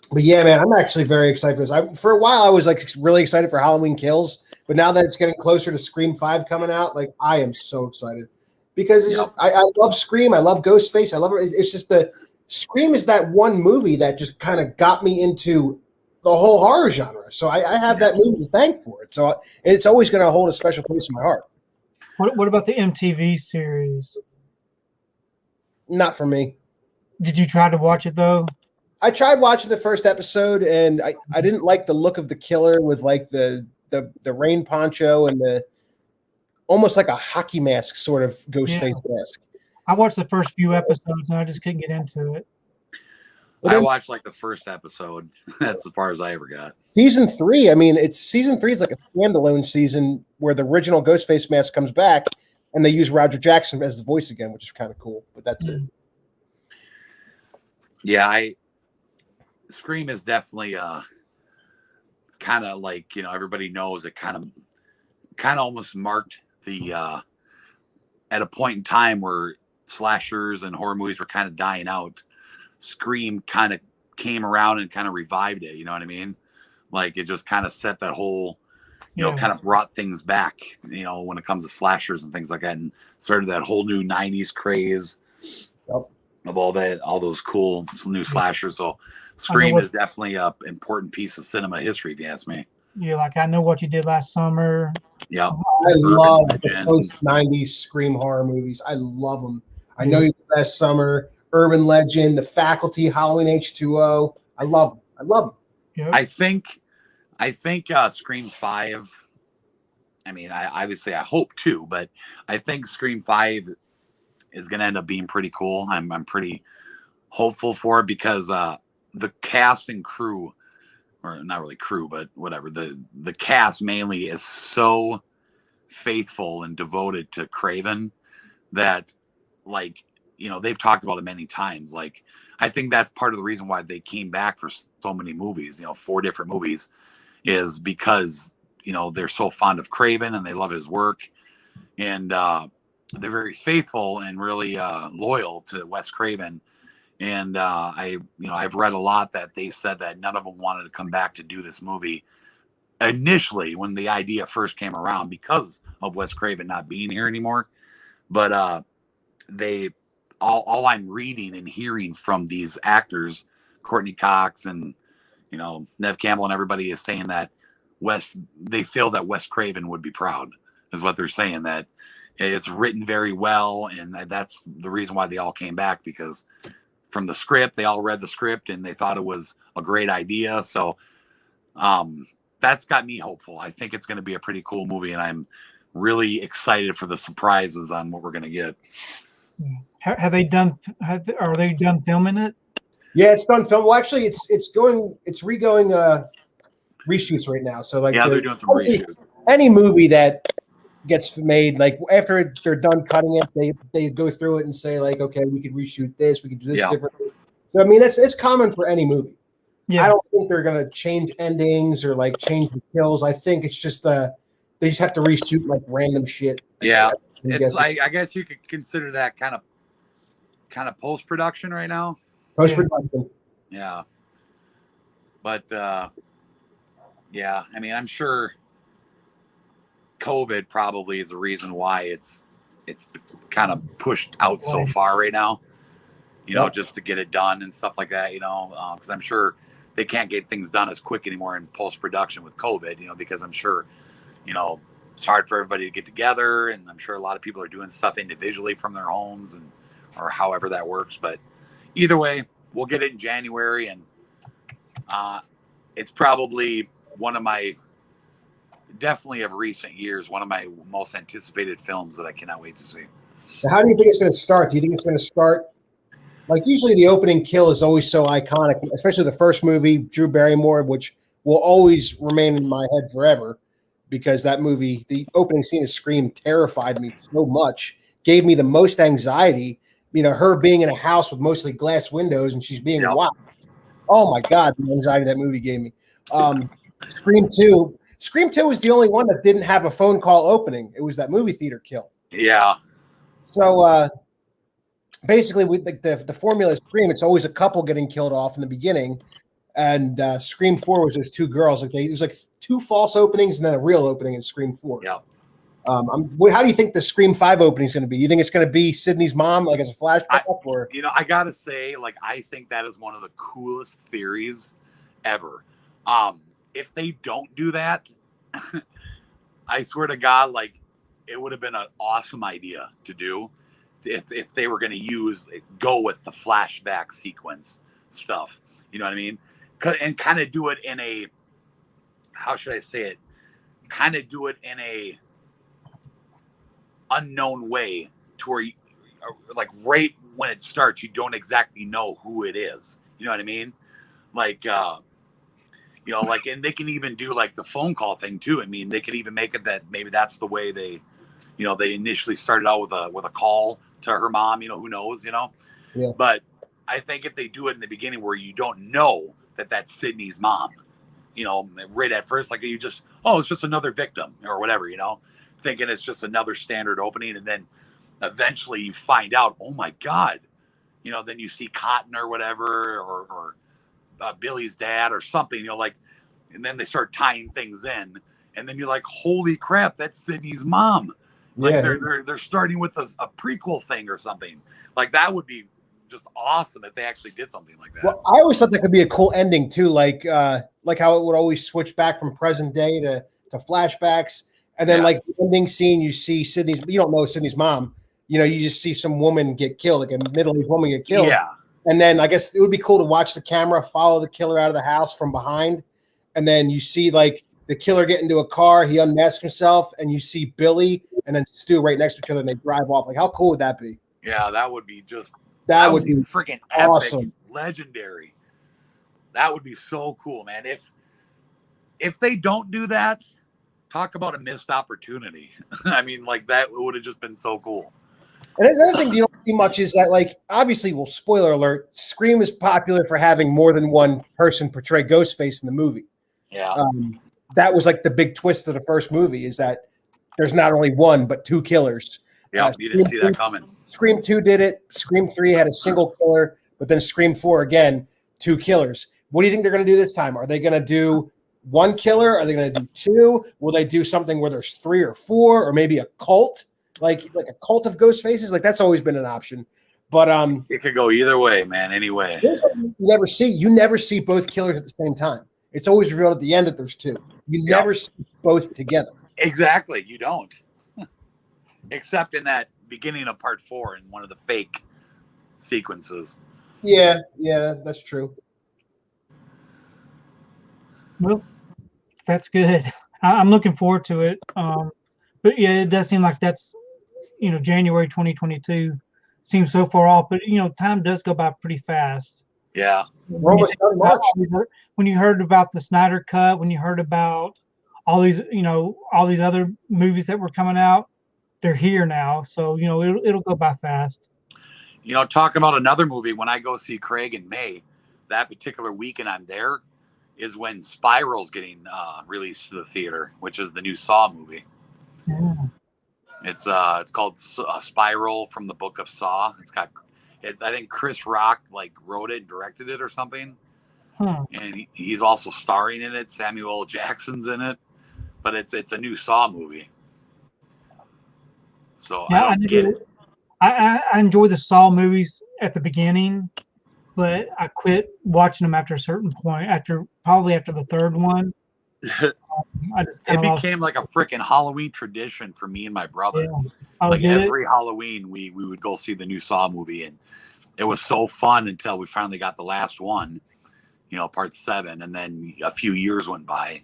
But yeah, man, I'm actually very excited for this. For a while, I was like really excited for Halloween Kills, but now that it's getting closer to Scream 5 coming out, like I am so excited because it's just I love Scream, I love Ghostface, I love it. It's just the Scream is that one movie that just kind of got me into the whole horror genre. So I have that movie to thank for it. So it's always going to hold a special place in my heart. What about the MTV series? Not for me. Did you try to watch it though? I tried watching the first episode, and I didn't like the look of the killer with like the rain poncho and the almost like a hockey mask sort of Ghostface mask. I watched the first few episodes and I just couldn't get into it. I watched like the first episode. That's as far as I ever got. Season 3, I mean, season 3 is like a standalone season where the original Ghostface mask comes back and they use Roger Jackson as the voice again, which is kind of cool. But that's it. Yeah, Scream is definitely kind of like, everybody knows it kind of almost marked the at a point in time where slashers and horror movies were kind of dying out. Scream kind of came around and kind of revived it, you know what I mean? Like it just kind of set that whole, kind of brought things back, when it comes to slashers and things like that, and started that whole new 90s craze of all those cool new slashers. So Scream is definitely an important piece of cinema history, if you ask me. Yeah, like I Know What You Did Last Summer. Yeah, I love the post-90s Scream horror movies. I love them. I Know You Did Last Summer, Urban Legend, The Faculty, Halloween H2O. I love them. I love them. Yep. I think Scream 5. I mean, I obviously I hope too, but I think Scream 5 is going to end up being pretty cool. I'm pretty hopeful for it because the cast and crew, or not really crew, but whatever, the cast mainly is so faithful and devoted to Craven that, like, they've talked about it many times. Like, I think that's part of the reason why they came back for so many movies, 4 different movies, is because, they're so fond of Craven and they love his work. And they're very faithful and really loyal to Wes Craven. And I've read a lot that they said that none of them wanted to come back to do this movie initially when the idea first came around because of Wes Craven not being here anymore. But they all I'm reading and hearing from these actors, Courtney Cox and Nev Campbell and everybody is saying that they feel that Wes Craven would be proud, is what they're saying, that it's written very well, and that's the reason why they all came back, because from the script, they all read the script and they thought it was a great idea. So that's got me hopeful. I think it's going to be a pretty cool movie, and I'm really excited for the surprises on what we're going to get. Are they done filming it? Yeah, it's done film. Well, actually, it's regoing reshoots right now. So they're doing some reshoots. Any movie that gets made, like after they're done cutting it, they go through it and say like, okay, we could reshoot this, we could do this differently. So I mean, it's common for any movie. Yeah. I don't think they're gonna change endings or like change the kills. I think it's just they just have to reshoot like random shit. Yeah, I guess you could consider that kind of post production right now. Post production. Yeah. But I mean, I'm sure COVID probably is the reason why it's kind of pushed out so far right now, just to get it done and stuff like that, because I'm sure they can't get things done as quick anymore in post-production with COVID, because I'm sure, it's hard for everybody to get together, and I'm sure a lot of people are doing stuff individually from their homes or however that works. But either way, we'll get it in January, and it's probably definitely of recent years, one of my most anticipated films that I cannot wait to see. Now, how do you think it's going to start? Do you think it's going to start like usually the opening kill is always so iconic, especially the first movie, Drew Barrymore, which will always remain in my head forever because that movie, the opening scene of Scream terrified me so much, gave me the most anxiety. Her being in a house with mostly glass windows and she's being watched. Oh my God, the anxiety that movie gave me. Scream 2 was the only one that didn't have a phone call opening. It was that movie theater kill. Yeah. So basically, with the formula of Scream, it's always a couple getting killed off in the beginning. And Scream 4 was those two girls. It was like two false openings and then a real opening in Scream 4. Yeah. How do you think the Scream 5 opening is going to be? You think it's going to be Sydney's mom, like as a flashback? I got to say, I think that is one of the coolest theories ever. If they don't do that, I swear to God, it would have been an awesome idea to do if they were going to go with the flashback sequence stuff. You know what I mean? And kind of do it in a, how should I say it? Kind of do it in a unknown way to where right when it starts, you don't exactly know who it is. You know what I mean? And they can even do the phone call thing too. I mean, they could even make it that maybe that's the way they initially started out with a call to her mom, who knows, Yeah. But I think if they do it in the beginning where you don't know that that's Sydney's mom, right at first, it's just another victim or whatever, thinking it's just another standard opening. And then eventually you find out, oh my God, then you see Cotton or whatever, or Billy's dad or something, and then they start tying things in, and then you're like, holy crap, that's Sydney's mom. They're starting with a prequel thing or something. That would be just awesome if they actually did something like that. Well, I always thought that could be a cool ending too, like how it would always switch back from present day to flashbacks, and then the ending scene, you see Sydney's. You don't know Sydney's mom. You just see some woman get killed, like a middle-aged woman get killed. Yeah. And then I guess it would be cool to watch the camera follow the killer out of the house from behind, and then you see the killer get into a car, he unmasks himself, and you see Billy and then Stu right next to each other, and they drive off. How cool would that be? Yeah, that would be just that would be freaking awesome, epic, legendary. That would be so cool, man. If they don't do that, talk about a missed opportunity. I mean, that would have just been so cool. And another thing you don't see much is that, obviously, well, spoiler alert, Scream is popular for having more than one person portray Ghostface in the movie. Yeah. That was the big twist of the first movie, is that there's not only one, but two killers. Yeah, you didn't see that coming. Scream 2 did it. Scream 3 had a single killer, but then Scream 4 again, 2 killers. What do you think they're going to do this time? Are they going to do 1 killer? Are they going to do 2? Will they do something where there's 3 or 4, or maybe a cult, like a cult of ghost faces? Like that's always been an option. But it could go either way, man. Anyway, you never see both killers at the same time. It's always revealed at the end that there's 2. You never see both together. Exactly, you don't. Except in that beginning of part 4 in one of the fake sequences. Yeah, that's true. Well, that's good. I'm looking forward to it. But yeah, it does seem like that's, January 2022 seems so far off, but time does go by pretty fast. Yeah. We're almost done March. When you heard about the Snyder Cut, when you heard about all these other movies that were coming out, they're here now. So, it'll go by fast. Talking about another movie, when I go see Craig in May, that particular weekend I'm there is when Spiral's getting released to the theater, which is the new Saw movie. Yeah. It's called Spiral from the Book of Saw. I think Chris Rock wrote it, directed it or something. Huh. And he's also starring in it. Samuel L. Jackson's in it, but it's a new Saw movie. So Yeah, I don't get it. I enjoy the Saw movies at the beginning, but I quit watching them after a certain point. Probably after the third one, It became like a freaking Halloween tradition for me and my brother. Yeah. Oh, every Halloween, we would go see the new Saw movie, and it was so fun until we finally got the last one, part 7, and then a few years went by.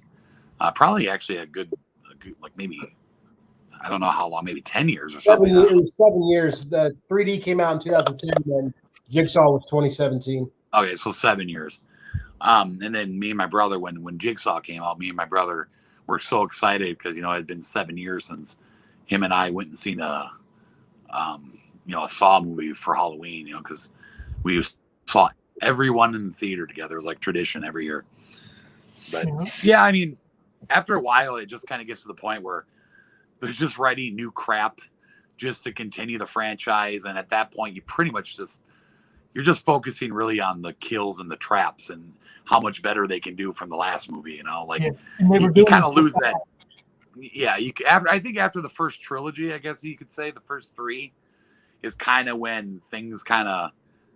Probably actually a good maybe, I don't know how long, maybe 10 years or something. It was 7 years. The 3D came out in 2010, and Jigsaw was 2017. Okay, so 7 years. And then me and my brother, when Jigsaw came out, me and my brother were so excited because it had been 7 years since him and I went and seen a Saw movie for Halloween. Because we saw everyone in the theater together. It was like tradition every year. But yeah, I mean, after a while, it just kind of gets to the point where they're just writing new crap just to continue the franchise, and at that point, you pretty much you're just focusing really on the kills and the traps and how much better they can do from the last movie. You kind of lose that. Yeah, I think after the first trilogy, I guess you could say the first 3 is kind of when things kind of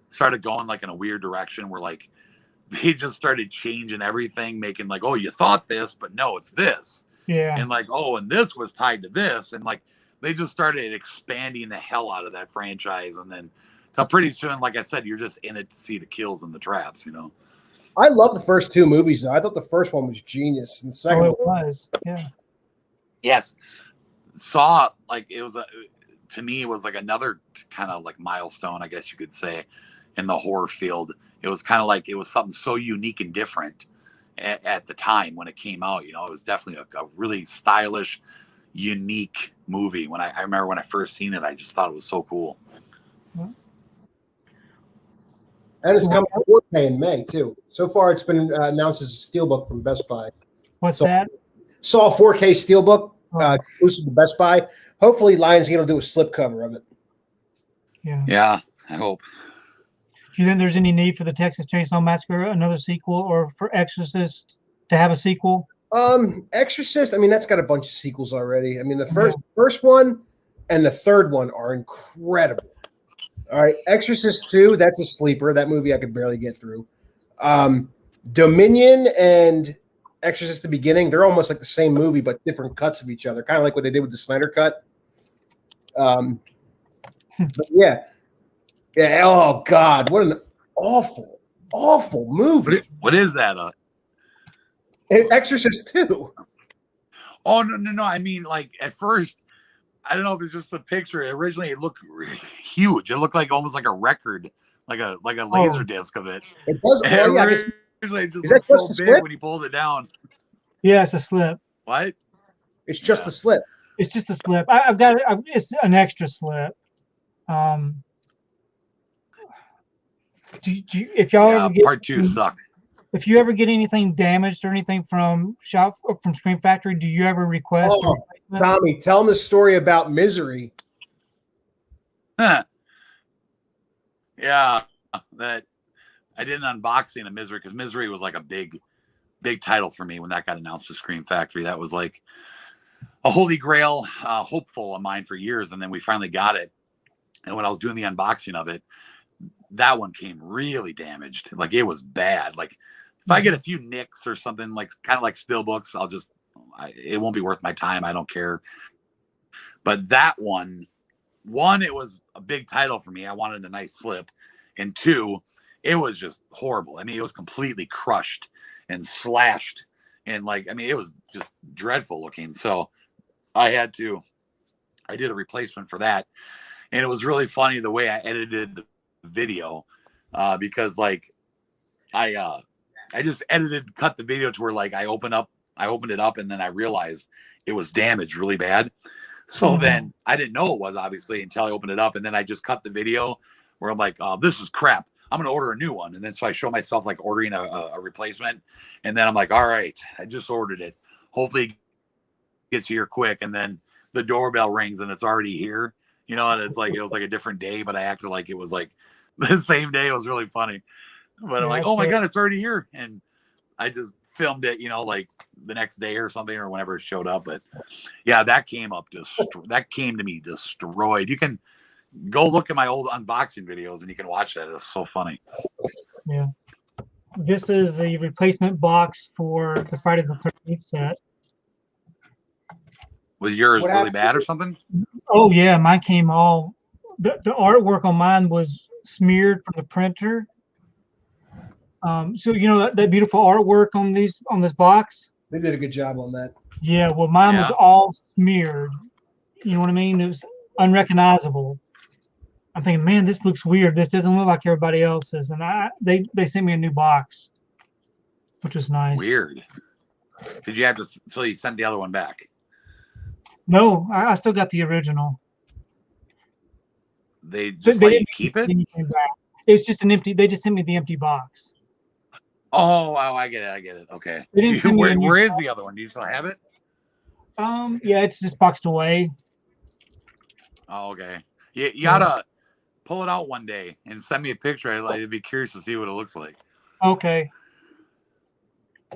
started going in a weird direction where they just started changing everything, making oh, you thought this, but no, it's this. Yeah. And and this was tied to this, and they just started expanding the hell out of that franchise, and then so pretty soon, like I said, you're just in it to see the kills and the traps. I love the first 2 movies, though. I thought the first one was genius, and the second it was. Yeah. Yes, Saw to me it was another kind of milestone, I guess you could say, in the horror field. It was kind of it was something so unique and different at the time when it came out. It was definitely a really stylish, unique movie. When I remember when I first seen it, I just thought it was so cool. And it's coming to 4K in May, too. So far, it's been announced as a Steelbook from Best Buy. What's that? Saw 4K Steelbook, exclusive to Best Buy. Hopefully, Lionsgate will do a slipcover of it. Yeah, I hope. Do you think there's any need for the Texas Chainsaw Massacre, another sequel, or for Exorcist to have a sequel? Exorcist, I mean, that's got a bunch of sequels already. I mean, the first one and the third one are incredible. All right, Exorcist 2, that's a sleeper. That movie I could barely get through. Dominion and Exorcist the Beginning, they're almost like the same movie, but different cuts of each other, kind of like what they did with the Snyder Cut. But yeah. Oh, God, what an awful, awful movie. What is that? Exorcist 2. Oh, no. I mean, at first, I don't know if it's just the picture. Originally, it looked huge. It looked almost like a record, like a laser disc of it. It does. Originally, it just looked so big when he pulled it down. Yeah, it's a slip. What? It's just the slip. It's just a slip. I've got it. It's an extra slip. If y'all ever get part 2 sucked. If you ever get anything damaged or anything from ScreamFactory, do you ever request? Tommy, tell them the story about Misery. Yeah, that I did an unboxing of Misery because Misery was like a big title for me when that got announced to Scream Factory. That was like a holy grail hopeful of mine for years, and then we finally got it. And when I was doing the unboxing of it, that one came really damaged. Like it was bad. Like if I get a few nicks or something, like kind of like Steelbooks, it won't be worth my time. I don't care. But that one, it was a big title for me. I wanted a nice slip. And two, it was just horrible. I mean, it was completely crushed and slashed. And like, I mean, it was just dreadful looking. So I did a replacement for that. And it was really funny the way I edited the video because like I just cut the video to where like I opened it up and then I realized it was damaged really bad. So then I didn't know it was obviously until I opened it up. And then I just cut the video where I'm like, oh, this is crap. I'm going to order a new one. And then so I show myself like ordering a replacement. And then I'm like, all right, I just ordered it. Hopefully it gets here quick. And then the doorbell rings and it's already here, you know, and it's like, it was like a different day, but I acted like it was like the same day. It was really funny. But I'm like, oh my God, it's already here. And I just filmed it, you know, like the next day or something or whenever it showed up. But yeah, that came to me destroyed. You can go look at my old unboxing videos and you can watch that. It's so funny. Yeah. This is the replacement box for the Friday the 13th set. Was yours really bad or something? Oh yeah, mine came all the artwork on mine was smeared from the printer. So you know that beautiful artwork on this box? They did a good job on that. Yeah, well mine was all smeared. You know what I mean? It was unrecognizable. I'm thinking, man, this looks weird. This doesn't look like everybody else's. And they sent me a new box, which was nice. Weird. Did you have to? So you sent the other one back? No, I still got the original. They just let you keep it? It's just an empty. They just sent me the empty box. Oh, I get it. Okay. Where is the other one? Do you still have it? Yeah, it's just boxed away. Oh, okay. You gotta pull it out one day and send me a picture. I'd be curious to see what it looks like. Okay.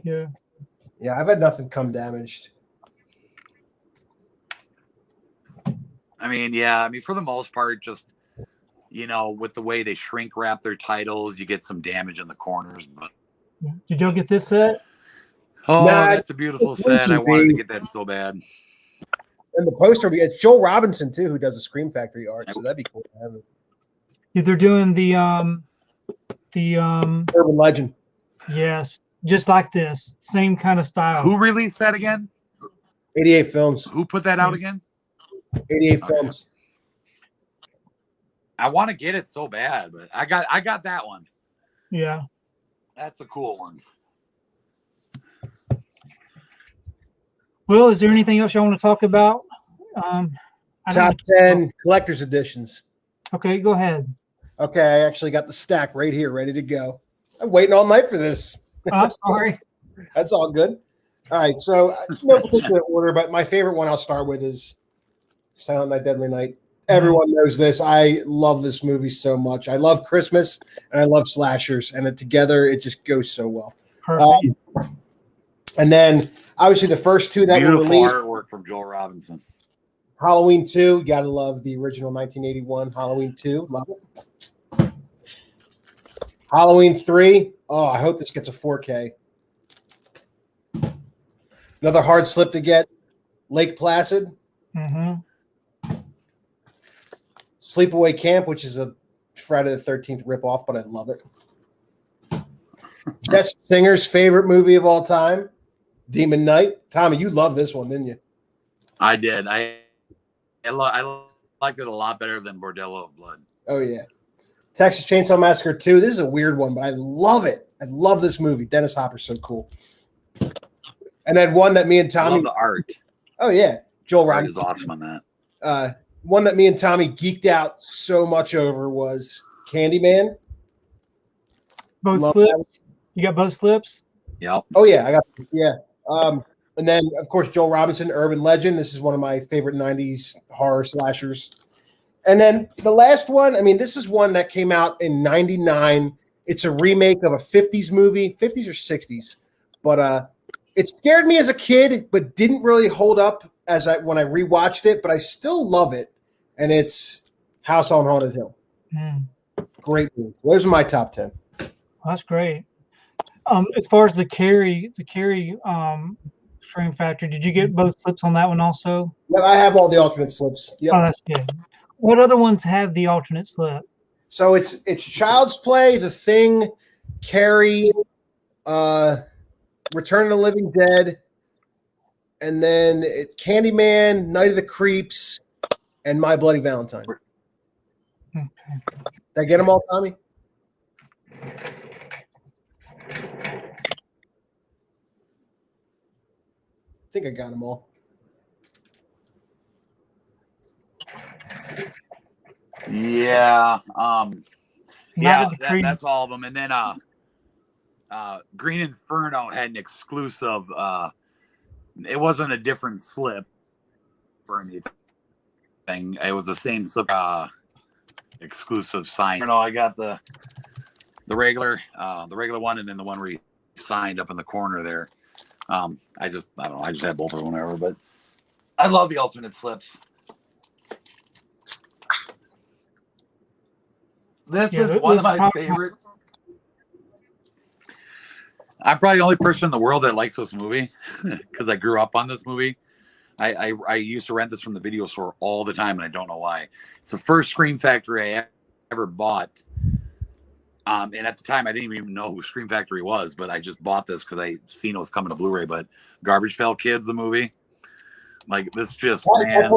Yeah. Yeah, I've had nothing come damaged. I mean, for the most part, just, you know, with the way they shrink wrap their titles, you get some damage in the corners. But did y'all get this set? Oh, that's a beautiful set. I wanted to get that so bad. And the poster, it's Joel Robinson too, who does the Scream Factory art, so that'd be cool to have it. Yeah, they're doing the Urban Legend. Yes, just like this, same kind of style. Who released that again? 88 Films. Who put that out again? 88 Films. I want to get it so bad, but I got that one. Yeah, that's a cool one. Well, is there anything else you want to talk about? Top 10 collector's editions. Okay, go ahead. Okay, I actually got the stack right here, ready to go. I'm waiting all night for this. I'm sorry. That's all good. All right, so no particular order, but my favorite one I'll start with is Silent Night, Deadly Night. Everyone knows this. I love this movie so much. I love Christmas and I love slashers, and together it just goes so well. Perfect. And then obviously the first two that were released. Artwork from Joel Robinson. Halloween 2, you gotta love the original 1981 Halloween 2. Love it. Halloween 3. Oh, I hope this gets a 4K. Another hard slip to get. Lake Placid. Mm-hmm. Sleepaway Camp, which is a Friday the 13th ripoff, but I love it. Jess Singer's favorite movie of all time, Demon Knight. Tommy, you love this one, didn't you? I did. I liked it a lot better than Bordello of Blood. Oh, yeah. Texas Chainsaw Massacre 2. This is a weird one, but I love it. I love this movie. Dennis Hopper's so cool. And then one that me and Tommy. I love the art. Oh, yeah. Joel Robinson is awesome on that. One that me and Tommy geeked out so much over was Candyman. Both slips? You got both slips? Yep. Oh, yeah. I got, yeah. And then, of course, Joel Robinson, Urban Legend. This is one of my favorite 90s horror slashers. And then the last one, I mean, this is one that came out in 99. It's a remake of a 50s movie, 50s or 60s. But it scared me as a kid, but didn't really hold up when I rewatched it, but I still love it. And it's House on Haunted Hill. Great movie. Those are my top 10. That's great. As far as the Carrie Scream Factory, did you get both slips on that one also? Yeah, I have all the alternate slips. Yep. Oh, that's good. What other ones have the alternate slip? So it's Child's Play, The Thing, Carrie, Return of the Living Dead, and then Candyman, Night of the Creeps, and My Bloody Valentine. Okay. Did I get them all, Tommy? I think I got them all. Yeah. Night of the Creeps. That's all of them. And then Green Inferno had an exclusive. It wasn't a different slip or anything. It was the same slip, exclusive sign. I got the regular one, and then the one where he signed up in the corner there. I don't know. I just had both of them, whatever. But I love the alternate slips. This is one of my favorites. I'm probably the only person in the world that likes this movie because I grew up on this movie. I used to rent this from the video store all the time, and I don't know why. It's the first Scream Factory I ever bought. And at the time, I didn't even know who Scream Factory was, but I just bought this because I seen it was coming to Blu-ray. But Garbage Pail Kids, the movie, like this, just man.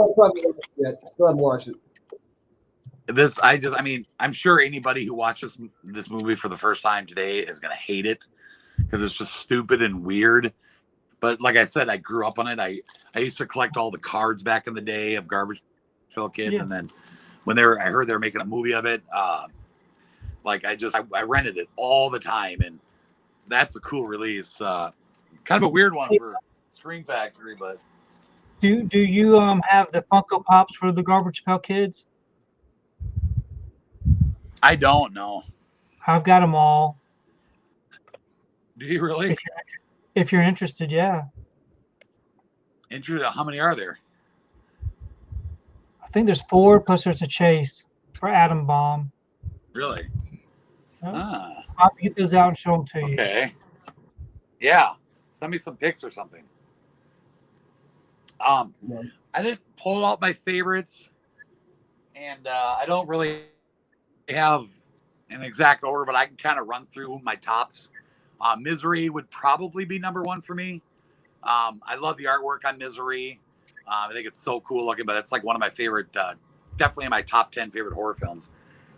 Still haven't watched it. This, I'm sure anybody who watches this movie for the first time today is gonna hate it because it's just stupid and weird. But like I said, I grew up on it. I used to collect all the cards back in the day of Garbage Pail Kids, and then when I heard they were making a movie of it, I rented it all the time, and that's a cool release. Kind of a weird one for Scream Factory, but do you have the Funko Pops for the Garbage Pail Kids? I don't know. I've got them all. Do you really? If you're interested, yeah. Interested? How many are there? I think there's 4, plus there's a chase for Atom Bomb. Really? I'll have to get those out and show them to you. Okay. Yeah. Send me some pics or something. I didn't pull out my favorites, and I don't really have an exact order, but I can kind of run through my tops. Misery would probably be number 1 for me. I love the artwork on Misery. I think it's so cool looking, but it's like one of my favorite, definitely in my top 10 favorite horror films.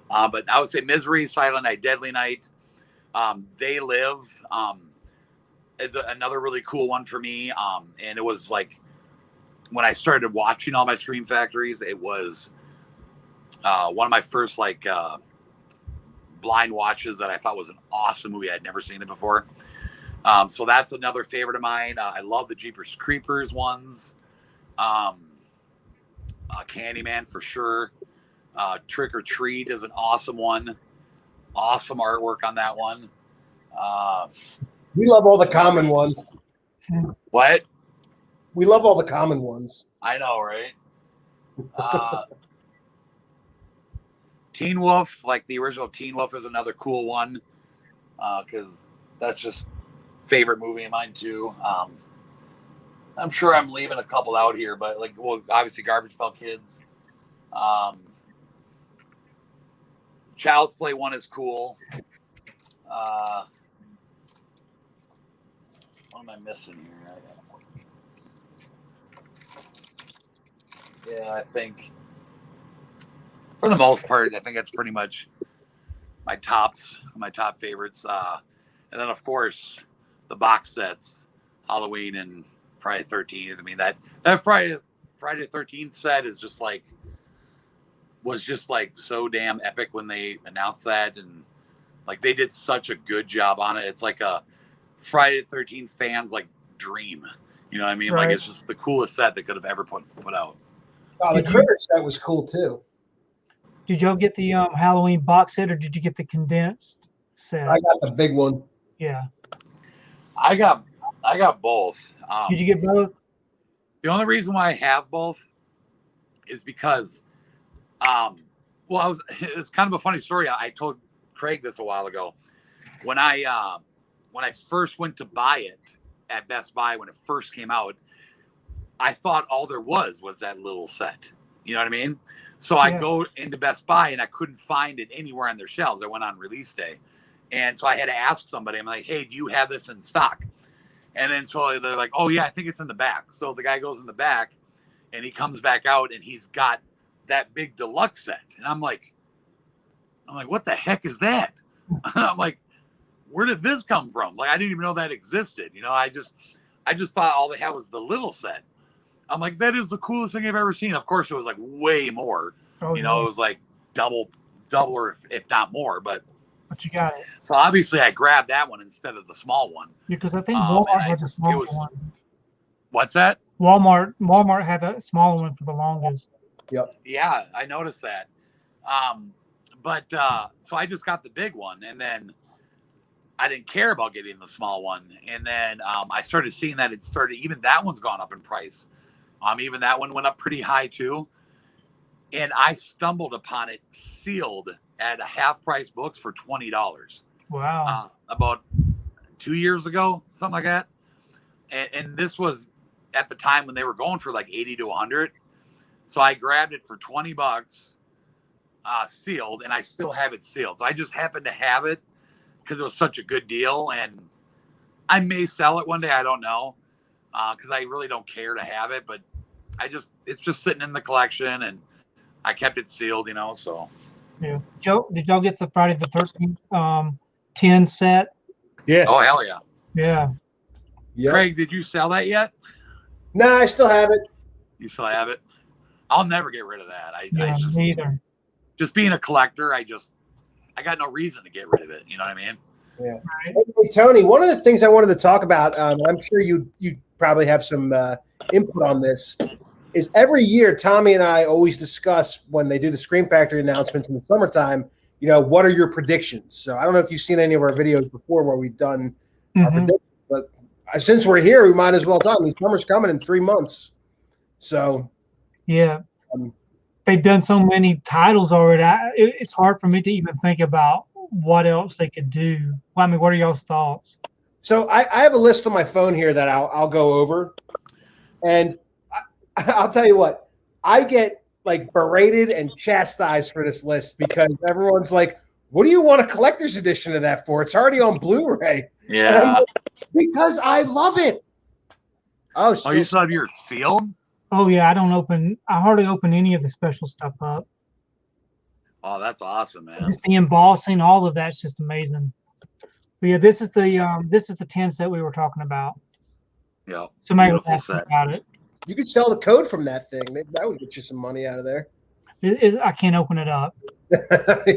But I would say Misery, Silent Night, Deadly Night, They Live. It's another really cool one for me. And it was like when I started watching all my Scream Factories, it was one of my first blind watches that I thought was an awesome movie. I'd never seen it before. So that's another favorite of mine. I love the Jeepers Creepers ones. Candyman for sure. Trick or Treat is an awesome one. Awesome artwork on that one. We love all the common ones. What? We love all the common ones. I know, right? Teen Wolf, like the original Teen Wolf, is another cool one because that's just favorite movie of mine too. I'm sure I'm leaving a couple out here, but obviously Garbage Pail Kids. Child's Play 1 is cool. What am I missing here? Yeah, I think for the most part, I think that's pretty much my top favorites. And then of course the box sets, Halloween and Friday the 13th. I mean that Friday the 13th set was just like so damn epic when they announced that, and like they did such a good job on it. It's like a Friday the 13th fans like dream. You know what I mean? Right. Like it's just the coolest set they could have ever put out. Oh, the Critter set was cool too. Did y'all get the Halloween box set, or did you get the condensed set? I got the big one. Yeah. I got both. Did you get both? The only reason why I have both is because, it's kind of a funny story. I told Craig this a while ago. When I first went to buy it at Best Buy when it first came out, I thought all there was that little set. You know what I mean? So I go into Best Buy and I couldn't find it anywhere on their shelves. I went on release day. And so I had to ask somebody, I'm like, hey, do you have this in stock? And then so they're like, oh, yeah, I think it's in the back. So the guy goes in the back and he comes back out and he's got that big deluxe set. And I'm like, what the heck is that? I'm like, where did this come from? Like, I didn't even know that existed. You know, I just thought all they had was the little set. I'm like, that is the coolest thing I've ever seen. Of course, it was like way more. Oh, you know, it was like double or if not more. But you got it. So obviously, I grabbed that one instead of the small one. Because I think Walmart had the smaller one. What's that? Walmart had a smaller one for the longest. Yep. Yeah, I noticed that. So I just got the big one, and then I didn't care about getting the small one. And then I started seeing that even that one's gone up in price. Even that one went up pretty high too. And I stumbled upon it sealed at a half price books for $20. Wow. About 2 years ago, something like that. And this was at the time when they were going for like 80 to 100. So I grabbed it for $20 sealed, and I still have it sealed. So I just happened to have it because it was such a good deal, and I may sell it one day. I don't know, because I really don't care to have it, but it's just sitting in the collection, and I kept it sealed, you know. So yeah. Joe, did y'all get the Friday the 13th 10 set? Yeah. Oh hell yeah. Yeah. Yep. Craig, did you sell that yet? No, I still have it. You still have it? I'll never get rid of that. I just neither. Just being a collector, I got no reason to get rid of it. You know what I mean? Yeah. Right. Hey, Tony, one of the things I wanted to talk about, I'm sure you probably have some input on this, is every year Tommy and I always discuss when they do the ScreamFactory announcements in the summertime, you know, what are your predictions? So I don't know if you've seen any of our videos before where we've done our predictions, but since we're here, we might as well talk. I mean, summer's coming in 3 months. So yeah. They've done so many titles already. It's hard for me to even think about what else they could do. Well, I mean, what are y'all's thoughts? So I have a list on my phone here that I'll go over, and I'll tell you what, I get like berated and chastised for this list because everyone's like, "What do you want a collector's edition of that for? It's already on Blu-ray." Yeah, like, because I love it. Oh, you still have yours sealed? Oh yeah, I hardly open any of the special stuff up. Oh, that's awesome, man. Just the embossing, all of that's just amazing. But yeah, this is the 10 set we were talking about. Yeah. Somebody was asking about it. You could sell the code from that thing. That would get you some money out of there. I can't open it up.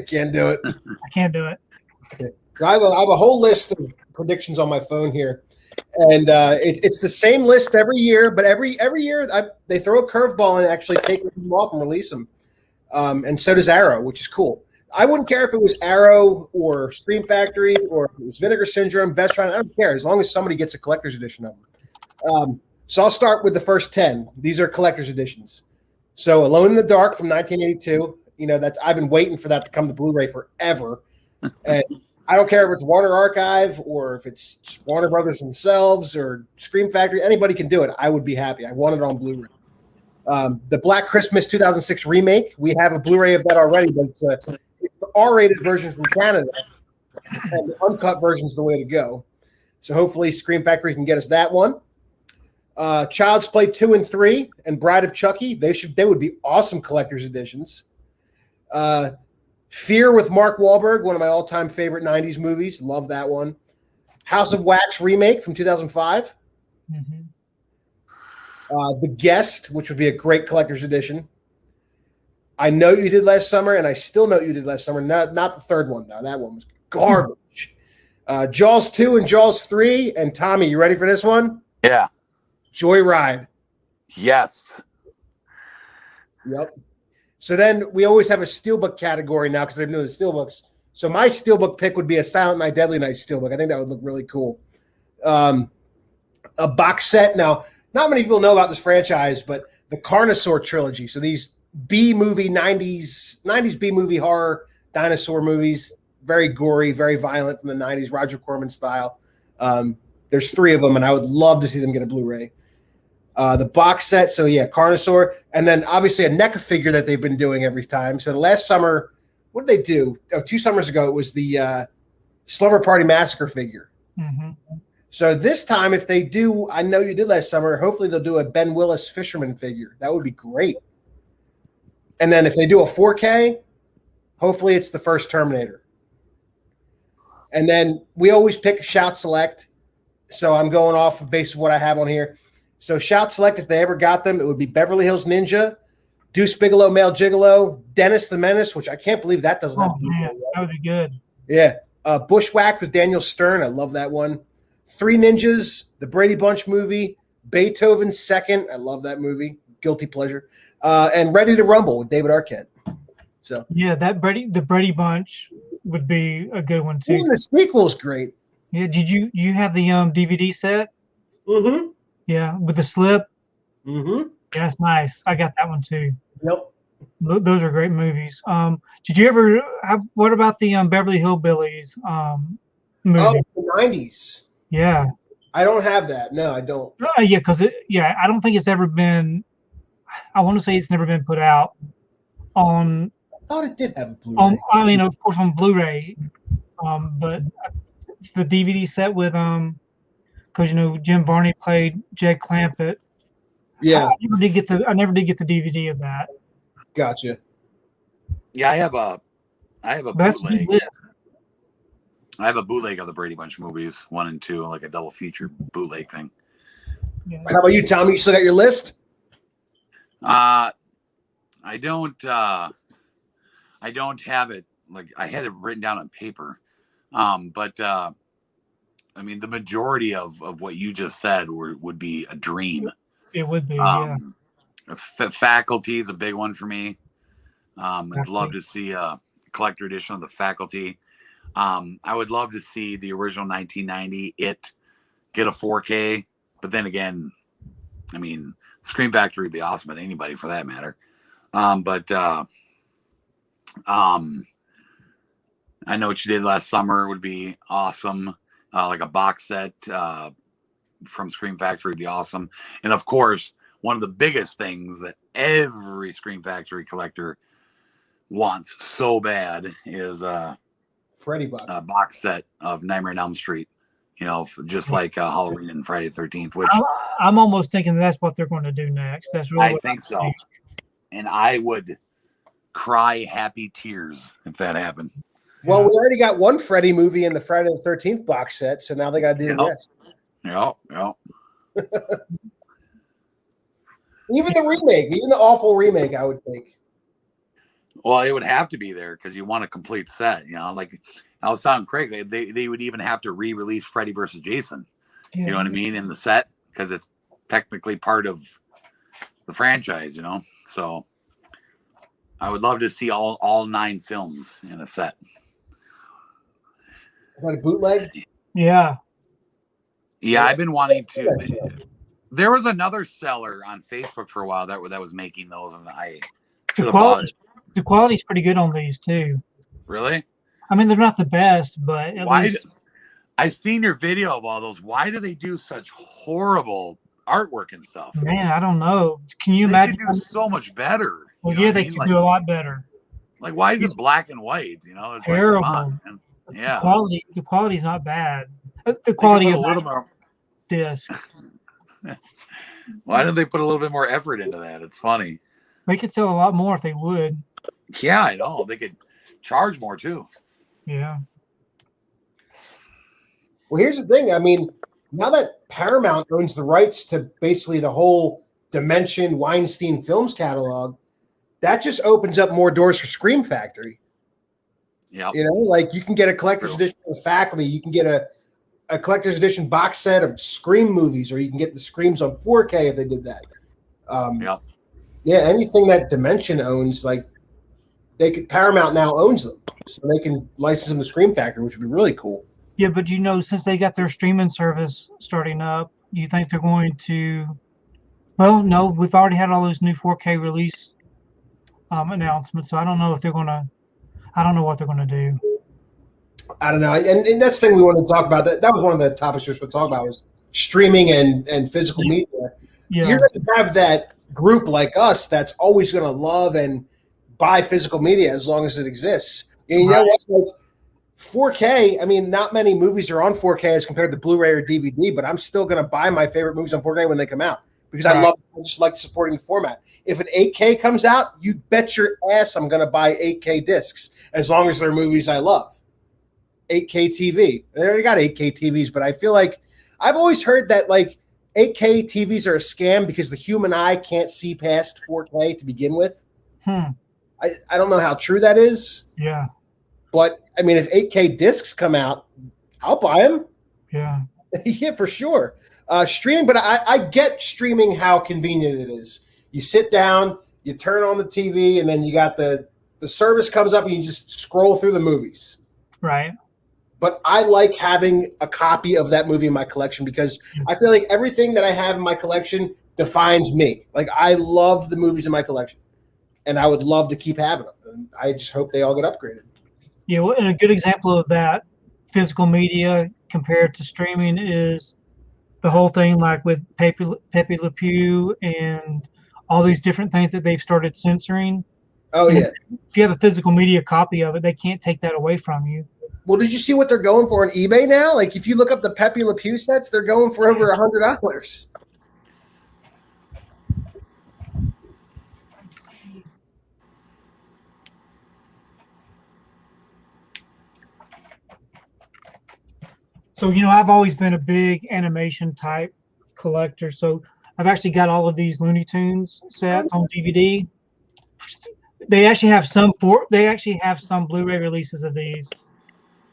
Can't do it. I can't do it. Okay. I have a whole list of predictions on my phone here. And it's the same list every year, but every year they throw a curveball and actually take them off and release them. And so does Arrow, which is cool. I wouldn't care if it was Arrow or ScreamFactory or if it was Vinegar Syndrome, Best Run. I don't care as long as somebody gets a collector's edition of them. So I'll start with the first 10. These are collector's editions. So Alone in the Dark from 1982. You know, I've been waiting for that to come to Blu-ray forever. And I don't care if it's Warner Archive or if it's Warner Brothers themselves or ScreamFactory. Anybody can do it. I would be happy. I want it on Blu-ray. The Black Christmas 2006 remake. We have a Blu-ray of that already, but it's the R-rated version from Canada, and the uncut version is the way to go. So hopefully ScreamFactory can get us that one. Child's Play 2 and 3 and Bride of Chucky. They would be awesome collector's editions. Fear with Mark Wahlberg, one of my all-time favorite 90s movies. Love that one. House of Wax remake from 2005. Mm-hmm. The Guest, which would be a great collector's edition. I Know You Did Last Summer, and I Still Know You Did Last Summer. Not the third one, though. That one was garbage. Jaws 2 and Jaws 3. And Tommy, you ready for this one? Yeah. Joyride. Yes. Yep. So then we always have a Steelbook category now because they're doing the Steelbooks. So my Steelbook pick would be a Silent Night, Deadly Night Steelbook. I think that would look really cool. A box set. Now, not many people know about this franchise, but the Carnosaur trilogy. So these B-movie, 90s B-movie horror dinosaur movies, very gory, very violent from the 90s, Roger Corman style. There's 3 of them, and I would love to see them get a Blu-ray. The box set, so yeah, Carnosaur, and then obviously a NECA figure that they've been doing every time. So the last summer, what did they do? 2 summers ago, it was the Slumber Party Massacre figure. Mm-hmm. So this time, if they do, I know you did last summer, hopefully they'll do a Ben Willis Fisherman figure. That would be great. And then if they do a 4K, hopefully it's the first Terminator. And then we always pick Shout Select. So I'm going off of base of what I have on here. So Shout Select, if they ever got them, it would be Beverly Hills Ninja, Deuce Bigelow, Male Gigolo, Dennis the Menace, which I can't believe that doesn't have. Oh, man, that would be good. Yeah. Bushwhacked with Daniel Stern. I love that one. 3 Ninjas, the Brady Bunch movie, Beethoven Second. I love that movie. Guilty pleasure. And Ready to Rumble with David Arquette. So yeah, the Brady Bunch would be a good one too. Even the sequel's great. Yeah, did you have the DVD set? Mm-hmm. Yeah, with the slip. Mm-hmm. Yeah, that's nice. I got that one too. Yep. Those are great movies. Did you ever have? What about the Beverly Hillbillies movie? Oh, the 90s. Yeah. I don't have that. No, I don't. Yeah, because I don't think it's ever been. I want to say it's never been put out on. I thought it did have a Blu-ray. I mean, of course, on Blu-ray, but the DVD set with because Jim Varney played Jed Clampett. Yeah, I never did get the DVD of that. Gotcha. Yeah, I have a That's bootleg. good. I have a bootleg of the Brady Bunch movies, 1 and 2, like a double feature bootleg thing. Yeah. How about you, Tommy? You still got your list? I don't have it. Like, I had it written down on paper. But I mean, the majority of what you just said would be a dream. It would be, Faculty is a big one for me. I'd love to see a collector edition of the Faculty. I would love to see the original 1990 It get a 4K, but then again, I mean, ScreamFactory would be awesome at anybody for that matter. I Know What You Did Last Summer would be awesome. Like a box set from ScreamFactory would be awesome. And of course, one of the biggest things that every ScreamFactory collector wants so bad is Freddy box set of Nightmare on Elm Street. Just like Halloween and Friday the 13th, which I'm almost thinking that's what they're going to do next. That's really I think so. And I would cry happy tears if that happened. Well, we already got one Freddy movie in the Friday the 13th box set, so now they got to do the rest. Yeah. Even the remake, even the awful remake, I would think. Well, it would have to be there because you want a complete set. Like I was telling Craig, they would even have to re-release Freddy versus Jason. Yeah. You know what I mean? In the set because it's technically part of the franchise. So I would love to see all 9 films in a set. Is that a bootleg? Yeah. Yeah, I've been wanting to. There was another seller on Facebook for a while that was making those, and I should have bought it. The quality's pretty good on these too. Really? I mean, they're not the best, but I've seen your video of all those. Why do they do such horrible artwork and stuff? Man, I don't know. Can you They imagine? could do so much better. Well, yeah, they could do a lot better. Like, why is it black and white? It's terrible. Like, come on, yeah. The quality's not bad. The quality of a little more disc. Why don't they put a little bit more effort into that? It's funny. They could sell a lot more if they would. Yeah, I know. They could charge more too. Yeah. Well, here's the thing. I mean, now that Paramount owns the rights to basically the whole Dimension Weinstein Films catalog, that just opens up more doors for ScreamFactory. Yeah. Like you can get a collector's edition of the Faculty. You can get a collector's edition box set of Scream movies, or you can get the Screams on 4K if they did that. Yeah, anything that Dimension owns, like Paramount now owns them, so they can license them to ScreamFactory, which would be really cool. Yeah, but since they got their streaming service starting up, you think they're going to? Well, no, we've already had all those new 4K release announcements, so I don't know if they're gonna. I don't know what they're gonna do. I don't know, and that's the thing we wanted to talk about. That was one of the topics we were supposed to talk about was streaming and physical media. Yeah. You're going to have that group like us that's always going to love and buy physical media as long as it exists. And you know what? Like 4K, I mean, not many movies are on 4K as compared to Blu-ray or DVD, but I'm still going to buy my favorite movies on 4K when they come out because I just like supporting the format. If an 8K comes out, you bet your ass I'm going to buy 8K discs as long as they're movies I love. 8K TV. They already got 8K TVs, but I feel like I've always heard that like 8K TVs are a scam because the human eye can't see past 4K to begin with. I don't know how true that is. Yeah. But, I mean, if 8K discs come out, I'll buy them. Yeah. Yeah, for sure. Streaming, but I get streaming how convenient it is. You sit down, you turn on the TV, and then you got the service comes up and you just scroll through the movies. Right. But I like having a copy of that movie in my collection because I feel like everything that I have in my collection defines me. Like I love the movies in my collection, and I would love to keep having them. And I just hope they all get upgraded. Yeah, well, and a good example of that physical media compared to streaming is the whole thing like with Pepe Le Pew and all these different things that they've started censoring. Oh, yeah. If you have a physical media copy of it, they can't take that away from you. Well, did you see what they're going for on eBay now? Like, if you look up the Pepe Le Pew sets, they're going for over $100. So, I've always been a big animation type collector. So I've actually got all of these Looney Tunes sets on DVD. They actually have some Blu-ray releases of these,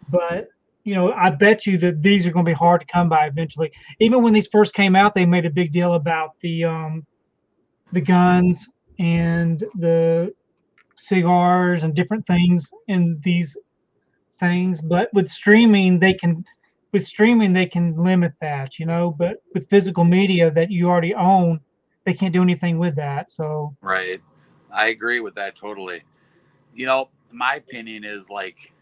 but I bet you that these are going to be hard to come by eventually. Even when these first came out, they made a big deal about the guns and the cigars and different things in these things. But with streaming, they can limit that, But with physical media that you already own, they can't do anything with that. So right, I agree with that totally. My opinion is like,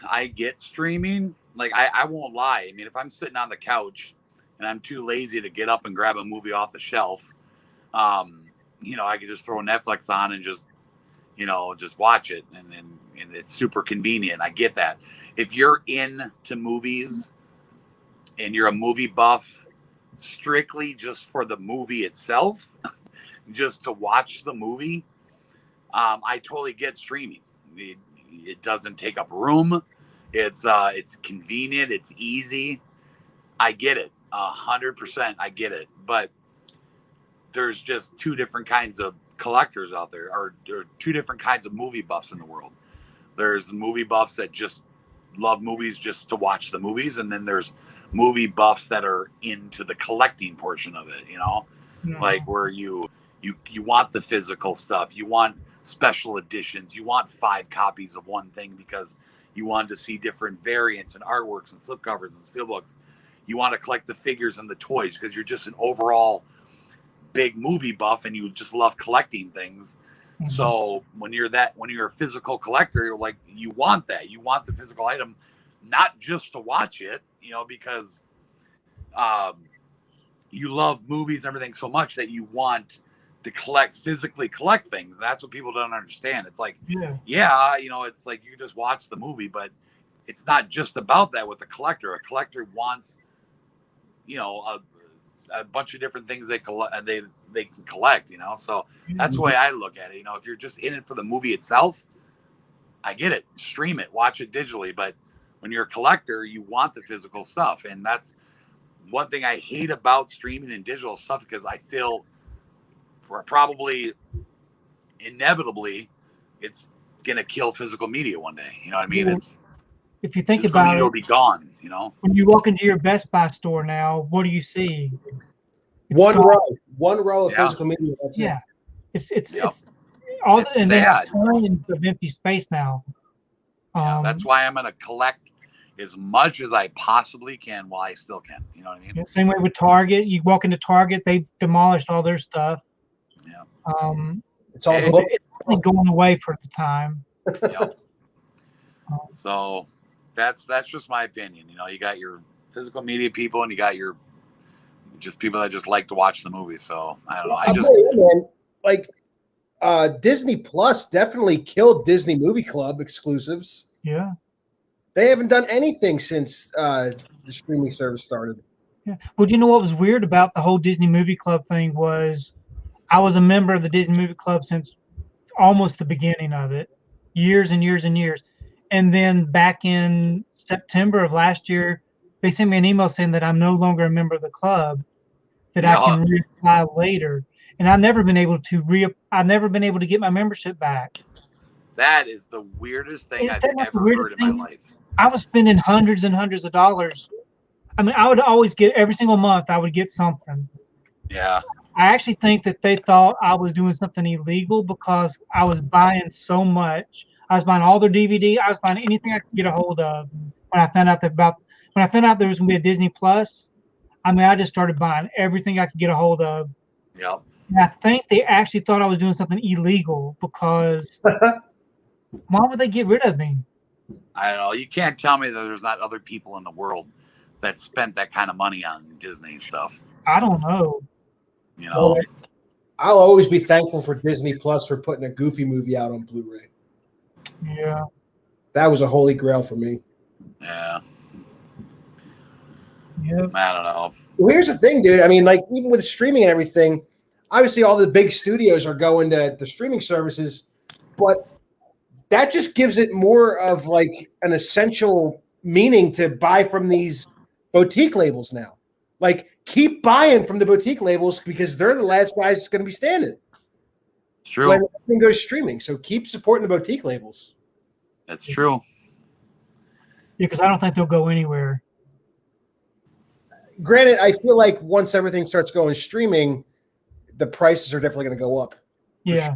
I get streaming. Like, I won't lie. I mean, if I'm sitting on the couch and I'm too lazy to get up and grab a movie off the shelf, I could just throw Netflix on and just watch it. And it's super convenient. I get that. If you're into movies and you're a movie buff strictly just for the movie itself, just to watch the movie, I totally get streaming. It doesn't take up room. It's convenient. It's easy. I get it. 100%. I get it. But there's just two different kinds of collectors out there, or there are two different kinds of movie buffs in the world. There's movie buffs that just love movies just to watch the movies, and then there's movie buffs that are into the collecting portion of it. Like where you want the physical stuff. You want special editions. You want 5 copies of one thing because you want to see different variants and artworks and slipcovers and steelbooks. You want to collect the figures and the toys because you're just an overall big movie buff and you just love collecting things. Mm-hmm. So when you're a physical collector, you're like, you want that. You want the physical item, not just to watch it, because you love movies and everything so much that you want to physically collect things. That's what people don't understand. It's like, it's like you just watch the movie, but it's not just about that with a collector. A collector wants, a bunch of different things they can collect, So that's the way I look at it. If you're just in it for the movie itself, I get it. Stream it, watch it digitally. But when you're a collector, you want the physical stuff. And that's one thing I hate about streaming and digital stuff, because I feel probably inevitably it's gonna kill physical media one day. You know what I mean? If you think about it, it'll be gone. When you walk into your Best Buy store now, what do you see? One gone. row of Yeah. physical media. That's it. Yeah, it's Yep. all, It's and they have sad. tons of empty space now. Yeah, that's why I'm gonna collect as much as I possibly can while I still can. You know what I mean? Yeah, same way with Target. You walk into Target, they've demolished all their stuff. Yeah. It's all Hey. book. It's definitely going away for the time. Yep. So that's just my opinion. You know, you got your physical media people and you got your just people that just like to watch the movie. So I don't know. I I'll just tell you, man, like Disney Plus definitely killed Disney Movie Club exclusives. Yeah. They haven't done anything since the streaming service started. Yeah. Well, you know what was weird about the whole Disney Movie Club thing was I was a member of the Disney Movie Club since almost the beginning of it, years and years and years. And then back in September of last year, they sent me an email saying that I'm no longer a member of the club, that I can reapply later. And I've never been able to get my membership back. that is the weirdest thing Isn't I've that not the ever weirdest heard in my thing? life. I was spending hundreds and hundreds of dollars. I mean, I would always get every single month, I would get something. Yeah. I actually think that they thought I was doing something illegal because I was buying so much. I was buying all their DVD. I was buying anything I could get a hold of. When I found out there was going to be a Disney Plus, I mean, I just started buying everything I could get a hold of. Yep. And I think they actually thought I was doing something illegal because why would they get rid of me? I don't know. You can't tell me that there's not other people in the world that spent that kind of money on Disney stuff. I don't know. You know, I'll always be thankful for Disney Plus for putting a Goofy movie out on Blu-ray. Yeah. That was a holy grail for me. yeah. Yep. I don't know. Well, here's the thing, dude. I mean, like, even with streaming and everything, obviously all the big studios are going to the streaming services, but that just gives it more of like an essential meaning to buy from these boutique labels now. Like, keep buying from the boutique labels because they're the last guys going to be standing. It's true. When everything goes streaming. So keep supporting the boutique labels. That's true. Yeah, because I don't think they'll go anywhere. Granted, I feel like once everything starts going streaming, the prices are definitely going to go up. Yeah. Sure.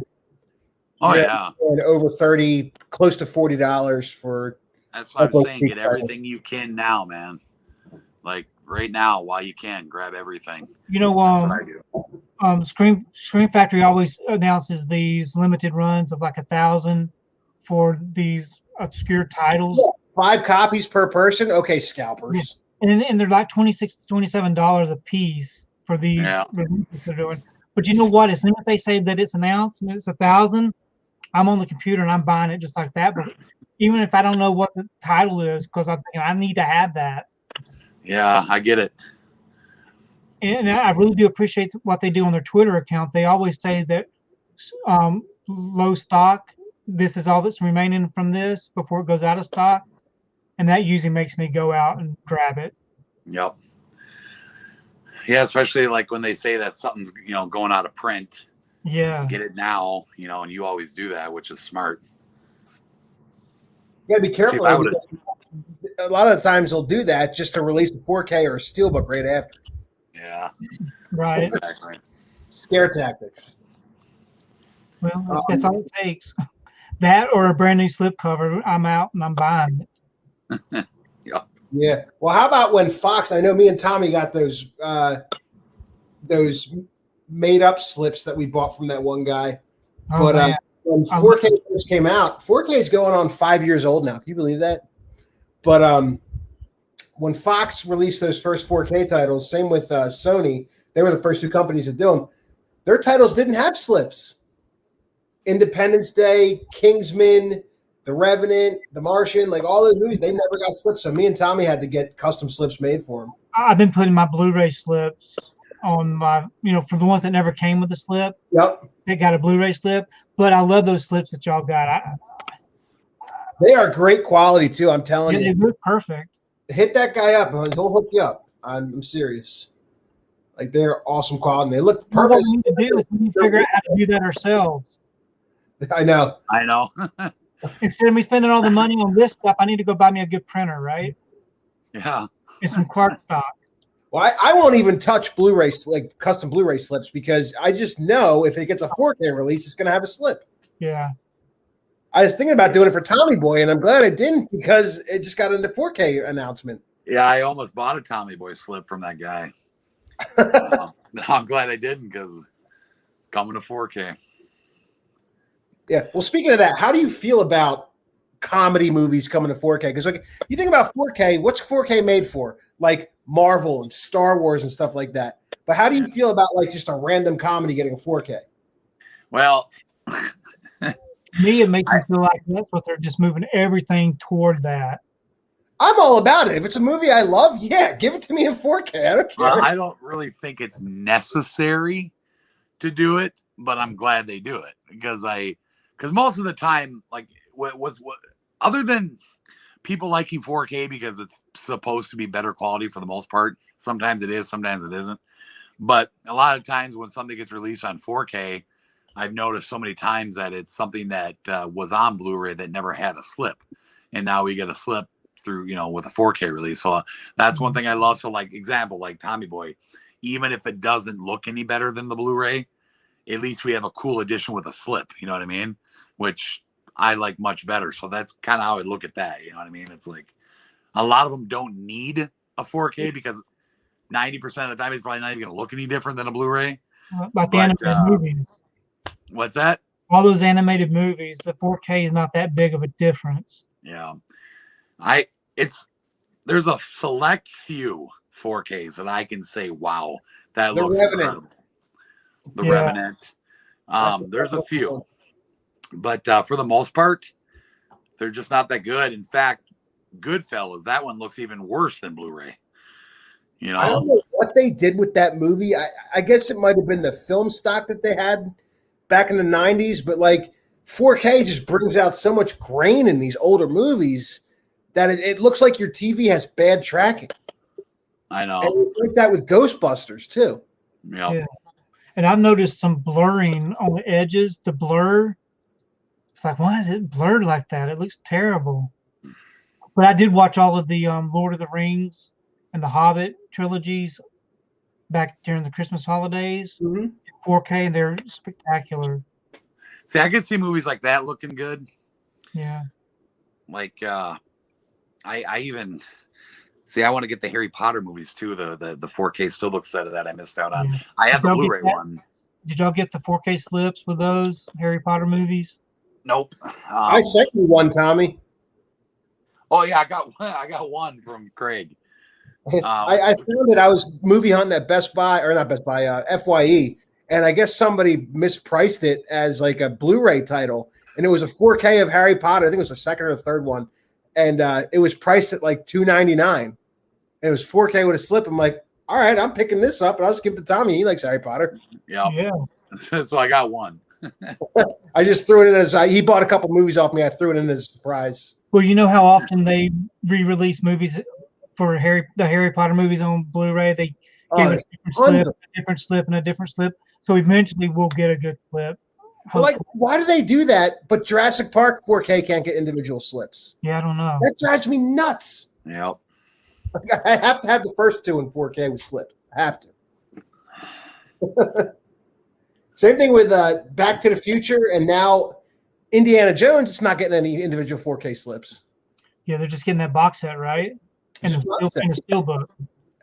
Oh yeah. And over $30, close to $40 for. That's what I'm saying. Get everything you can now, man. Like right now, while you can, grab everything. You know, That's what I do. ScreamFactory always announces these limited runs of like 1,000 for these obscure titles. Yeah, 5 copies per person. Okay, scalpers. Yeah. And they're like $26 to $27 a piece for these releases they're doing. But you know what? As soon as they say that it's announced and it's 1,000, I'm on the computer and I'm buying it just like that. But even if I don't know what the title is, because I'm thinking I need to have that. Yeah, I get it. And I really do appreciate what they do on their Twitter account. They always say that low stock, this is all that's remaining from this before it goes out of stock. And that usually makes me go out and grab it. Yep. Yeah, especially like when they say that something's, going out of print. Yeah. Get it now, and you always do that, which is smart. You got to be careful. A lot of the times they'll do that just to release a 4K or a Steelbook right after. Yeah. Right. Exactly. Scare tactics. Well, that's all it takes. That or a brand new slipcover. I'm out and I'm buying it. Yep. Yeah. Well, how about when Fox? I know me and Tommy got those made up slips that we bought from that one guy. Oh, but when 4K first came out, 4K is going on 5 years old now. Can you believe that? But when Fox released those first 4K titles, same with Sony, they were the first 2 companies to do them. Their titles didn't have slips. Independence Day, Kingsman, The Revenant, The Martian, like all those movies, they never got slips. So me and Tommy had to get custom slips made for them. I've been putting my Blu-ray slips on my, for the ones that never came with a slip. Yep. They got a Blu-ray slip, but I love those slips that y'all got. They are great quality too. I'm telling you. They look perfect. Hit that guy up. He'll hook you up. I'm serious. Like they're awesome quality. They look perfect. What we need to do is we need to figure out how to do that ourselves. I know. Instead of me spending all the money on this stuff, I need to go buy me a good printer, right? Yeah. And some card stock. Well, I won't even touch Blu-ray, like custom Blu-ray slips, because I just know if it gets a 4K release, it's going to have a slip. Yeah. I was thinking about doing it for Tommy Boy, and I'm glad I didn't because it just got into 4K announcement. Yeah, I almost bought a Tommy Boy slip from that guy. I'm glad I didn't because coming to 4K. Yeah. Well, speaking of that, how do you feel about comedy movies coming to 4K? Because like you think about 4K, what's 4K made for? Like Marvel and Star Wars and stuff like that. But how do you feel about like just a random comedy getting a 4K? Well, Me, it makes me feel like that's what they're just moving everything toward that. I'm all about it. If it's a movie I love, yeah, give it to me in 4K. I don't care. I don't really think it's necessary to do it, but I'm glad they do it because most of the time, like what other than people liking 4K because it's supposed to be better quality for the most part. Sometimes it is, sometimes it isn't. But a lot of times when something gets released on 4K, I've noticed so many times that it's something that was on Blu-ray that never had a slip. And now we get a slip through, with a 4K release. So that's one thing I love. So like example, like Tommy Boy, even if it doesn't look any better than the Blu-ray, at least we have a cool edition with a slip. You know what I mean? Which I like much better. So that's kind of how I look at that. You know what I mean? It's like a lot of them don't need a 4K because 90% of the time it's probably not even going to look any different than a Blu-ray. About the animated movies. What's that? All those animated movies, the 4K is not that big of a difference. Yeah. There's a select few 4Ks that I can say, wow, that looks incredible. The Revenant. There's a few. But for the most part, they're just not that good. In fact, Goodfellas, that one looks even worse than Blu-ray. I don't know what they did with that movie. I guess it might have been the film stock that they had back in the 90s, but like 4K just brings out so much grain in these older movies that it looks like your TV has bad tracking. I know. And it's like that with Ghostbusters too. Yep. Yeah. And I've noticed some blurring on the edges. The blur, it's like, why is it blurred like that? It looks terrible. But I did watch all of the Lord of the Rings and the Hobbit trilogies back during the Christmas holidays, 4K, and they're spectacular. See, I could see movies like that looking good. Yeah. Like, I even see. I want to get the Harry Potter movies too. The 4K Steelbook set of that I missed out on. Yeah. I have the Blu-ray one. Did y'all get the 4K slips with those Harry Potter movies? Nope. I sent you one, Tommy. Oh yeah, I got one from Craig. I found that I was movie hunting at FYE, and I guess somebody mispriced it as like a Blu-ray title, and it was a 4K of Harry Potter. I think it was the second or the third one, and it was priced at like $2.99, and it was 4K with a slip. I'm like, all right, I'm picking this up, and I'll just give it to Tommy. He likes Harry Potter. Yeah. So I got one. I just threw it in as he bought a couple movies off me. I threw it in as a surprise. Well, you know how often they re-release movies for the Harry Potter movies on Blu-ray? They give a different slip, and a different slip. So eventually we'll get a good slip. Like, why do they do that? But Jurassic Park 4K can't get individual slips. Yeah, I don't know. That drives me nuts. Yep. I have to have the first two in 4K with slips. I have to. Same thing with Back to the Future, and now Indiana Jones. It's not getting any individual 4K slips. Yeah, they're just getting that box set, right? And a steelbook.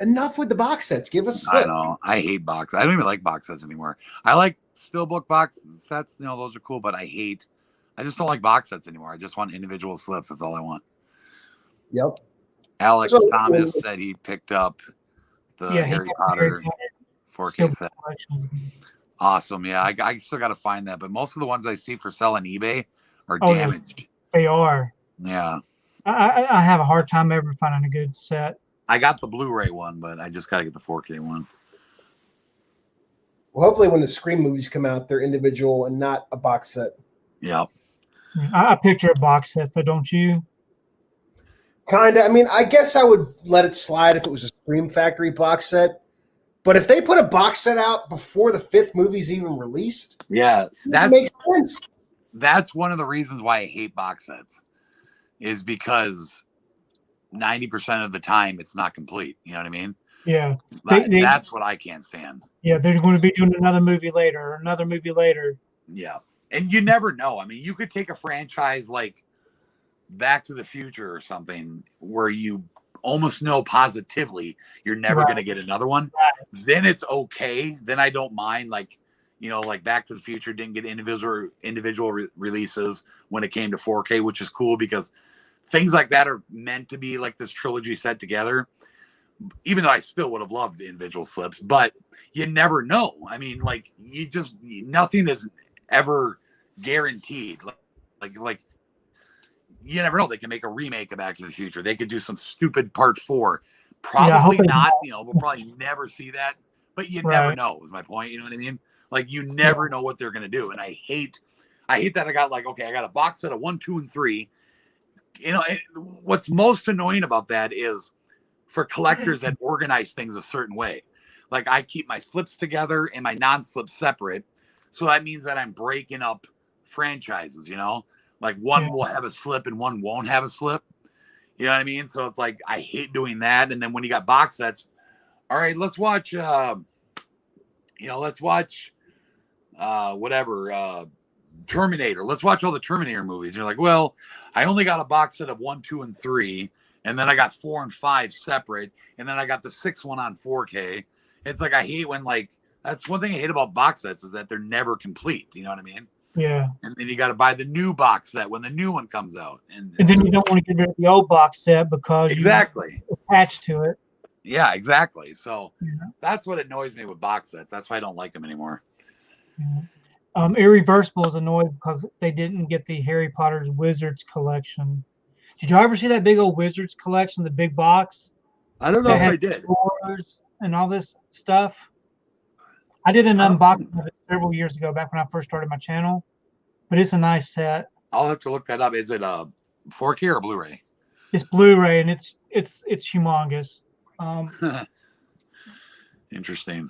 Enough with the box sets. Give us a slip. I know. I hate box. I don't even like box sets anymore. I like steelbook box sets. Those are cool, but I just don't like box sets anymore. I just want individual slips. That's all I want. Yep. Alex Thomas said he picked up the Harry Potter 4K set. Awesome. Yeah, I still got to find that. But most of the ones I see for sale on eBay are damaged. Yeah, they are. Yeah. I have a hard time ever finding a good set. I got the Blu-ray one, but I just got to get the 4K one. Well, hopefully when the Scream movies come out, they're individual and not a box set. Yep. I picture a box set, though, don't you? Kind of. I mean, I guess I would let it slide if it was a ScreamFactory box set. But if they put a box set out before the fifth movie's even released, that makes sense. That's one of the reasons why I hate box sets, is because 90% of the time it's not complete. You know what I mean? Yeah. That's what I can't stand. Yeah, they're going to be doing another movie later. Yeah. And you never know. I mean, you could take a franchise like Back to the Future or something where you almost know positively you're never going to get another one. Right. Then it's okay. Then I don't mind. Like, you know, like Back to the Future didn't get individual releases when it came to 4K, which is cool because things like that are meant to be like this trilogy set together. Even though I still would have loved individual slips, but you never know. I mean, like nothing is ever guaranteed. Like you never know. They can make a remake of Back to the Future. They could do some stupid part 4. Probably not. You know, we'll probably never see that. But you never know. Is my point. You know what I mean? Like you never know what they're gonna do. And I hate that I got I got a box set of 1, 2, and 3. You know, what's most annoying about that is for collectors that organize things a certain way. Like I keep my slips together and my non-slips separate. So that means that I'm breaking up franchises, you know, like one will have a slip and one won't have a slip. You know what I mean? So it's like, I hate doing that. And then when you got box sets, all right, let's watch, Terminator. Let's watch all the Terminator movies. You're like, well, I only got a box set of 1, 2, and 3. And then I got 4 and 5 separate. And then I got the 6th one on 4K. It's like, I hate when that's one thing I hate about box sets is that they're never complete. You know what I mean? Yeah. And then you got to buy the new box set when the new one comes out. And then you don't want to get rid of the old box set because you're attached to it. Yeah, exactly. So that's what annoys me with box sets. That's why I don't like them anymore. Yeah. Irreversible is annoyed because they didn't get the Harry Potter's Wizards collection. Did you ever see that big old Wizards collection, the big box? I don't know if I did. And all this stuff. I did an unboxing of it several years ago, back when I first started my channel. But it's a nice set. I'll have to look that up. Is it 4K or Blu-ray? It's Blu-ray, and it's humongous. Interesting.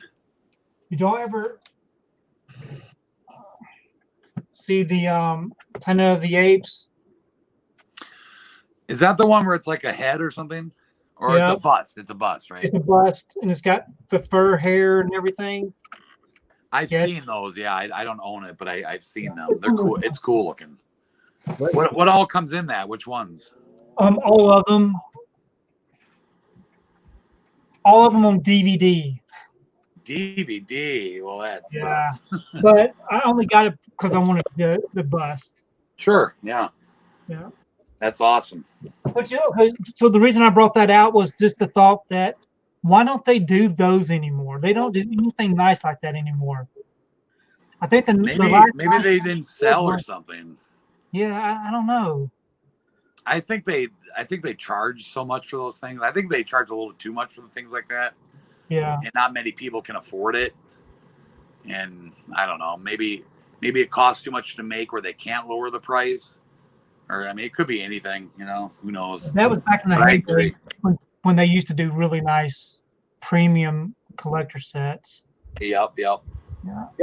Did y'all ever see the Planet of the Apes? Is that the one where it's like a head or something? Or it's a bust? It's a bust, right? It's a bust, and it's got the fur hair and everything. I've seen those. Yeah, I don't own it, but I've seen them. They're cool. It's cool looking. What all comes in that? Which ones? All of them. All of them on DVD. DVD. Well, that's but I only got it because I wanted the bust. Sure. Yeah. Yeah. That's awesome. But so the reason I brought that out was just the thought that why don't they do those anymore? They don't do anything nice like that anymore. I think maybe they didn't sell or something. Yeah, I don't know. I think they charge so much for those things. I think they charge a little too much for the things like that. Yeah. And not many people can afford it. And I don't know, maybe it costs too much to make where they can't lower the price. Or I mean, it could be anything, you know. Who knows? That was back in the heyday when they used to do really nice premium collector sets. Yep. Yeah.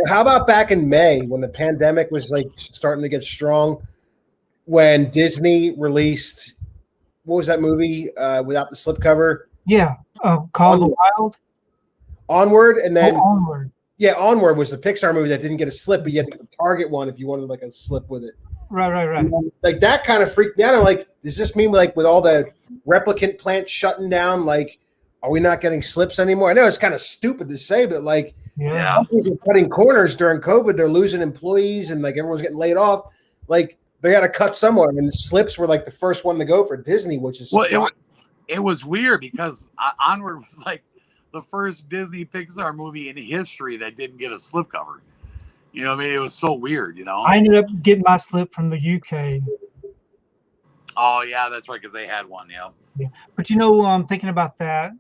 How about back in May when the pandemic was like starting to get strong? When Disney released, what was that movie without the slipcover? Yeah, Call the Wild. Onward, and then Onward. Yeah, Onward was the Pixar movie that didn't get a slip, but you had to get the Target one if you wanted like a slip with it. Right. Like that kind of freaked me out. I'm like, does this mean like with all the replicant plants shutting down, like, are we not getting slips anymore? I know it's kind of stupid to say, but like, companies are cutting corners during COVID. They're losing employees and like everyone's getting laid off. Like they got to cut somewhere. I mean, the slips were like the first one to go for Disney, which is it was weird because Onward was like the first Disney Pixar movie in history that didn't get a slipcover. You know what I mean? It was so weird, you know? I ended up getting my slip from the UK. Oh, yeah, that's right, because they had one, yeah. But, you know, thinking about that,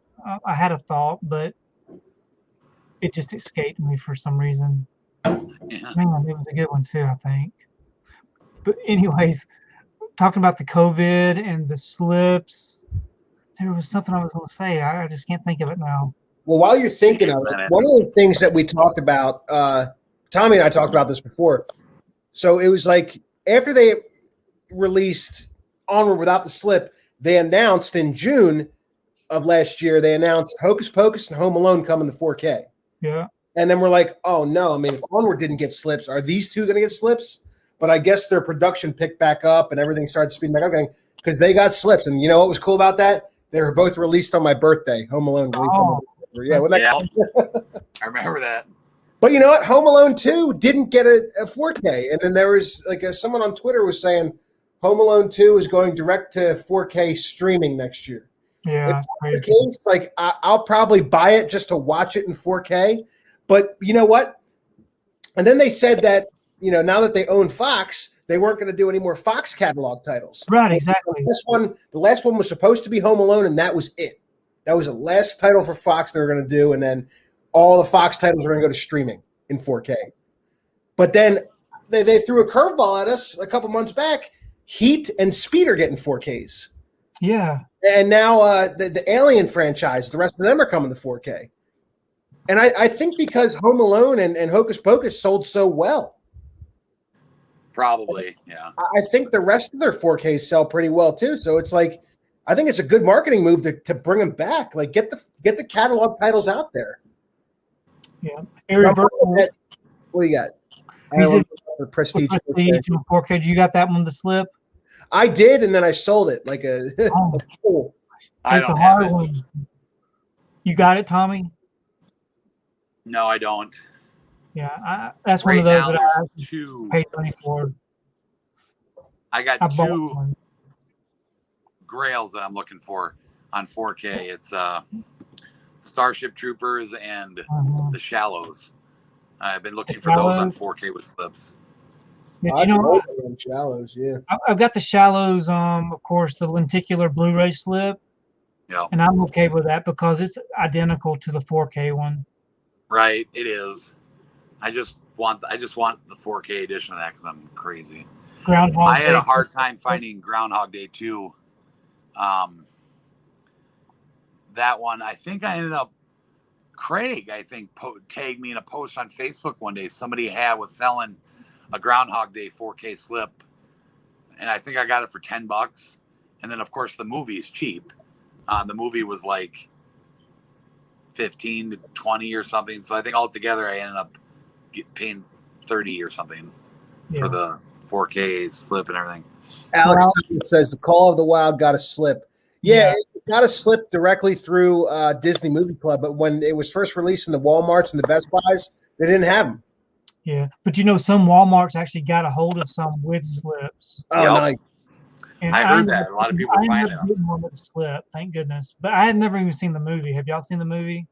I had a thought, but it just escaped me for some reason. Yeah. Man, it was a good one, too, I think. But anyways, talking about the COVID and the slips, there was something I was going to say. I just can't think of it now. Well, while you're thinking of it, one of the things that we talked about, Tommy and I talked about this before. So it was like after they released Onward without the slip, they announced in June of last year, they announced Hocus Pocus and Home Alone coming to 4K. Yeah. And then we're like, oh no, I mean, if Onward didn't get slips, are these two going to get slips? But I guess their production picked back up and everything started speeding back up because they got slips. And you know what was cool about that? They were both released on my birthday. Home Alone released on my birthday. Yeah, I remember that. But you know what? Home Alone 2 didn't get a 4K. And then there was like someone on Twitter was saying Home Alone 2 is going direct to 4K streaming next year. Yeah. If that's the case, like I'll probably buy it just to watch it in 4K. But you know what? And then they said that, you know, now that they own Fox, they weren't going to do any more Fox catalog titles. Right, exactly. The last one was supposed to be Home Alone, and that was it. That was the last title for Fox they were going to do, and then all the Fox titles were going to go to streaming in 4K. But then they threw a curveball at us a couple months back. Heat and Speed are getting 4Ks. Yeah. And now the Alien franchise, the rest of them are coming to 4K. And I think because Home Alone and Hocus Pocus sold so well. Probably, yeah. I think the rest of their 4Ks sell pretty well too. So it's like, I think it's a good marketing move to bring them back. Like get the catalog titles out there. Yeah. What do you got? The Prestige 4K. You got that one to slip? I did, and then I sold it like a fool. It's a hard one. You got it, Tommy? No, I don't. Yeah, that's one of those that I paid money for. I got two grails that I'm looking for on 4K. It's Starship Troopers and The Shallows. I've been looking for those on 4K with slips. Yeah, you know, Shallows, yeah. I've got The Shallows, of course, the lenticular Blu-ray slip. Yeah. And I'm okay with that because it's identical to the 4K one. Right, it is. I just want the 4K edition of that because I'm crazy. Groundhog I had Day. a hard time finding Groundhog Day 2. That one, I think I ended up. Craig, I think, tagged me in a post on Facebook one day. Somebody was selling a Groundhog Day 4K slip, and I think I got it for $10. And then, of course, the movie's cheap. The movie was like 15 to 20 or something. So I think altogether I ended up paying 30 or something for the 4K slip and everything. Alex says the Call of the Wild got a slip. Yeah, it got a slip directly through Disney Movie Club, but when it was first released in the Walmarts and the Best Buys, they didn't have them. Yeah, but you know, some Walmarts actually got a hold of some with slips. Oh, nice. And I heard that. A lot of people find them. One with a slip, thank goodness. But I had never even seen the movie. Have y'all seen the movie?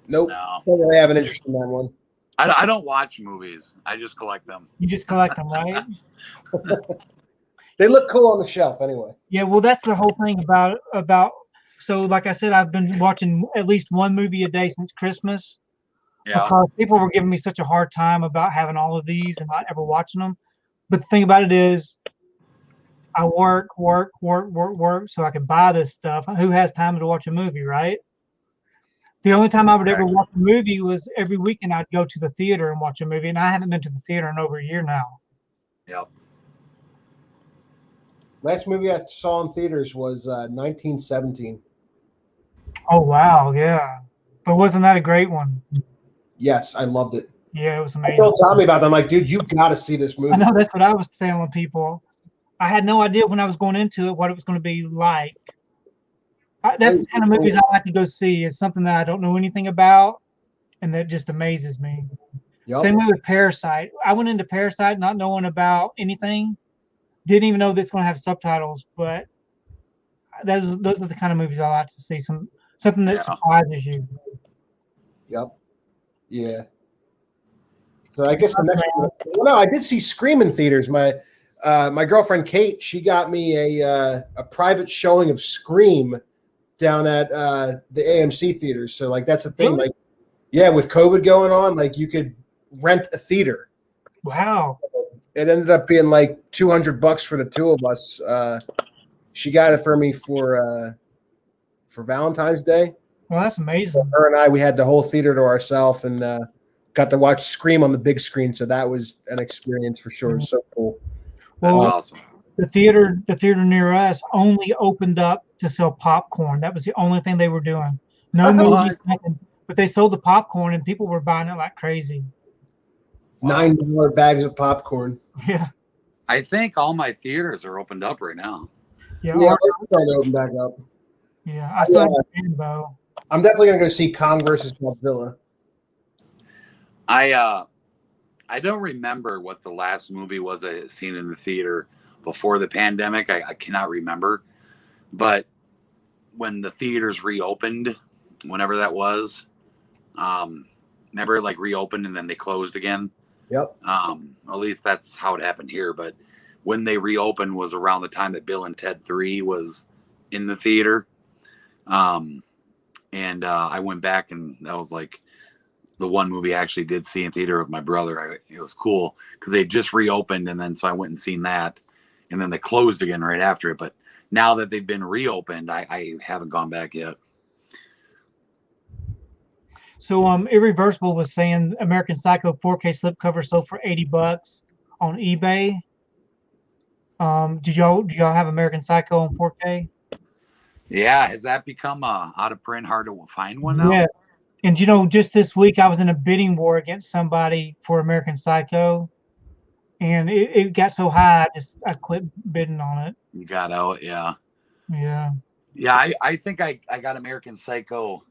Nope. No. Don't really have an interest in that one. I don't watch movies. I just collect them. You just collect them, right? They look cool on the shelf anyway. Yeah, well, that's the whole thing about. So, like I said, I've been watching at least one movie a day since Christmas. Yeah. Because people were giving me such a hard time about having all of these and not ever watching them. But the thing about it is, I work, so I can buy this stuff. Who has time to watch a movie, right? The only time I would ever watch a movie was every weekend I'd go to the theater and watch a movie, and I haven't been to the theater in over a year now. Yep. Last movie I saw in theaters was 1917. Oh, wow, yeah. But wasn't that a great one? Yes, I loved it. Yeah, it was amazing. I told Tommy about that. I'm like, dude, you got to see this movie. I know, that's what I was telling people. I had no idea when I was going into it what it was going to be like. That's the kind of movies I like to go see. It's something that I don't know anything about, and that just amazes me. Yep. Same way with Parasite. I went into Parasite not knowing about anything. Didn't even know this going to have subtitles, but those are the kind of movies I like to see. Something that surprises you. Yep. Yeah. So I guess the next one. Well, no, I did see Scream in theaters. My girlfriend Kate, she got me a private showing of Scream down at the AMC theaters. So like that's a thing. Really? Like, yeah, with COVID going on, like you could rent a theater. Wow. It ended up being like $200 for the two of us. She got it for me for Valentine's Day. Well, that's amazing. Her and I, we had the whole theater to ourselves and got to watch Scream on the big screen. So that was an experience for sure. It's so cool. That's Well, awesome. The theater near us only opened up to sell popcorn. That was the only thing they were doing. No movies, nothing. But they sold the popcorn, and people were buying it like crazy. $9 bags of popcorn. Yeah. I think all my theaters are opened up right now. Yeah. Yeah, we're trying to open back up. Yeah. I still have a Rainbow. I'm definitely gonna go see Kong versus Godzilla. I don't remember what the last movie was I had seen in the theater before the pandemic. I cannot remember. But when the theaters reopened, whenever that was, never like reopened and then they closed again. Yep. At least that's how it happened here. But when they reopened was around the time that Bill and Ted 3 was in the theater. And I went back, and that was like the one movie I actually did see in theater with my brother. It was cool because they just reopened, and then so I went and seen that, and then they closed again right after it. But now that they've been reopened, I haven't gone back yet. So Irreversible was saying American Psycho 4K slipcover sold for $80 on eBay. Do y'all have American Psycho on 4K? Yeah, has that become out of print, hard to find one now? Yeah. And just this week I was in a bidding war against somebody for American Psycho, and it got so high I quit bidding on it. You got out, yeah. Yeah. Yeah, I think I got American Psycho.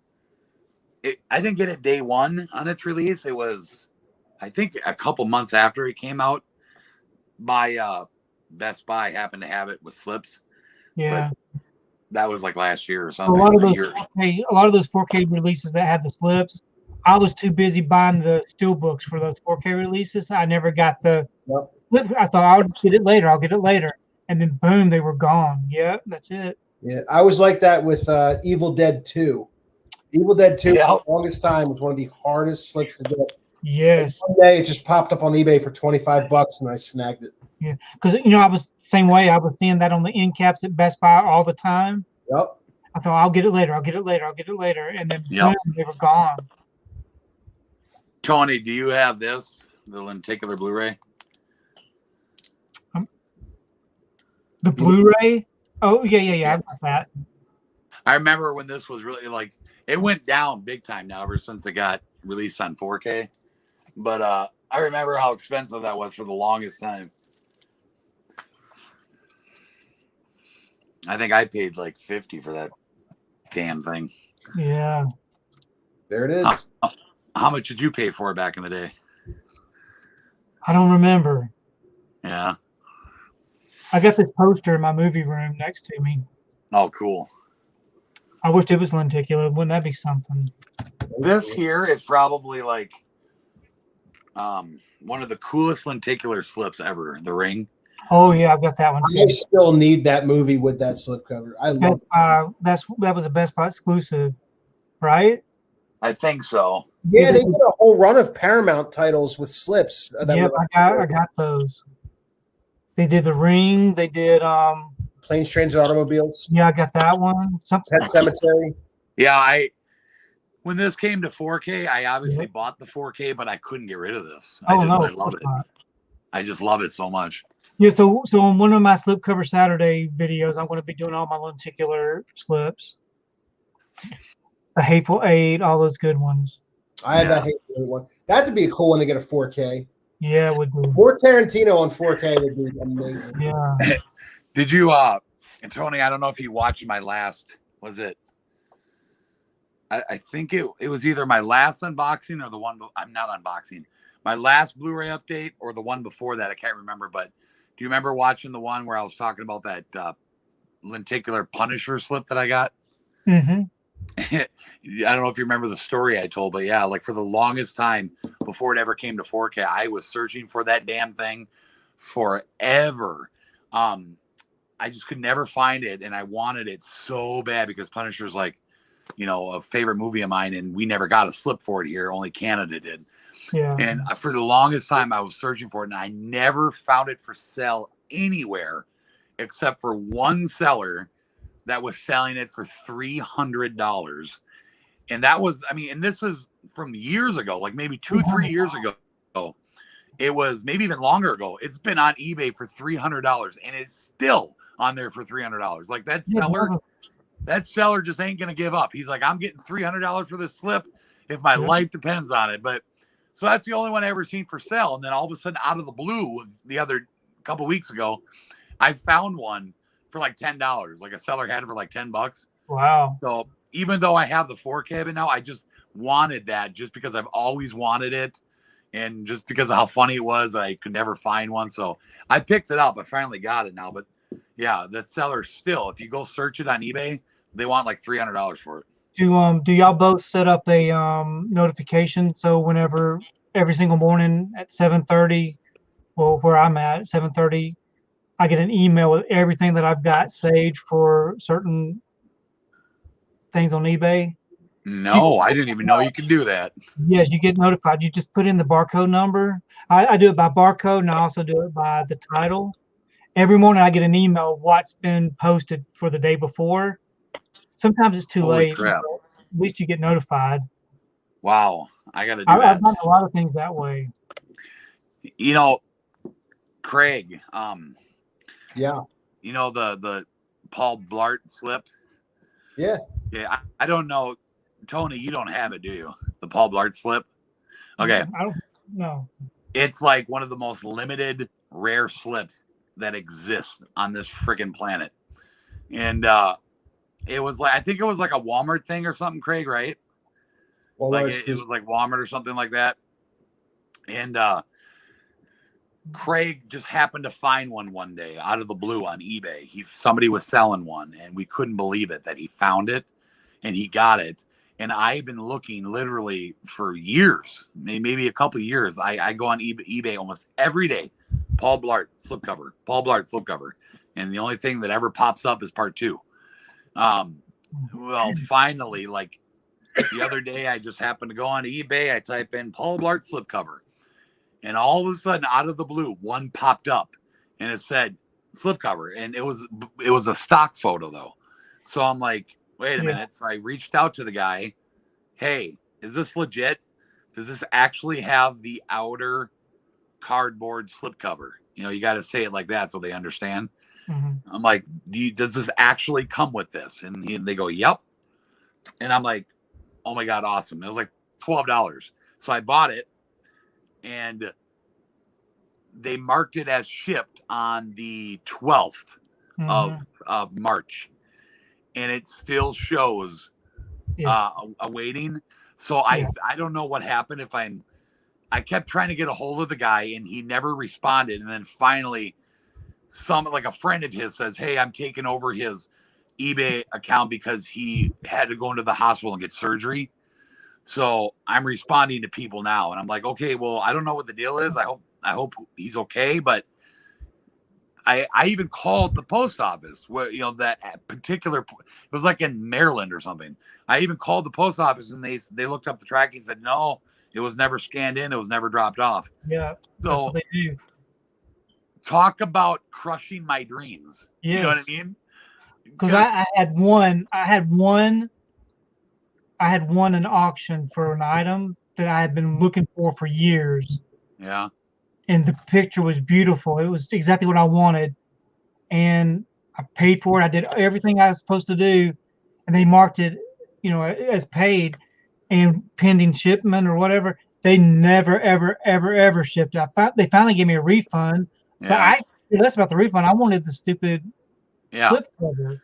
I didn't get it day one on its release. It was, I think, a couple months after it came out. My Best Buy happened to have it with slips. Yeah. But that was like last year or A something. lot of those 4K releases that had the slips, I was too busy buying the Steelbooks for those 4K releases. I never got the flip. I thought I'll get it later. And then boom, they were gone. Yeah, that's it. Yeah, I was like that with Evil Dead 2. Evil Dead 2 for the longest time was one of the hardest slips to get. Yes. And one day it just popped up on eBay for $25 and I snagged it. Yeah, because I was the same way. I was seeing that on the end caps at Best Buy all the time. Yep. I thought I'll get it later, and then boom, they were gone. Tony, do you have this, the lenticular Blu-ray? The Blu-ray? Oh yeah. I've got that. I remember when this was really like it went down big time now ever since it got released on 4K. But I remember how expensive that was for the longest time. I think I paid like $50 for that damn thing. Yeah. There it is. How much did you pay for it back in the day? I don't remember. Yeah. I got this poster in my movie room next to me. Oh, cool. I wished it was lenticular. Wouldn't that be something? This here is probably like one of the coolest lenticular slips ever. The Ring. Oh yeah, I've got that one too. I still need that movie with that slipcover. I love it. That was a Best Buy exclusive, right? I think so. Yeah, they did a whole run of Paramount titles with slips. Yep, I got those. They did The Ring. They did Planes, Trains, and Automobiles. Yeah, I got that one. Pet Cemetery. Yeah, when this came to 4K, I obviously bought the 4K, but I couldn't get rid of this. I love it. I just love it so much. Yeah, so on one of my Slipcover Saturday videos, I'm going to be doing all my lenticular slips. The Hateful Eight, all those good ones. I have that Hateful Eight one. That'd be a cool one to get a 4K. Yeah, it would be. More Tarantino on 4K would be amazing. Yeah. Did you, and Tony, I don't know if you watched my last, was it? I think it was either my last unboxing or the one, I'm not unboxing, my last Blu-ray update or the one before that. I can't remember, but do you remember watching the one where I was talking about that lenticular Punisher slip that I got? Mm-hmm. I don't know if you remember the story I told, but yeah, like for the longest time before it ever came to 4K, I was searching for that damn thing forever. I just could never find it, and I wanted it so bad because Punisher's like, a favorite movie of mine, and we never got a slip for it here. Only Canada did. Yeah. And for the longest time, I was searching for it, and I never found it for sale anywhere except for one seller that was selling it for $300. And that was, and this is from years ago, like maybe 2-3 years ago. It was maybe even longer ago. It's been on eBay for $300, and it's still on there for $300. Like that seller that seller just ain't gonna give up. He's like, I'm getting $300 for this slip if my life depends on it. But so that's the only one I ever seen for sale. And then all of a sudden, out of the blue, the other couple weeks ago, I found one for like $10. Like a seller had it for like $10. Wow. So even though I have the 4 cabin now, I just wanted that just because I've always wanted it. And just because of how funny it was, I could never find one. So I picked it up. I finally got it now. But yeah, the seller still, if you go search it on eBay, they want like $300 for it. Do y'all both set up a notification so whenever every single morning at 7:30, well, where I'm at 7:30, I get an email with everything that I've got saved for certain things on eBay? No, I didn't even know you could do that. Yes, you get notified. You just put in the barcode number. I do it by barcode, and I also do it by the title. Every morning I get an email of what's been posted for the day before. Sometimes it's too Holy late. crap. At least you get notified. Wow. I got to do I've that. done a lot of things that way. You know, Craig, Yeah. you know, the Paul Blart slip? Yeah. Yeah. I don't know. Tony, you don't have it, do you? The Paul Blart slip? Okay. I don't know. It's like one of the most limited, rare slips that exist on this freaking planet. And it was like, I think it was like a Walmart thing or something, Craig, right? Well, Like it was like Walmart or something like that. And Craig just happened to find one day out of the blue on eBay. Somebody was selling one, and we couldn't believe it that he found it and he got it. And I've been looking literally for years, maybe a couple of years. I go on eBay almost every day. Paul Blart slipcover, Paul Blart slipcover, and the only thing that ever pops up is part 2. Well, finally, like the other day, I just happened to go on eBay. I type in Paul Blart slipcover, and all of a sudden, out of the blue, one popped up, and it said slipcover, and it was a stock photo though. So I'm like, wait a minute. So I reached out to the guy. Hey, is this legit? Does this actually have the outer cardboard slipcover? You know, you got to say it like that so they understand. Mm-hmm. I'm like, does this actually come with this? And they go, yep. And I'm like, oh my God, awesome. It was like $12. So I bought it, and they marked it as shipped on the 12th of March. And it still shows awaiting. So I don't know what happened. I kept trying to get a hold of the guy, and he never responded. And then finally, a friend of his says, hey, I'm taking over his eBay account because he had to go into the hospital and get surgery. So I'm responding to people now, and I'm like, okay, well, I don't know what the deal is. I hope he's okay, but I even called the post office where, that particular, it was like in Maryland or something. I even called the post office, and they looked up the tracking and said, no, it was never scanned in. It was never dropped off. Yeah. So that's what they do. Talk about crushing my dreams. Yes. You know what I mean? Because I had one an auction for an item that I had been looking for years. Yeah. And the picture was beautiful. It was exactly what I wanted. And I paid for it. I did everything I was supposed to do. And they marked it, as paid and pending shipment or whatever. They never, ever, ever, ever shipped it. They finally gave me a refund. Yeah. But I cared less about the refund. I wanted the stupid slip cover.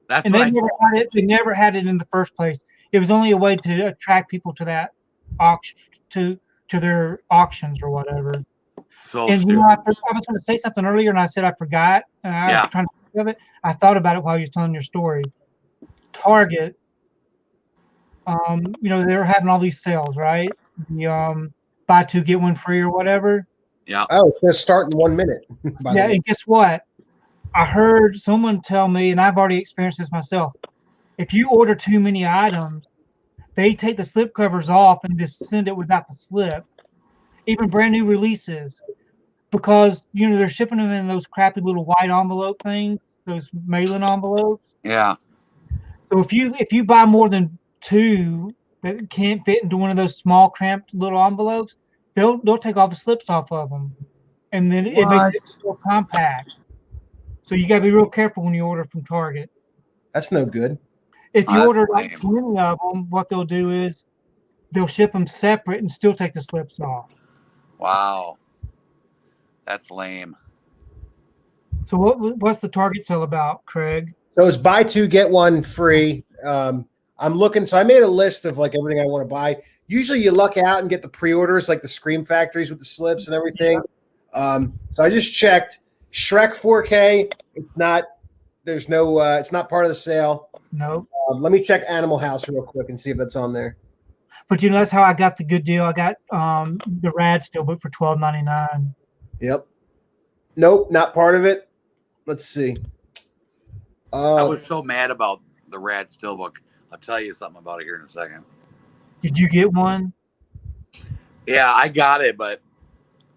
That's and what they never had it. They never had it in the first place. It was only a way to attract people to that auction, to their auctions or whatever. So and I was going to say something earlier, and I said I forgot. And I was trying to think of it. I thought about it while you were telling your story. Target, they were having all these sales, right? The buy 2 get 1 free or whatever. Yeah. Oh, it's going to start in 1 minute. Yeah, and guess what? I heard someone tell me, and I've already experienced this myself. If you order too many items, they take the slip covers off and just send it without the slip. Even brand new releases, because they're shipping them in those crappy little white envelope things, those mailing envelopes. Yeah. So if you buy more than 2 that can't fit into one of those small cramped little envelopes, they'll take all the slips off of them, and then it makes it more compact. So you got to be real careful when you order from Target. That's no good. If you Oh, order that's like lame. 20 of them, what they'll do is they'll ship them separate and still take the slips off. Wow. That's lame. So what's the Target sale about, Craig? So it's buy two, get one free. I'm looking, so I made a list of like everything I want to buy. Usually you luck out and get the pre-orders, like the ScreamFactories with the slips and everything. So I just checked Shrek 4K. It's not part of the sale. No. Let me check Animal House real quick and see if that's on there. But that's how I got the good deal. I got the Rad Steelbook for $12.99. Yep. Nope, not part of it. Let's see. I was so mad about the Rad Steelbook. I'll tell you something about it here in a second. Did you get one? Yeah, I got it, but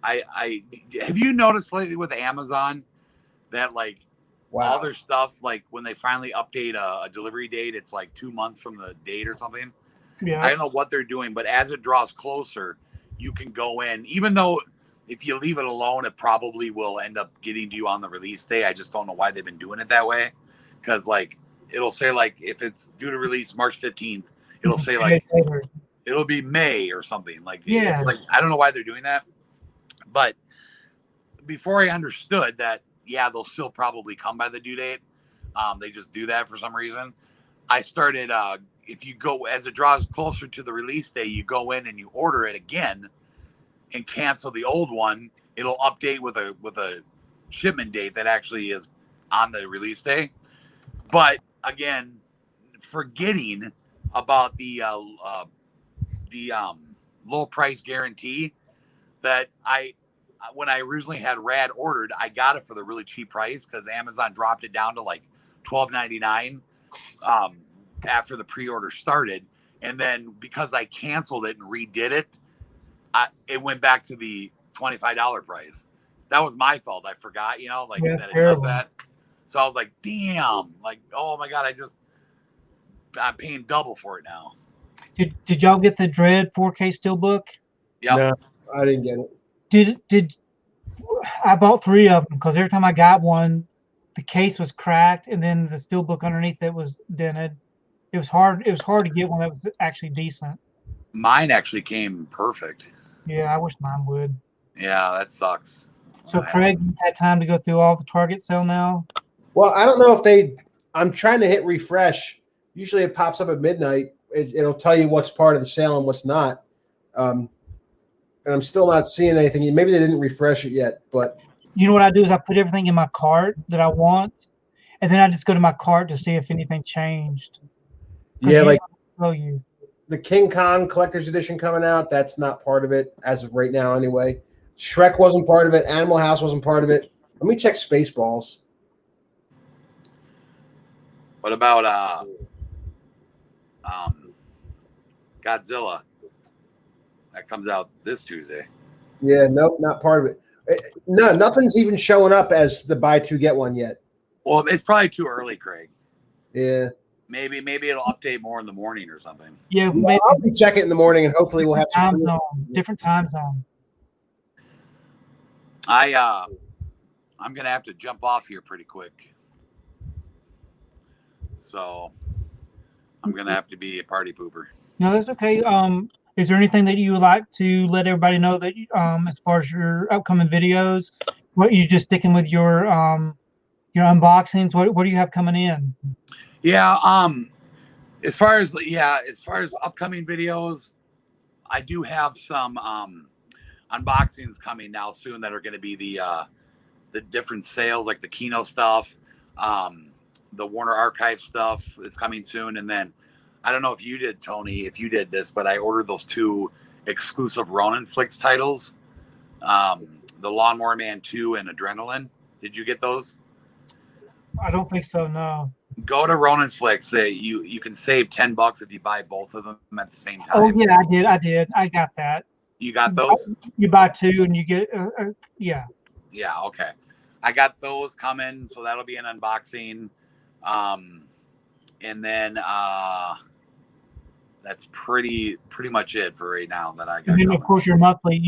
I have you noticed lately with Amazon that like all their stuff, like when they finally update a delivery date, it's like 2 months from the date or something. Yeah. I don't know what they're doing, but as it draws closer, you can go in, even though if you leave it alone, it probably will end up getting to you on the release day. I just don't know why they've been doing it that way. Because like it'll say like if it's due to release March 15th, it'll say like it'll be May or something. Like Yeah. it's like I don't know why they're doing that. But before I understood that, yeah, they'll still probably come by the due date. They just do that for some reason. I started if you go as it draws closer to the release day, you go in and you order it again and cancel the old one. It'll update with a shipment date that actually is on the release day. But again, forgetting about the low price guarantee that when I originally had Rad ordered, I got it for the really cheap price because Amazon dropped it down to like $12.99 after the pre-order started. And then because I canceled it and redid it, it went back to the $25 price. That was my fault. I forgot, that it does that. So I was like, damn, like, oh my God, I'm paying double for it now. Did y'all get the Dread 4K Steelbook? Yeah. No, I didn't get it. Did I bought 3 of them because every time I got one, the case was cracked and then the Steelbook underneath it was dented. It was hard to get one that was actually decent. Mine actually came perfect. Yeah, I wish mine would. Yeah, that sucks. So Craig, you had time to go through all the Target sale now? Well, I don't know if I'm trying to hit refresh. Usually it pops up at midnight. It'll tell you what's part of the sale and what's not. And I'm still not seeing anything. Maybe they didn't refresh it yet, but you know what I do is I put everything in my cart that I want, and then I just go to my cart to see if anything changed. Yeah, like the King Kong Collector's Edition coming out. That's not part of it as of right now, anyway. Shrek wasn't part of it. Animal House wasn't part of it. Let me check Spaceballs. What about Godzilla? That comes out this Tuesday. Yeah, nope, not part of it. No, nothing's even showing up as the buy two get one yet. Well, it's probably too early, Craig. Yeah. Maybe it'll update more in the morning or something. Yeah, maybe I'll be checking it in the morning, and hopefully we'll have some different time zone. I'm gonna have to jump off here pretty quick, so I'm gonna have to be a party pooper. No, that's okay. Is there anything that you would like to let everybody know that as far as your upcoming videos, what you just sticking with your unboxings? What do you have coming in? Yeah, as far as upcoming videos, I do have some unboxings coming now soon that are going to be the different sales, like the Kino stuff, the Warner Archive stuff is coming soon, and then I don't know if you did, Tony, if you did this, but I ordered those 2 exclusive Ronin Flicks titles, the Lawnmower Man 2 and Adrenaline. Did you get those? I don't think so, no. Go to Ronin Flicks. You can save $10 if you buy both of them at the same time. Oh yeah, I did. I got that. You got those? You buy 2 and you get yeah. Yeah, okay. I got those coming, so that'll be an unboxing. And then that's pretty much it for right now that I got. And then of course you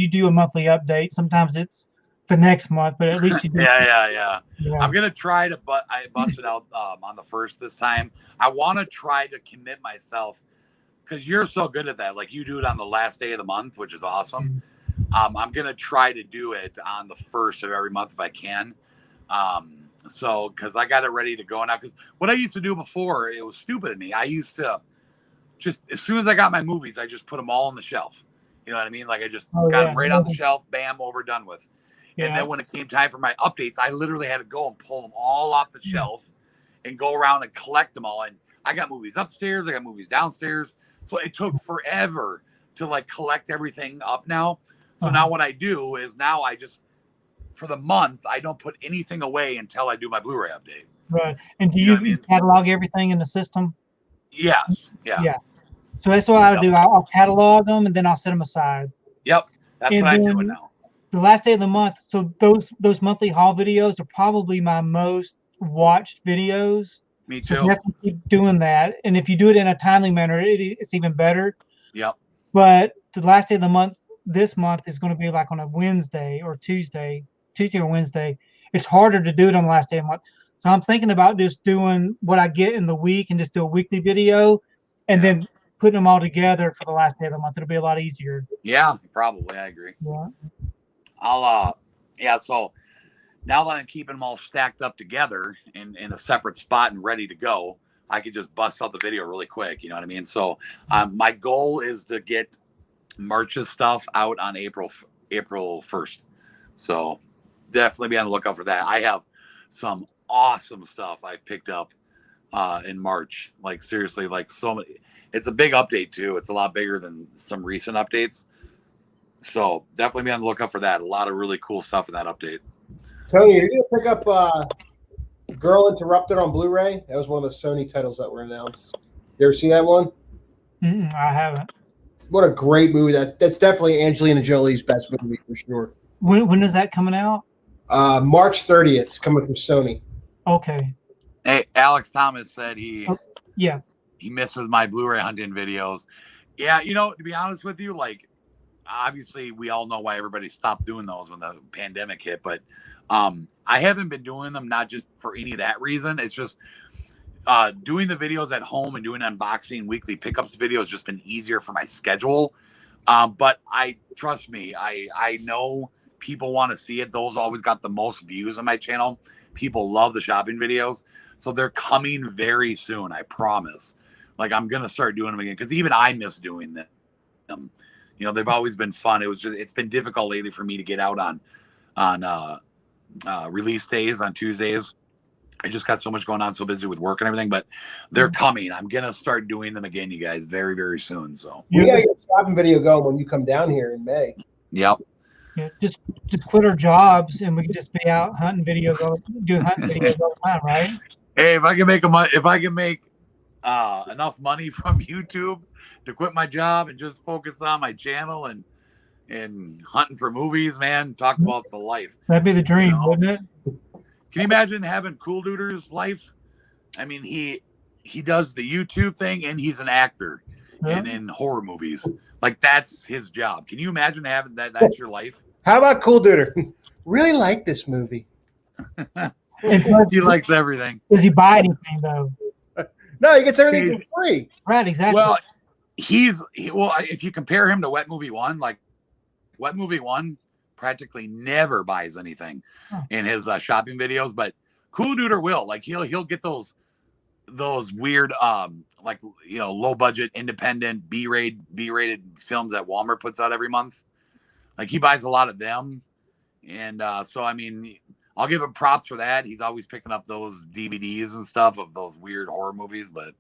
do a monthly update. Sometimes it's the next month, but at least you do. Yeah. Yeah. I'm gonna try to, but I busted out on the 1st this time. I want to try to commit myself because you're so good at that. Like you do it on the last day of the month, which is awesome. I'm gonna try to do it on the 1st of every month if I can. So because I got it ready to go now. Because what I used to do before, it was stupid of me. I used to just as soon as I got my movies, I just put them all on the shelf. You know what I mean? Like I just got them right on the shelf, bam, over, done with. And then when it came time for my updates, I literally had to go and pull them all off the shelf and go around and collect them all. And I got movies upstairs, I got movies downstairs. So it took forever to like collect everything up now. So now what I do is now I just, for the month, I don't put anything away until I do my Blu-ray update. Right. And do you catalog everything in the system? Yes. Yeah. Yeah. So that's what I'll do. I'll catalog them and then I'll set them aside. Yep. That's what I'm doing now. The last day of the month. So those monthly haul videos are probably my most watched videos. Me too. So definitely keep doing that. And if you do it in a timely manner, it's even better. Yep. But the last day of the month, this month is going to be like on a Wednesday or Tuesday or Wednesday. It's harder to do it on the last day of the month. So I'm thinking about just doing what I get in the week and just do a weekly video and then putting them all together for the last day of the month. It'll be a lot easier. Yeah, probably. I agree. Yeah. So now that I'm keeping them all stacked up together in a separate spot and ready to go, I could just bust out the video really quick. You know what I mean? So my goal is to get March's stuff out on April 1st. So definitely be on the lookout for that. I have some awesome stuff I've picked up in March. Like seriously, like so many. It's a big update too. It's a lot bigger than some recent updates. So definitely be on the lookout for that. A lot of really cool stuff in that update. Tony, are you gonna pick up Girl Interrupted on Blu-ray? That was one of the Sony titles that were announced. You ever see that one? I haven't. What a great movie! That's definitely Angelina Jolie's best movie for sure. When is that coming out? March 30th. It's coming from Sony. Okay. Hey, Alex Thomas said he misses my Blu-ray hunting videos. Yeah, you know, to be honest with you, like obviously we all know why everybody stopped doing those when the pandemic hit, but I haven't been doing them not just for any of that reason. It's just doing the videos at home and doing unboxing weekly pickups videos has just been easier for my schedule. But trust me, I know people want to see it. Those always got the most views on my channel. People love the shopping videos. So they're coming very soon, I promise. Like I'm going to start doing them again because even I miss doing them. You know, they've always been fun. It's been difficult lately for me to get out on release days on Tuesdays. I just got so much going on, so busy with work and everything, but they're coming. I'm going to start doing them again, you guys, very, very soon. So we got to get a shopping video going when you come down here in May. Yep. Yeah, just quit our jobs and we can just be out hunting videos, doing hunting videos all the time, right? Hey, if I can make enough money from YouTube to quit my job and just focus on my channel and hunting for movies, man, talk about the life. That'd be the dream, wouldn't it? Can you imagine having Cool Duder's life? I mean, he does the YouTube thing and he's an actor in horror movies. Like that's his job. Can you imagine having that? That's your life. How about Cool Duder? Really like this movie. He likes everything. Does he buy anything though? No, he gets everything for free. Right, exactly. Well, if you compare him to Wet Movie 1, like Wet Movie 1 practically never buys anything in his shopping videos, but Cool Duder will. Like he'll get those weird like you know low budget independent B-rated films that Walmart puts out every month. Like he buys a lot of them, and so I mean I'll give him props for that. He's always picking up those DVDs and stuff of those weird horror movies, but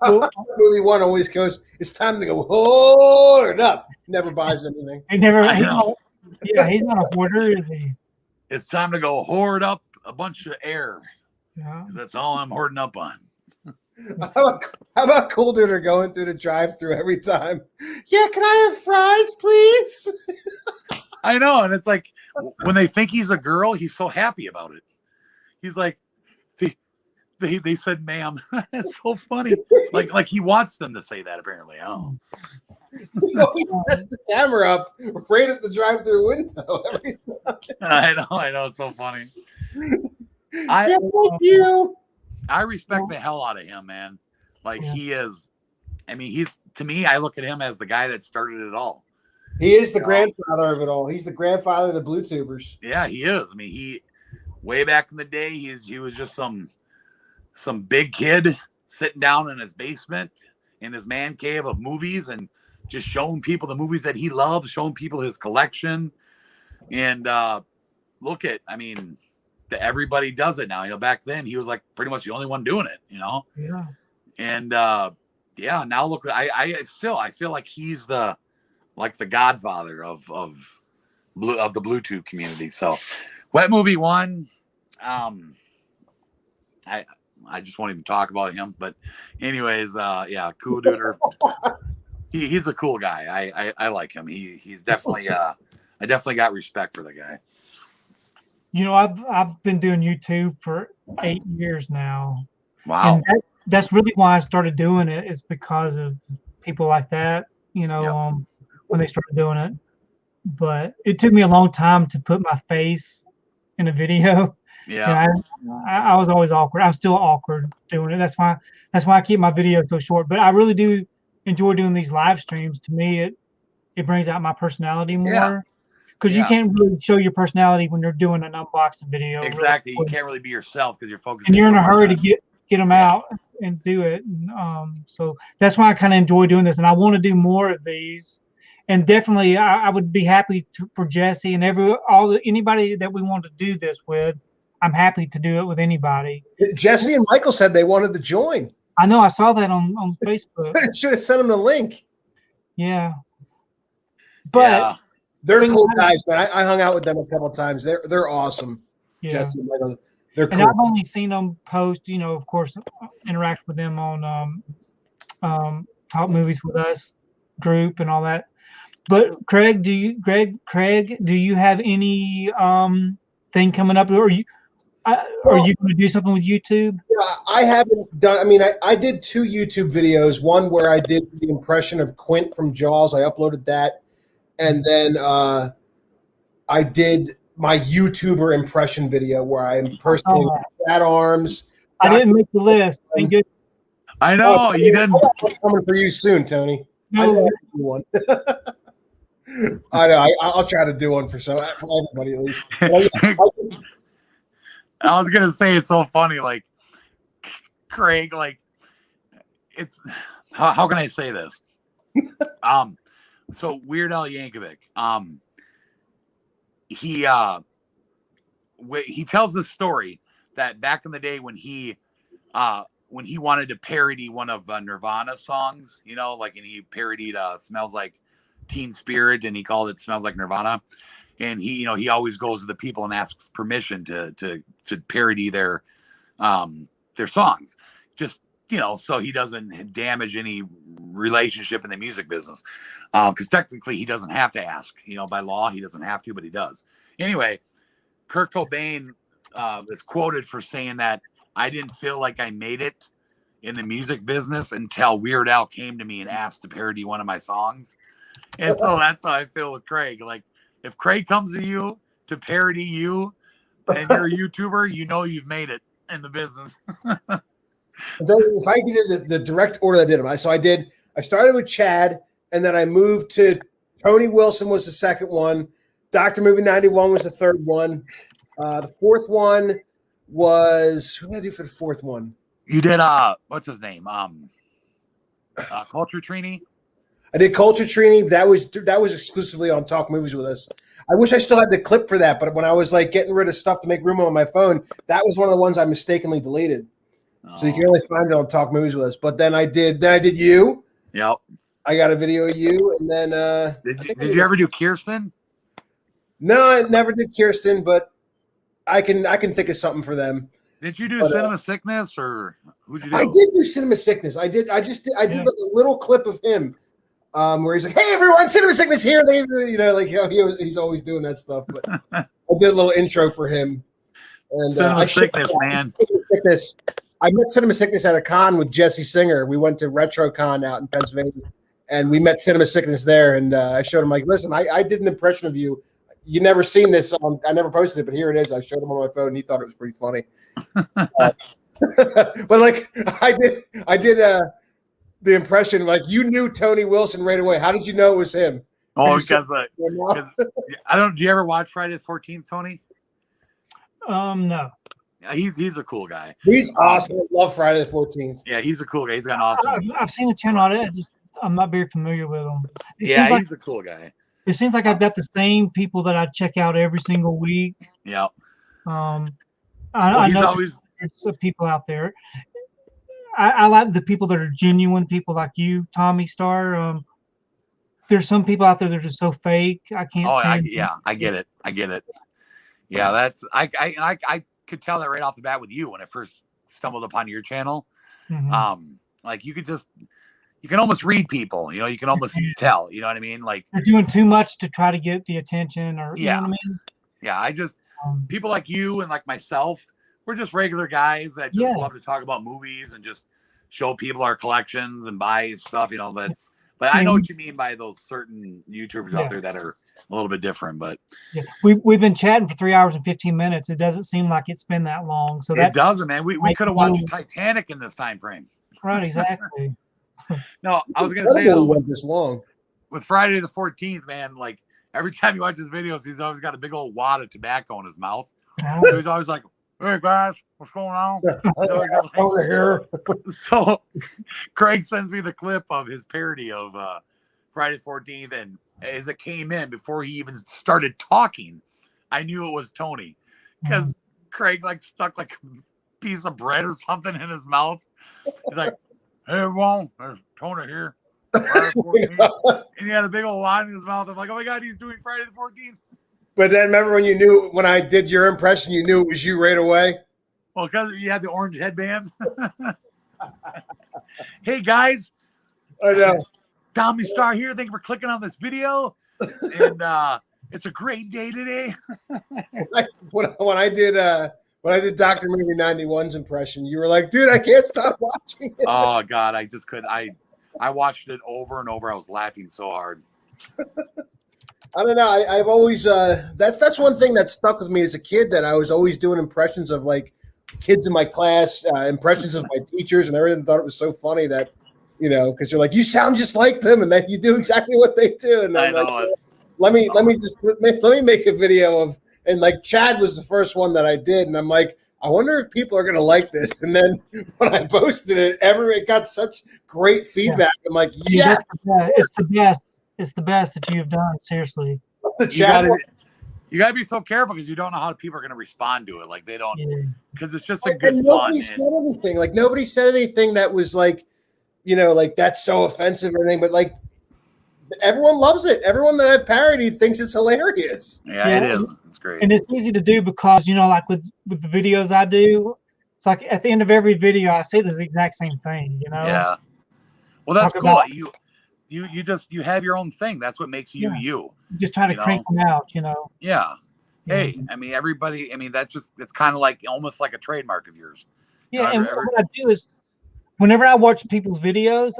Movie 1 always goes, it's time to go hoard up. Never buys anything. He's not a hoarder, is he? It's time to go hoard up a bunch of air. Yeah. That's all I'm hoarding up on. How about Cool Duder going through the drive-thru every time? Yeah, can I have fries, please? I know, and it's like when they think he's a girl, he's so happy about it. He's like, they said, "Ma'am." It's so funny. Like he wants them to say that. Apparently, That's the camera up right at the drive-through window. I know, it's so funny. Thank you. I respect the hell out of him, man. Like he is. I mean, he's to me. I look at him as the guy that started it all. He is the grandfather of it all. He's the grandfather of the Blue Tubers. Yeah, he is. I mean, he way back in the day, he was just some big kid sitting down in his basement in his man cave of movies and just showing people the movies that he loves, showing people his collection. And look at, I mean, everybody does it now. You know, back then he was like pretty much the only one doing it, you know? Yeah. And yeah, now look, I feel like he's the godfather of the Bluetooth community. So Wet Movie 1, I just won't even talk about him. But anyways, yeah, cool dude. He's a cool guy. I like him. He's definitely I definitely got respect for the guy. You know, I've been doing YouTube for 8 years now. Wow. And that's really why I started doing it, is because of people like that, you know, when they started doing it. But it took me a long time to put my face in a video. Yeah. And I was always awkward. I'm still awkward doing it. That's why I keep my videos so short. But I really do enjoy doing these live streams. To me, it brings out my personality more. Because you can't really show your personality when you're doing an unboxing video. Exactly. You can't really be yourself because you're focused. And you're in a hurry to get them out and do it. And, so that's why I kind of enjoy doing this. And I want to do more of these. And definitely, I would be happy for Jesse and anybody that we want to do this with. I'm happy to do it with anybody. Jesse and Michael said they wanted to join. I know. I saw that on Facebook. Should have sent them the link. Yeah. But they're cool guys, man. I hung out with them a couple of times. They're awesome. Yeah. Jesse and Michael. They're cool. And I've only seen them post, you know, of course, interact with them on Talk Movies With Us group and all that. But Craig, do you have any thing coming up, or are you going to do something with YouTube? I haven't done. I mean, I did 2 YouTube videos. One where I did the impression of Quint from Jaws. I uploaded that, and then I did my YouTuber impression video where I impersonated Fat Arms. I didn't make the list. Thank goodness. I know you didn't. I'm coming for you soon, Tony. No. I know I do one. I know. I'll try to do one for everybody at least. I was gonna say it's so funny, like Craig, like it's how can I say this? So Weird Al Yankovic, he tells this story that back in the day when he wanted to parody one of Nirvana songs, you know, like, and he parodied "Smells Like Teen Spirit" and he called it "Smells Like Nirvana." And he, you know, he always goes to the people and asks permission to parody their songs, just, you know, so he doesn't damage any relationship in the music business. Because technically he doesn't have to ask, you know, by law he doesn't have to, but he does. Anyway, Kurt Cobain is quoted for saying that I didn't feel like I made it in the music business until Weird Al came to me and asked to parody one of my songs. And so that's how I feel with Craig. Like, if Craig comes to you to parody you and you're a YouTuber, you know you've made it in the business. If I did the direct order I did them, I started with Chad, and then I moved to Tony Wilson was the second one. Dr. Movie 91 was the third one. The fourth one was, who did I do for the fourth one? You did what's his name? Culture Trini. I did Culture Trini. That was exclusively on Talk Movies With Us. I wish I still had the clip for that, but when I was like getting rid of stuff to make room on my phone, that was one of the ones I mistakenly deleted. Oh. So you can only find it on Talk Movies With Us. But then I did you. Yep. I got a video of you, and then did you ever do Kirsten? No, I never did Kirsten, but I can think of something for them. Did you do Cinema Sickness, or who'd you do? I did do Cinema Sickness. I did like a little clip of him. Where he's like, "Hey everyone, Cinema Sickness here." They, you know, like he's always doing that stuff. But I did a little intro for him. And Cinema Sickness, man. I met Cinema Sickness at a con with Jesse Singer. We went to RetroCon out in Pennsylvania. and we met Cinema Sickness there. And I showed him, like, listen, I did an impression of you. You never seen this on, I never posted it, but here it is. I showed him on my phone, and he thought it was pretty funny. But like, I did the impression, like, you knew Tony Wilson right away. How did you know it was him? Oh, because I don't. Do you ever watch Friday the 14th, Tony? No. He's a cool guy. He's awesome. I love Friday the 14th. Yeah, he's a cool guy. He's got an awesome. I've seen the channel. I'm not very familiar with him. Yeah, he's a cool guy. It seems like I've got the same people that I check out every single week. Yeah. I know always there's people out there. I like the people that are genuine, people like you, Tommy Starr. There's some people out there that are just so fake. I can't stand them. I get it. Yeah, that's I could tell that right off the bat with you when I first stumbled upon your channel. Mm-hmm. Like you can almost read people, you can almost tell, you know what I mean? Like they're doing too much to try to get the attention, or you know what I mean? Yeah, I just people like you and like myself, we're just regular guys that just love to talk about movies and just show people our collections and buy stuff, but I know what you mean by those certain YouTubers out there that are a little bit different, but we've been chatting for 3 hours and 15 minutes. It doesn't seem like it's been that long. So it doesn't, man. We could have watched Titanic in this time frame. Right, exactly. No, I was gonna say though, went this long. With Friday the 14th, man, like every time you watch his videos, he's always got a big old wad of tobacco in his mouth. So he's always like, "Hey guys, what's going on?" Over here. So Craig sends me the clip of his parody of Friday the 14th, and as it came in before he even started talking, I knew it was Tony because Craig like stuck like a piece of bread or something in his mouth. He's like, "Hey everyone, there's Tony here." And he had a big old line in his mouth. I'm like, "Oh my god, he's doing Friday the 14th." But then remember when I did your impression, you knew it was you right away? Well, because you had the orange headband. Hey guys. I know. Tommy Starr here. Thank you for clicking on this video. And it's a great day today. when I did Dr. Movie 91's impression, you were like, "Dude, I can't stop watching it." Oh god, I just couldn't. I watched it over and over. I was laughing so hard. I don't know. I've always that's one thing that stuck with me as a kid, that I was always doing impressions of like kids in my class, impressions of my teachers, and everyone thought it was so funny that, because you're like, you sound just like them, and then you do exactly what they do. And I'm like, let me make a video of, and like Chad was the first one that I did, and I'm like, I wonder if people are gonna like this. And then when I posted it, it got such great feedback. I'm like, yes, it's the best. It's the best that you've done. Seriously, you gotta be so careful because you don't know how people are gonna respond to it. Like they don't, because it's just a like, good fun. Nobody said anything. Like nobody said anything that was like, like that's so offensive or anything. But like everyone loves it. Everyone that I've parodied thinks it's hilarious. Yeah, it is. It's great, and it's easy to do because like with the videos I do, it's like at the end of every video I say the exact same thing. Yeah. Well, that's cool. You have your own thing. That's what makes you you. Just trying to crank them out, Yeah. Hey, I mean, everybody. I mean, it's kind of like almost like a trademark of yours. Yeah, and what I do is, whenever I watch people's videos,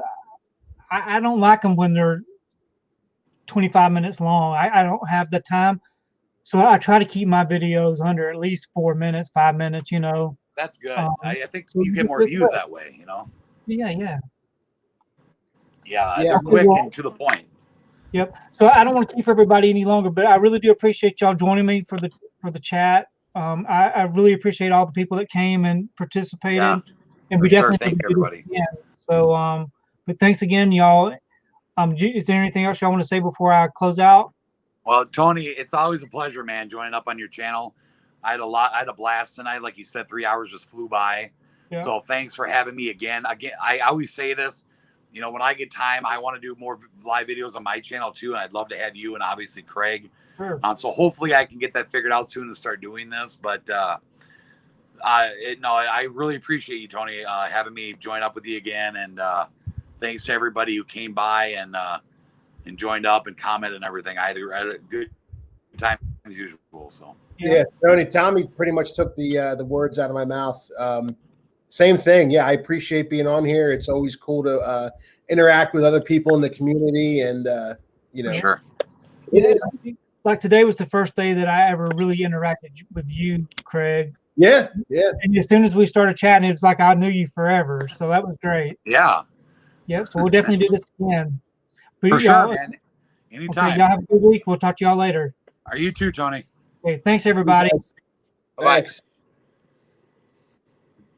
I don't like them when they're 25 minutes long. I don't have the time, so I try to keep my videos under at least 4 minutes, 5 minutes. That's good. I think you get more views that way. Yeah. Yeah, quick and to the point. Yep. So I don't want to keep everybody any longer, but I really do appreciate y'all joining me for the chat. I really appreciate all the people that came and participated, and we definitely thank everybody. So, but thanks again, y'all. Is there anything else y'all want to say before I close out? Well, Tony, it's always a pleasure, man, joining up on your channel. I had a blast tonight. Like you said, 3 hours just flew by. Yeah. So thanks for having me again. I always say this. When I get time, I want to do more live videos on my channel too, and I'd love to have you and obviously Craig. Sure. So hopefully I can get that figured out soon and start doing this. But I really appreciate you, Tony, having me join up with you again, and thanks to everybody who came by and joined up and commented and everything. I had a good time as usual. So yeah, Tommy pretty much took the words out of my mouth. Same thing. Yeah, I appreciate being on here. It's always cool to interact with other people in the community, and Sure. Yeah. Like today was the first day that I ever really interacted with you, Craig. Yeah. And as soon as we started chatting, it's like I knew you forever. So that was great. Yeah. Yep. So we'll definitely do this again. But For sure, man. Anytime. Okay, y'all have a good week. We'll talk to y'all later. Are you too, Tony? Okay. Thanks, everybody. Thanks.